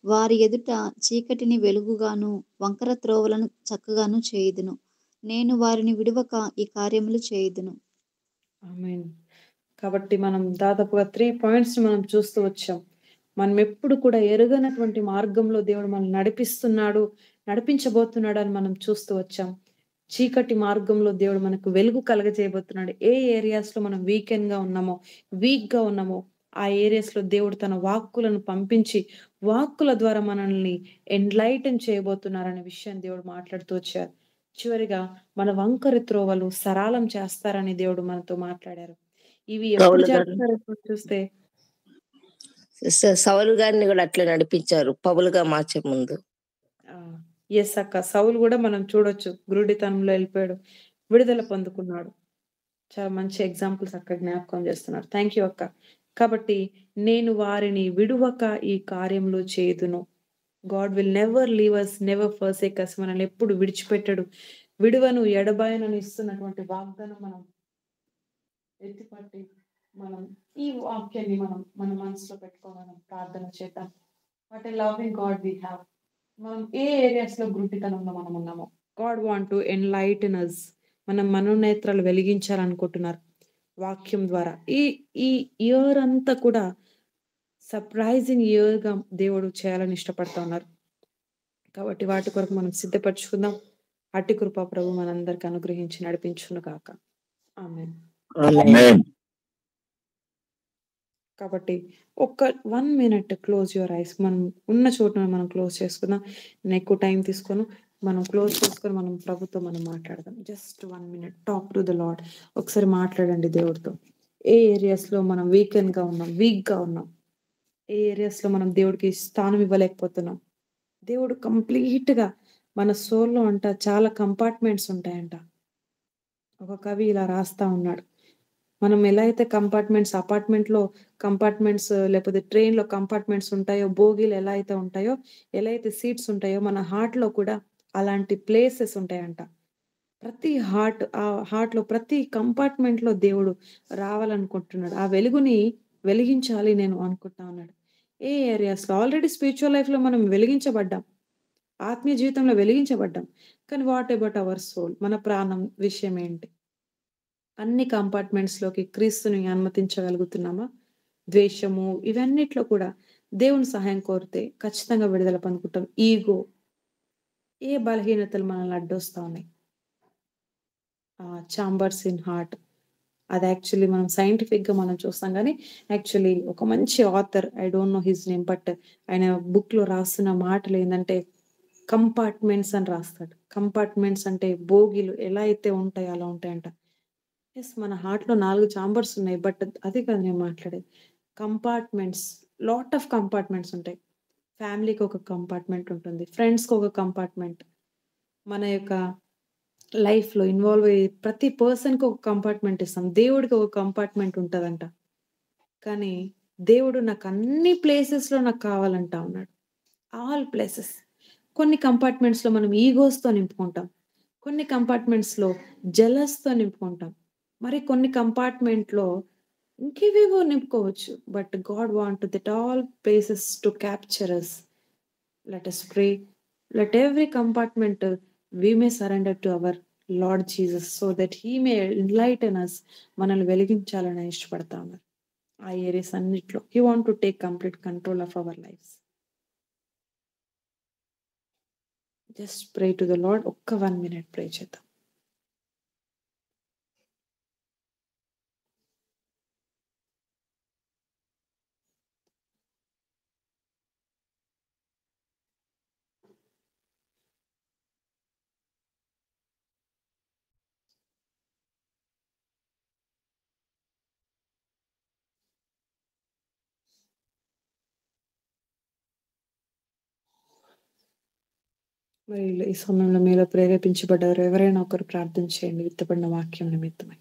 వారి ఎదుట చీకటిని వెలుగుగాను, వంకర త్రోవలను చక్కగాను చేయుదును. నేను వారిని విడువక ఈ కార్యములు చేయుదును. ఆమేన్. కాబట్టి మనం దాదాపుగా 3 పాయింట్స్‌ని మనం చూస్తూ వచ్చాం. మనం ఎప్పుడు కూడా ఎరుగనటువంటి మార్గంలో దేవుడు మనల్ని నడిపిస్తున్నాడు, నడిపించబోతున్నాడని మనం చూస్తూ వచ్చాం. చీకటి మార్గంలో దేవుడు మనకు వెలుగు కలగజేయబోతున్నాడు. ఏ ఏరియాస్‌లో మనం వీక్‌గా ఉన్నామో, ఆ ఏరియాస్‌లో దేవుడు తన వాక్కులను పంపించి, వాక్కుల ద్వారా మనల్ని ఎన్‌లైటన్ చేయబోతున్నారనే విషయాన్ని దేవుడు మాట్లాడుతూ వచ్చారు. చివరిగా మన వంకర త్రోవలు సరళం చేస్తారని దేవుడు మనతో మాట్లాడారు. ఇవి ఎప్పుడు పౌలు గారు చేస్తారో ఇప్పుడు చూస్తే సిస్టర్ సౌలు గారిని కూడా అట్లా నడిపించారు పౌలుగా మార్చే ముందు. ఆ! యెస్ అక్క. సౌలు గూడా మనం చూడొచ్చు. గురుడితనంలో ఎళ్ళిపోయాడు. విడుదల పొందుకున్నాడు. చాలా మంచి ఎగ్జాంపుల్స్ అక్క జ్ఞాపకం చేస్తున్నారు. థాంక్ యూ అక్క. కాబట్టి నేను వారిని విడువక ఈ కార్యములు చేయుదును. God will never leave us, never forsake us. మనల్ని ఎప్పుడు విడిచిపెట్టడు. విడువను, ఎడబాయనని ఇస్తున్నటువంటి వాగ్దానం మనం ఎత్తిపట్టి మనం ఈ వాక్యాన్ని మన మనసులో పెట్టుకొని మనం ప్రార్థన చేద్దాం. What a loving God we have. మనం ఏ ఏరియాస్‌లో గుడ్డితనంలో మనం ఉన్నామో, God want to enlighten us. మన మనోనేత్రాలు వెలిగించాలనుకుంటున్నారు వాక్యం ద్వారా. ఈ ఈ ఇయర్ అంతా కూడా సర్ప్రైజింగ్ ఇయర్‌గా దేవుడు చేయాలని ఇష్టపడతా ఉన్నారు. కాబట్టి వాటి కొరకు మనం సిద్ధపరచుకుందాం. అట్టి కృప ప్రభు మనందరికి అనుగ్రహించి నడిపించును గాక. ఆమేన్. ఆమేన్. కాబట్టి ఒక్క 1 మినిట్ క్లోజ్ యువర్ ఐస్. మనం ఉన్న చోటున మనం క్లోజ్ చేసుకుందాం. నేను ఎక్కువ టైం తీసుకోను. మనం క్లోజ్ చేసుకొని మనం ప్రభుతో మనం మాట్లాడదాం. Just 1 minute talk to the lord. ఒకసారి మాట్లాడండి దేవుడితో. ఏ ఏరియాస్‌లో మనం వీక్‌గా ఉన్నాం. ఏ ఏరియాస్‌లో మనం దేవుడికి స్థానం ఇవ్వలేకపోతున్నాం. దేవుడు కంప్లీట్‌గా మన సోల్‌లో అంట చాలా కంపార్ట్మెంట్స్ ఉంటాయంట. ఒక కవి ఇలా రాస్తా ఉన్నాడు. మనం ఎలా అయితే అపార్ట్మెంట్‌లో కంపార్ట్మెంట్స్ లేకపోతే ట్రైన్‌లో కంపార్ట్మెంట్స్ ఉంటాయో, బోగీలు ఎలా అయితే ఉంటాయో, ఎలా అయితే సీట్స్ ఉంటాయో, మన హార్ట్‌లో కూడా అలాంటి ప్లేసెస్ ఉంటాయంట. ప్రతి హార్ట్‌లో ప్రతి కంపార్ట్మెంట్‌లో దేవుడు రావాలనుకుంటున్నాడు. ఆ వెలుగుని వెలిగించాలి నేను అనుకుంటా ఉన్నాడు. ఏ ఏరియాస్‌లో ఆల్రెడీ స్పిరిచ్యువల్ లైఫ్‌లో మనం వెలిగించబడ్డాం. ఆత్మీయ జీవితంలో వెలిగించబడ్డాం. కానీ వాట్ అబౌట్ అవర్ సోల్? మన ప్రాణం విషయం ఏంటి? అన్ని కంపార్ట్మెంట్స్‌లోకి క్రీస్తుని అనుమతించగలుగుతున్నామా? ద్వేషము ఇవన్నిట్లో కూడా దేవుని సహాయం కోరితే ఖచ్చితంగా విడుదల పొందుకుంటాం. ఈగో ఏ బలహీనతలు మనల్ని అడ్డొస్తా ఉన్నాయి? Chambers in heart. అది యాక్చువల్లీ మనం సైంటిఫిక్‌గా మనం చూస్తాం గానీ, యాక్చువల్లీ ఒక మంచి author I don't know his name but ఆయన బుక్‌లో రాస్తున్న మాటలేందంటే కంపార్ట్మెంట్స్ అని రాస్తాడు. కంపార్ట్మెంట్స్ అంటే బోగీలు ఎలా అయితే ఉంటాయో అలా ఉంటాయంట. యెస్. మన హార్ట్‌లో 4 చాంబర్స్ ఉన్నాయి. బట్ అది కాదు నేను మాట్లాడేది. కంపార్ట్మెంట్స్ లాట్ ఆఫ్ కంపార్ట్మెంట్స్ ఉంటాయి. ఫ్యామిలీకి ఒక కంపార్ట్మెంట్ ఉంటుంది. ఫ్రెండ్స్‌కి ఒక కంపార్ట్మెంట్. మన యొక్క లైఫ్‌లో ఇన్వాల్వ్ అయ్యే ప్రతి పర్సన్‌కి ఒక కంపార్ట్మెంట్ ఇస్తాం. దేవుడికి ఒక కంపార్ట్మెంట్ ఉంటదంట. కానీ దేవుడు నాకు అన్ని ప్లేసెస్‌లో నాకు కావాలంటా ఉన్నాడు. All places. కొన్ని కంపార్ట్మెంట్స్‌లో మనం ఈగోస్‌తో నింపుకుంటాం. కొన్ని కంపార్ట్మెంట్స్‌లో జెలస్‌తో నింపుకుంటాం. మరి కొన్ని కంపార్ట్మెంట్‌లో ఇంకేవేవో నింపుకోవచ్చు. But God want that all places to capture us. Let us pray. Let every compartment we may surrender to our Lord Jesus so that he may enlighten us. మనల్ని వెలిగించాలని ఇష్టపడతా ఉన్నారు. ఆ ఏరియాస్ అన్నిట్లో. He want to take complete control of our lives. Just pray to the Lord. ఒక్క 1 minute pray చేద్దాం. మరి ఈ సమయంలో మీలో ప్రేరేపించబడ్డారు ఎవరైనా ఒకరు ప్రార్థన చేయండి విత్తబడిన వాక్యం నిమిత్తమై.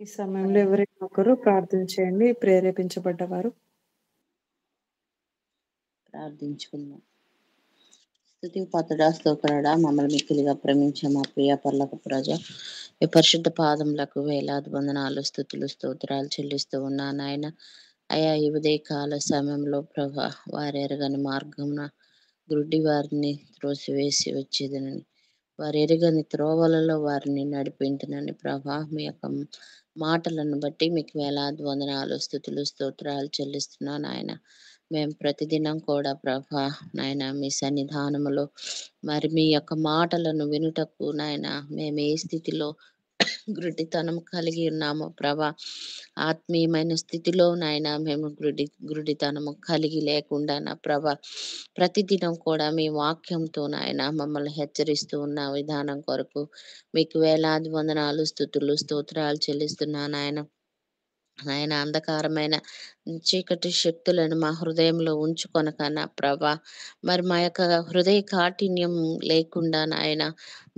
ఈ సమయంలో ఎవరైనా ఒకరు ప్రార్థన చేయండి ప్రేరేపించబడ్డవారు. ప్రార్థించుకుందాం. స్తుతి పాత్రుడా, స్తోత్రుడా, మమ్మల్ని మిక్కిలిగా ప్రేమించే మా ప్రియ పర్లోక ప్రజ, ఈ పరిశుద్ధ పాదములకు వేలాది వందనాలు, స్తుతులు, స్తోత్రాలు చెల్లిస్తూ ఉన్నాను నాయన. అయా ఈ ఉదయ కాల సమయంలో ప్రభా వారు ఎరగని మార్గమున గుడ్డి వారిని త్రోసివేసి వచ్చేదనని, వారు ఎరగని త్రోవలలో వారిని నడిపింటునని ప్రభా మీ యొక్క మాటలను బట్టి మీకు వేలాది వందనాలు, స్తుతులు, స్తోత్రాలు చెల్లిస్తున్నాను ఆయన. మేము ప్రతిదినం కూడా ప్రభా నాయన మీ సన్నిధానములో మరి మీ యొక్క మాటలను వినుటకు నాయన మేము ఏ స్థితిలో గుడ్డితనం కలిగి ఉన్నాము ప్రభా, ఆత్మీయమైన స్థితిలో నాయన మేము గుడ్డితనము కలిగి లేకుండా నా ప్రభా ప్రతిదినం కూడా మీ వాక్యంతో నాయన మమ్మల్ని హెచ్చరిస్తూ ఉన్న విధానం కొరకు మీకు వేలాది వందనాలు, స్తుతులు, స్తోత్రాలు చెల్లిస్తున్నాను ఆయన. ఆయన అంధకారమైన చీకటి శక్తులను మా హృదయంలో ఉంచుకొనక నా ప్రభా మరి మా యొక్క హృదయ కాఠిన్యం లేకుండా నాయన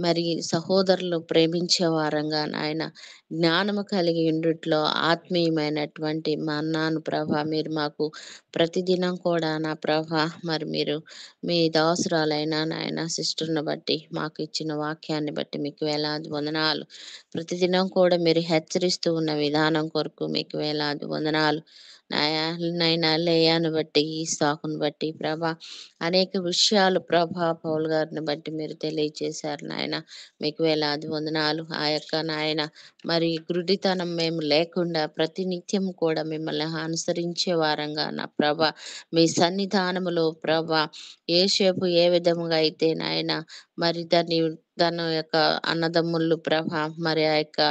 మరి సహోదరులు ప్రేమించే వారంగా నాయన జ్ఞానము కలిగి ఉండుట్లో ఆత్మీయమైనటువంటి మన్నాను ప్రభా మీరు మాకు ప్రతిదినం కూడా నా ప్రభా మరి మీరు మీ దాసురాలైన నాయన సిస్టర్ను బట్టి మాకు ఇచ్చిన వాక్యాన్ని బట్టి మీకు వేలాది వందనాలు. ప్రతిదినం కూడా మీరు హెచ్చరిస్తూ ఉన్న విధానం కొరకు మీకు వేలాది వందనాలు. నైనా లేయాను బట్టి ఈ సాకును బట్టి ప్రభా అనేక విషయాలు ప్రభా పౌల్ గారిని బట్టి మీరు తెలియజేశారు నాయన. మీకు వేలాది వందనాలు. ఆ యొక్క నాయన మరి గుడ్డితనం మేము లేకుండా ప్రతినిత్యం కూడా మిమ్మల్ని అనుసరించే వారంగా నా ప్రభా మీ సన్నిధానములో ప్రభా ఏసేపు ఏ విధముగా అయితే నాయన మరి తన యొక్క అన్నదమ్ముళ్ళు ప్రభా మరి ఆ యొక్క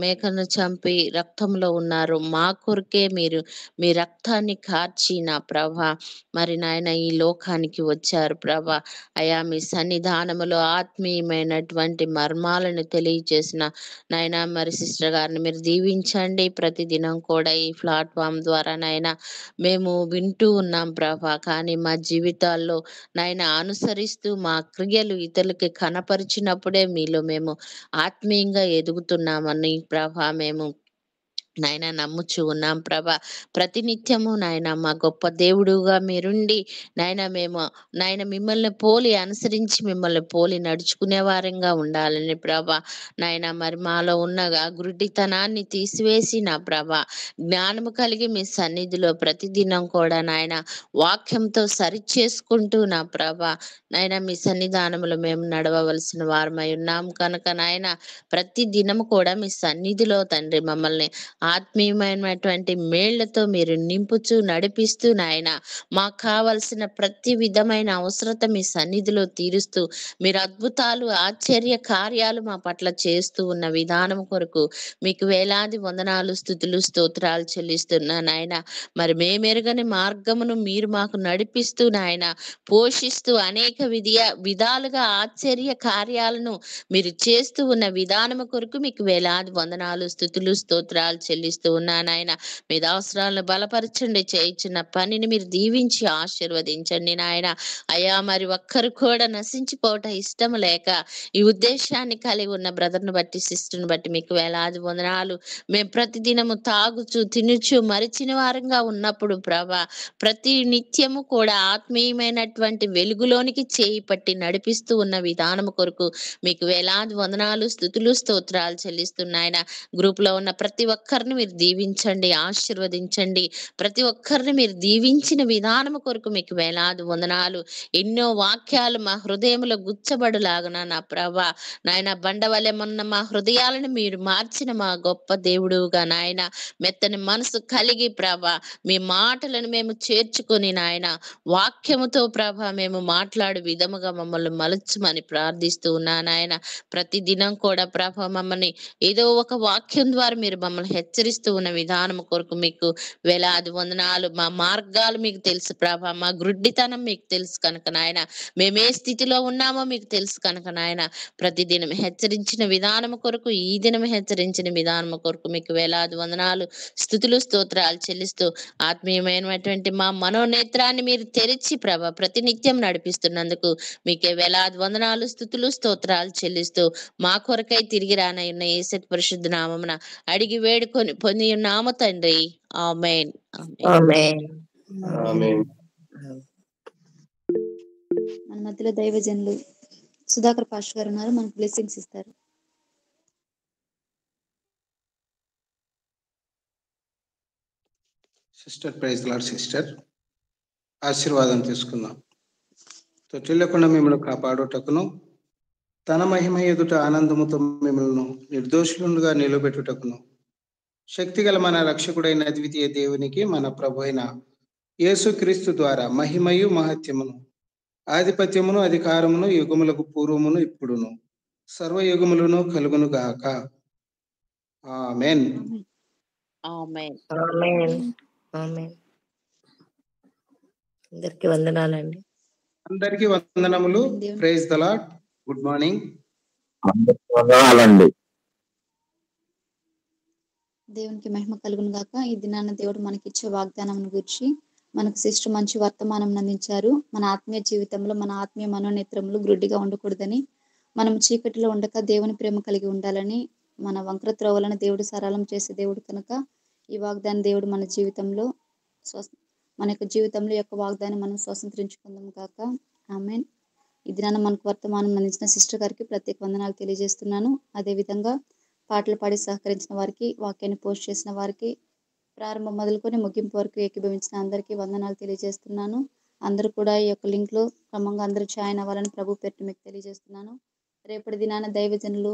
మేకను చంపి రక్తంలో ఉన్నారు, మా కొరకే మీరు మీ రక్తాన్ని కార్చి నా ప్రభా మరి నాయన ఈ లోకానికి వచ్చారు ప్రభా. అయా మీ సన్నిధానములో ఆత్మీయమైనటువంటి మర్మాలను తెలియజేసిన నాయన మరి సిస్టర్ గారిని మీరు దీవించండి. ప్రతిదినం కూడా ఈ ప్లాట్ఫామ్ ద్వారా నాయన మేము వింటూ ఉన్నాం ప్రభా, కానీ మా జీవితాల్లో నాయన అనుసరిస్తూ మా క్రియలు ఇతరులకి కనపరిచినప్పుడే మీలో మేము ఆత్మీయంగా ఎదుగుతున్నామని ప్రభా మేము నాయన నమ్ముచు ఉన్నాం ప్రభా. ప్రతినిత్యము నాయన మా గొప్ప దేవుడుగా మీరుండి నాయన మేము నాయన మిమ్మల్ని పోలి అనుసరించి మిమ్మల్ని పోలి నడుచుకునే వారంగా ఉండాలని ప్రభా నాయన మరి మాలో ఉన్న గుడ్డితనాన్ని తీసివేసి నా ప్రభా జ్ఞానము కలిగి మీ సన్నిధిలో ప్రతిదినం కూడా నాయన వాక్యంతో సరి చేసుకుంటూ నా ప్రభా నాయన మీ సన్నిధానంలో మేము నడవవలసిన వారమై ఉన్నాం కనుక నాయన ప్రతి దినము కూడా మీ సన్నిధిలో తండ్రి మమ్మల్ని ఆత్మీయమైనటువంటి మేళ్లతో మీరు నింపుచూ నడిపిస్తూ నాయన మాకు కావలసిన ప్రతి విధమైన అవసరత మీ సన్నిధిలో తీరుస్తూ మీరు అద్భుతాలు ఆశ్చర్య కార్యాలు మా పట్ల చేస్తూ ఉన్న విధానం కొరకు మీకు వేలాది వందనాలు, స్తుతులు, స్తోత్రాలు చెల్లిస్తున్నా నాయన. మరి మేమెరుగని మార్గమును మీరు మాకు నడిపిస్తూ నాయన పోషిస్తూ అనేక విధాలుగా ఆశ్చర్య కార్యాలను మీరు చేస్తూ ఉన్న విధానము కొరకు మీకు వేలాది వందనాలు, స్తుతులు, స్తోత్రాలు చెల్లిస్తూ ఉన్నాను ఆయన. మీ అవసరాలను బలపరచండి, చేయించిన పనిని మీరు దీవించి ఆశీర్వదించండి నాయన. అయ్యా మరి ఒక్కరు కూడా నశించిపోవటం ఇష్టం లేక ఈ ఉద్దేశాన్ని కలిగి ఉన్న బ్రదర్ను బట్టి సిస్టర్ని బట్టి మీకు వేలాది వందనాలు. మేము ప్రతిదినము తాగుచు తినుచు మరిచిన వారంగా ఉన్నప్పుడు ప్రభా ప్రతి నిత్యము కూడా ఆత్మీయమైనటువంటి వెలుగులోనికి చేయి పట్టి నడిపిస్తూ ఉన్న విధానము కొరకు మీకు వేలాది వందనాలు, స్తుతులు, స్తోత్రాలు చెల్లిస్తున్నాయన. గ్రూప్ లో ఉన్న ప్రతి ఒక్క ఒక్కరిని మీరు దీవించండి, ఆశీర్వదించండి. ప్రతి ఒక్కరిని మీరు దీవించిన విధానం కొరకు మీకు వేలాది వందనాలు. ఎన్నో వాక్యాలు మా హృదయంలో గుచ్చబడులాగన నా ప్రభా నాయన బండవలె మొన్న మా హృదయాలను మీరు మార్చిన మా గొప్ప దేవుడుగా నాయన మెత్తని మనసు కలిగి ప్రభా మీ మాటలను మేము చేర్చుకొని నాయన వాక్యముతో ప్రభ మేము మాట్లాడు విధముగా మమ్మల్ని మలచమని ప్రార్థిస్తూ ఉన్నాను నాయన. ప్రతి దినం కూడా ప్రభ మమ్మల్ని ఏదో ఒక వాక్యం ద్వారా మీరు మమ్మల్ని హెచ్చరిస్తూ ఉన్న విధానం కొరకు మీకు వేలాది వందనాలు. మా మార్గాలు మీకు తెలుసు ప్రభ, మా గ్రుడ్డితనం మీకు తెలుసు కనుక నాయన, మేమే స్థితిలో ఉన్నామో మీకు తెలుసు కనుక నాయన, ప్రతిదినం హెచ్చరించిన విధానం కొరకు, ఈ దినం హెచ్చరించిన విధానం కొరకు మీకు వేలాది వందనాలు, స్తుతులు స్తోత్రాలు చెల్లిస్తూ ఆత్మీయమైనటువంటి మా మనోనేత్రాన్ని మీరు తెరిచి ప్రభ ప్రతినిత్యం నడిపిస్తున్నందుకు మీకే వేలాది వందనాలు, స్తుతులు స్తోత్రాలు చెల్లిస్తూ మా కొరకై తిరిగి రానయ్యున్న యేసయ్య పరిశుద్ధ నామమున అడిగి వేడుకొని పొంది ఉన్నాము తండ్రి. ఆమేన్. ఆమేన్. ఆమేన్. మన మధ్యలో దైవజనులు సుధాకర్ పాస్టర్ గారు ఉన్నారు, మనకు బ్లెస్సింగ్స్ ఇస్తారు. సిస్టర్ ప్రైజ్ లార్డ్ సిస్టర్, ఆశీర్వాదం తీసుకుందాం. తొట్టిల్లకుండా మిమ్మల్ని కాపాడుటకును తన మహిమ ఎదుట ఆనందముతో మిమ్మల్ని నిర్దోషులుగా నిలబెట్టుటకును శక్తిగల మన రక్షకుడైన అద్వితీయ దేవునికి మన ప్రభు అయిన యేసుక్రీస్తు ద్వారా మహిమయు మహత్యమును ఆధిపత్యమును అధికారమును యుగములకు పూర్వమును ఇప్పుడును సర్వయుగములను కలుగును గాక. ఆమేన్. ఆమేన్. ఆమేన్. ఆమేన్. అందరికి వందనాలండి. అందరికీ వందనములు. Praise the lord. Good morning. అందరికీ వందనాలండి. దేవునికి మహిమ కలుగును గాక. ఈ దినాన దేవుడు మనకిచ్చే వాగ్దానం గురించి మనకు సిస్టర్ మంచి వర్తమానం అందించారు. మన ఆత్మీయ జీవితంలో మన ఆత్మీయ మనోనేత్రములు గ్రుడ్డిగా ఉండకూడదని, మనం చీకటిలో ఉండక దేవుని ప్రేమ కలిగి ఉండాలని, మన వంకర త్రోవలను దేవుడు సరళం చేసే దేవుడు కనుక ఈ వాగ్దానం దేవుడు మన జీవితంలో మన యొక్క జీవితంలో యొక్క వాగ్దానం మనం స్వతంత్రించుకుందాం కాక. ఆమేన్. ఈ దినాన మనకు వర్తమానం అందించిన సిస్టర్ గారికి ప్రత్యేక వందనాలు తెలియజేస్తున్నాను. అదేవిధంగా పాటలు పాడి సహకరించిన వారికి, వాక్యాన్ని పోస్ట్ చేసిన వారికి, ప్రారంభం మొదలుకొని ముగింపు వరకు ఏకీభవించిన అందరికీ వందనాలు తెలియజేస్తున్నాను. అందరూ కూడా ఈ యొక్క లింక్లో క్రమంగా అందరూ జాయిన్ అవ్వాలని ప్రభు పేరు మీకు తెలియజేస్తున్నాను. రేపటి దినాన దైవజనులు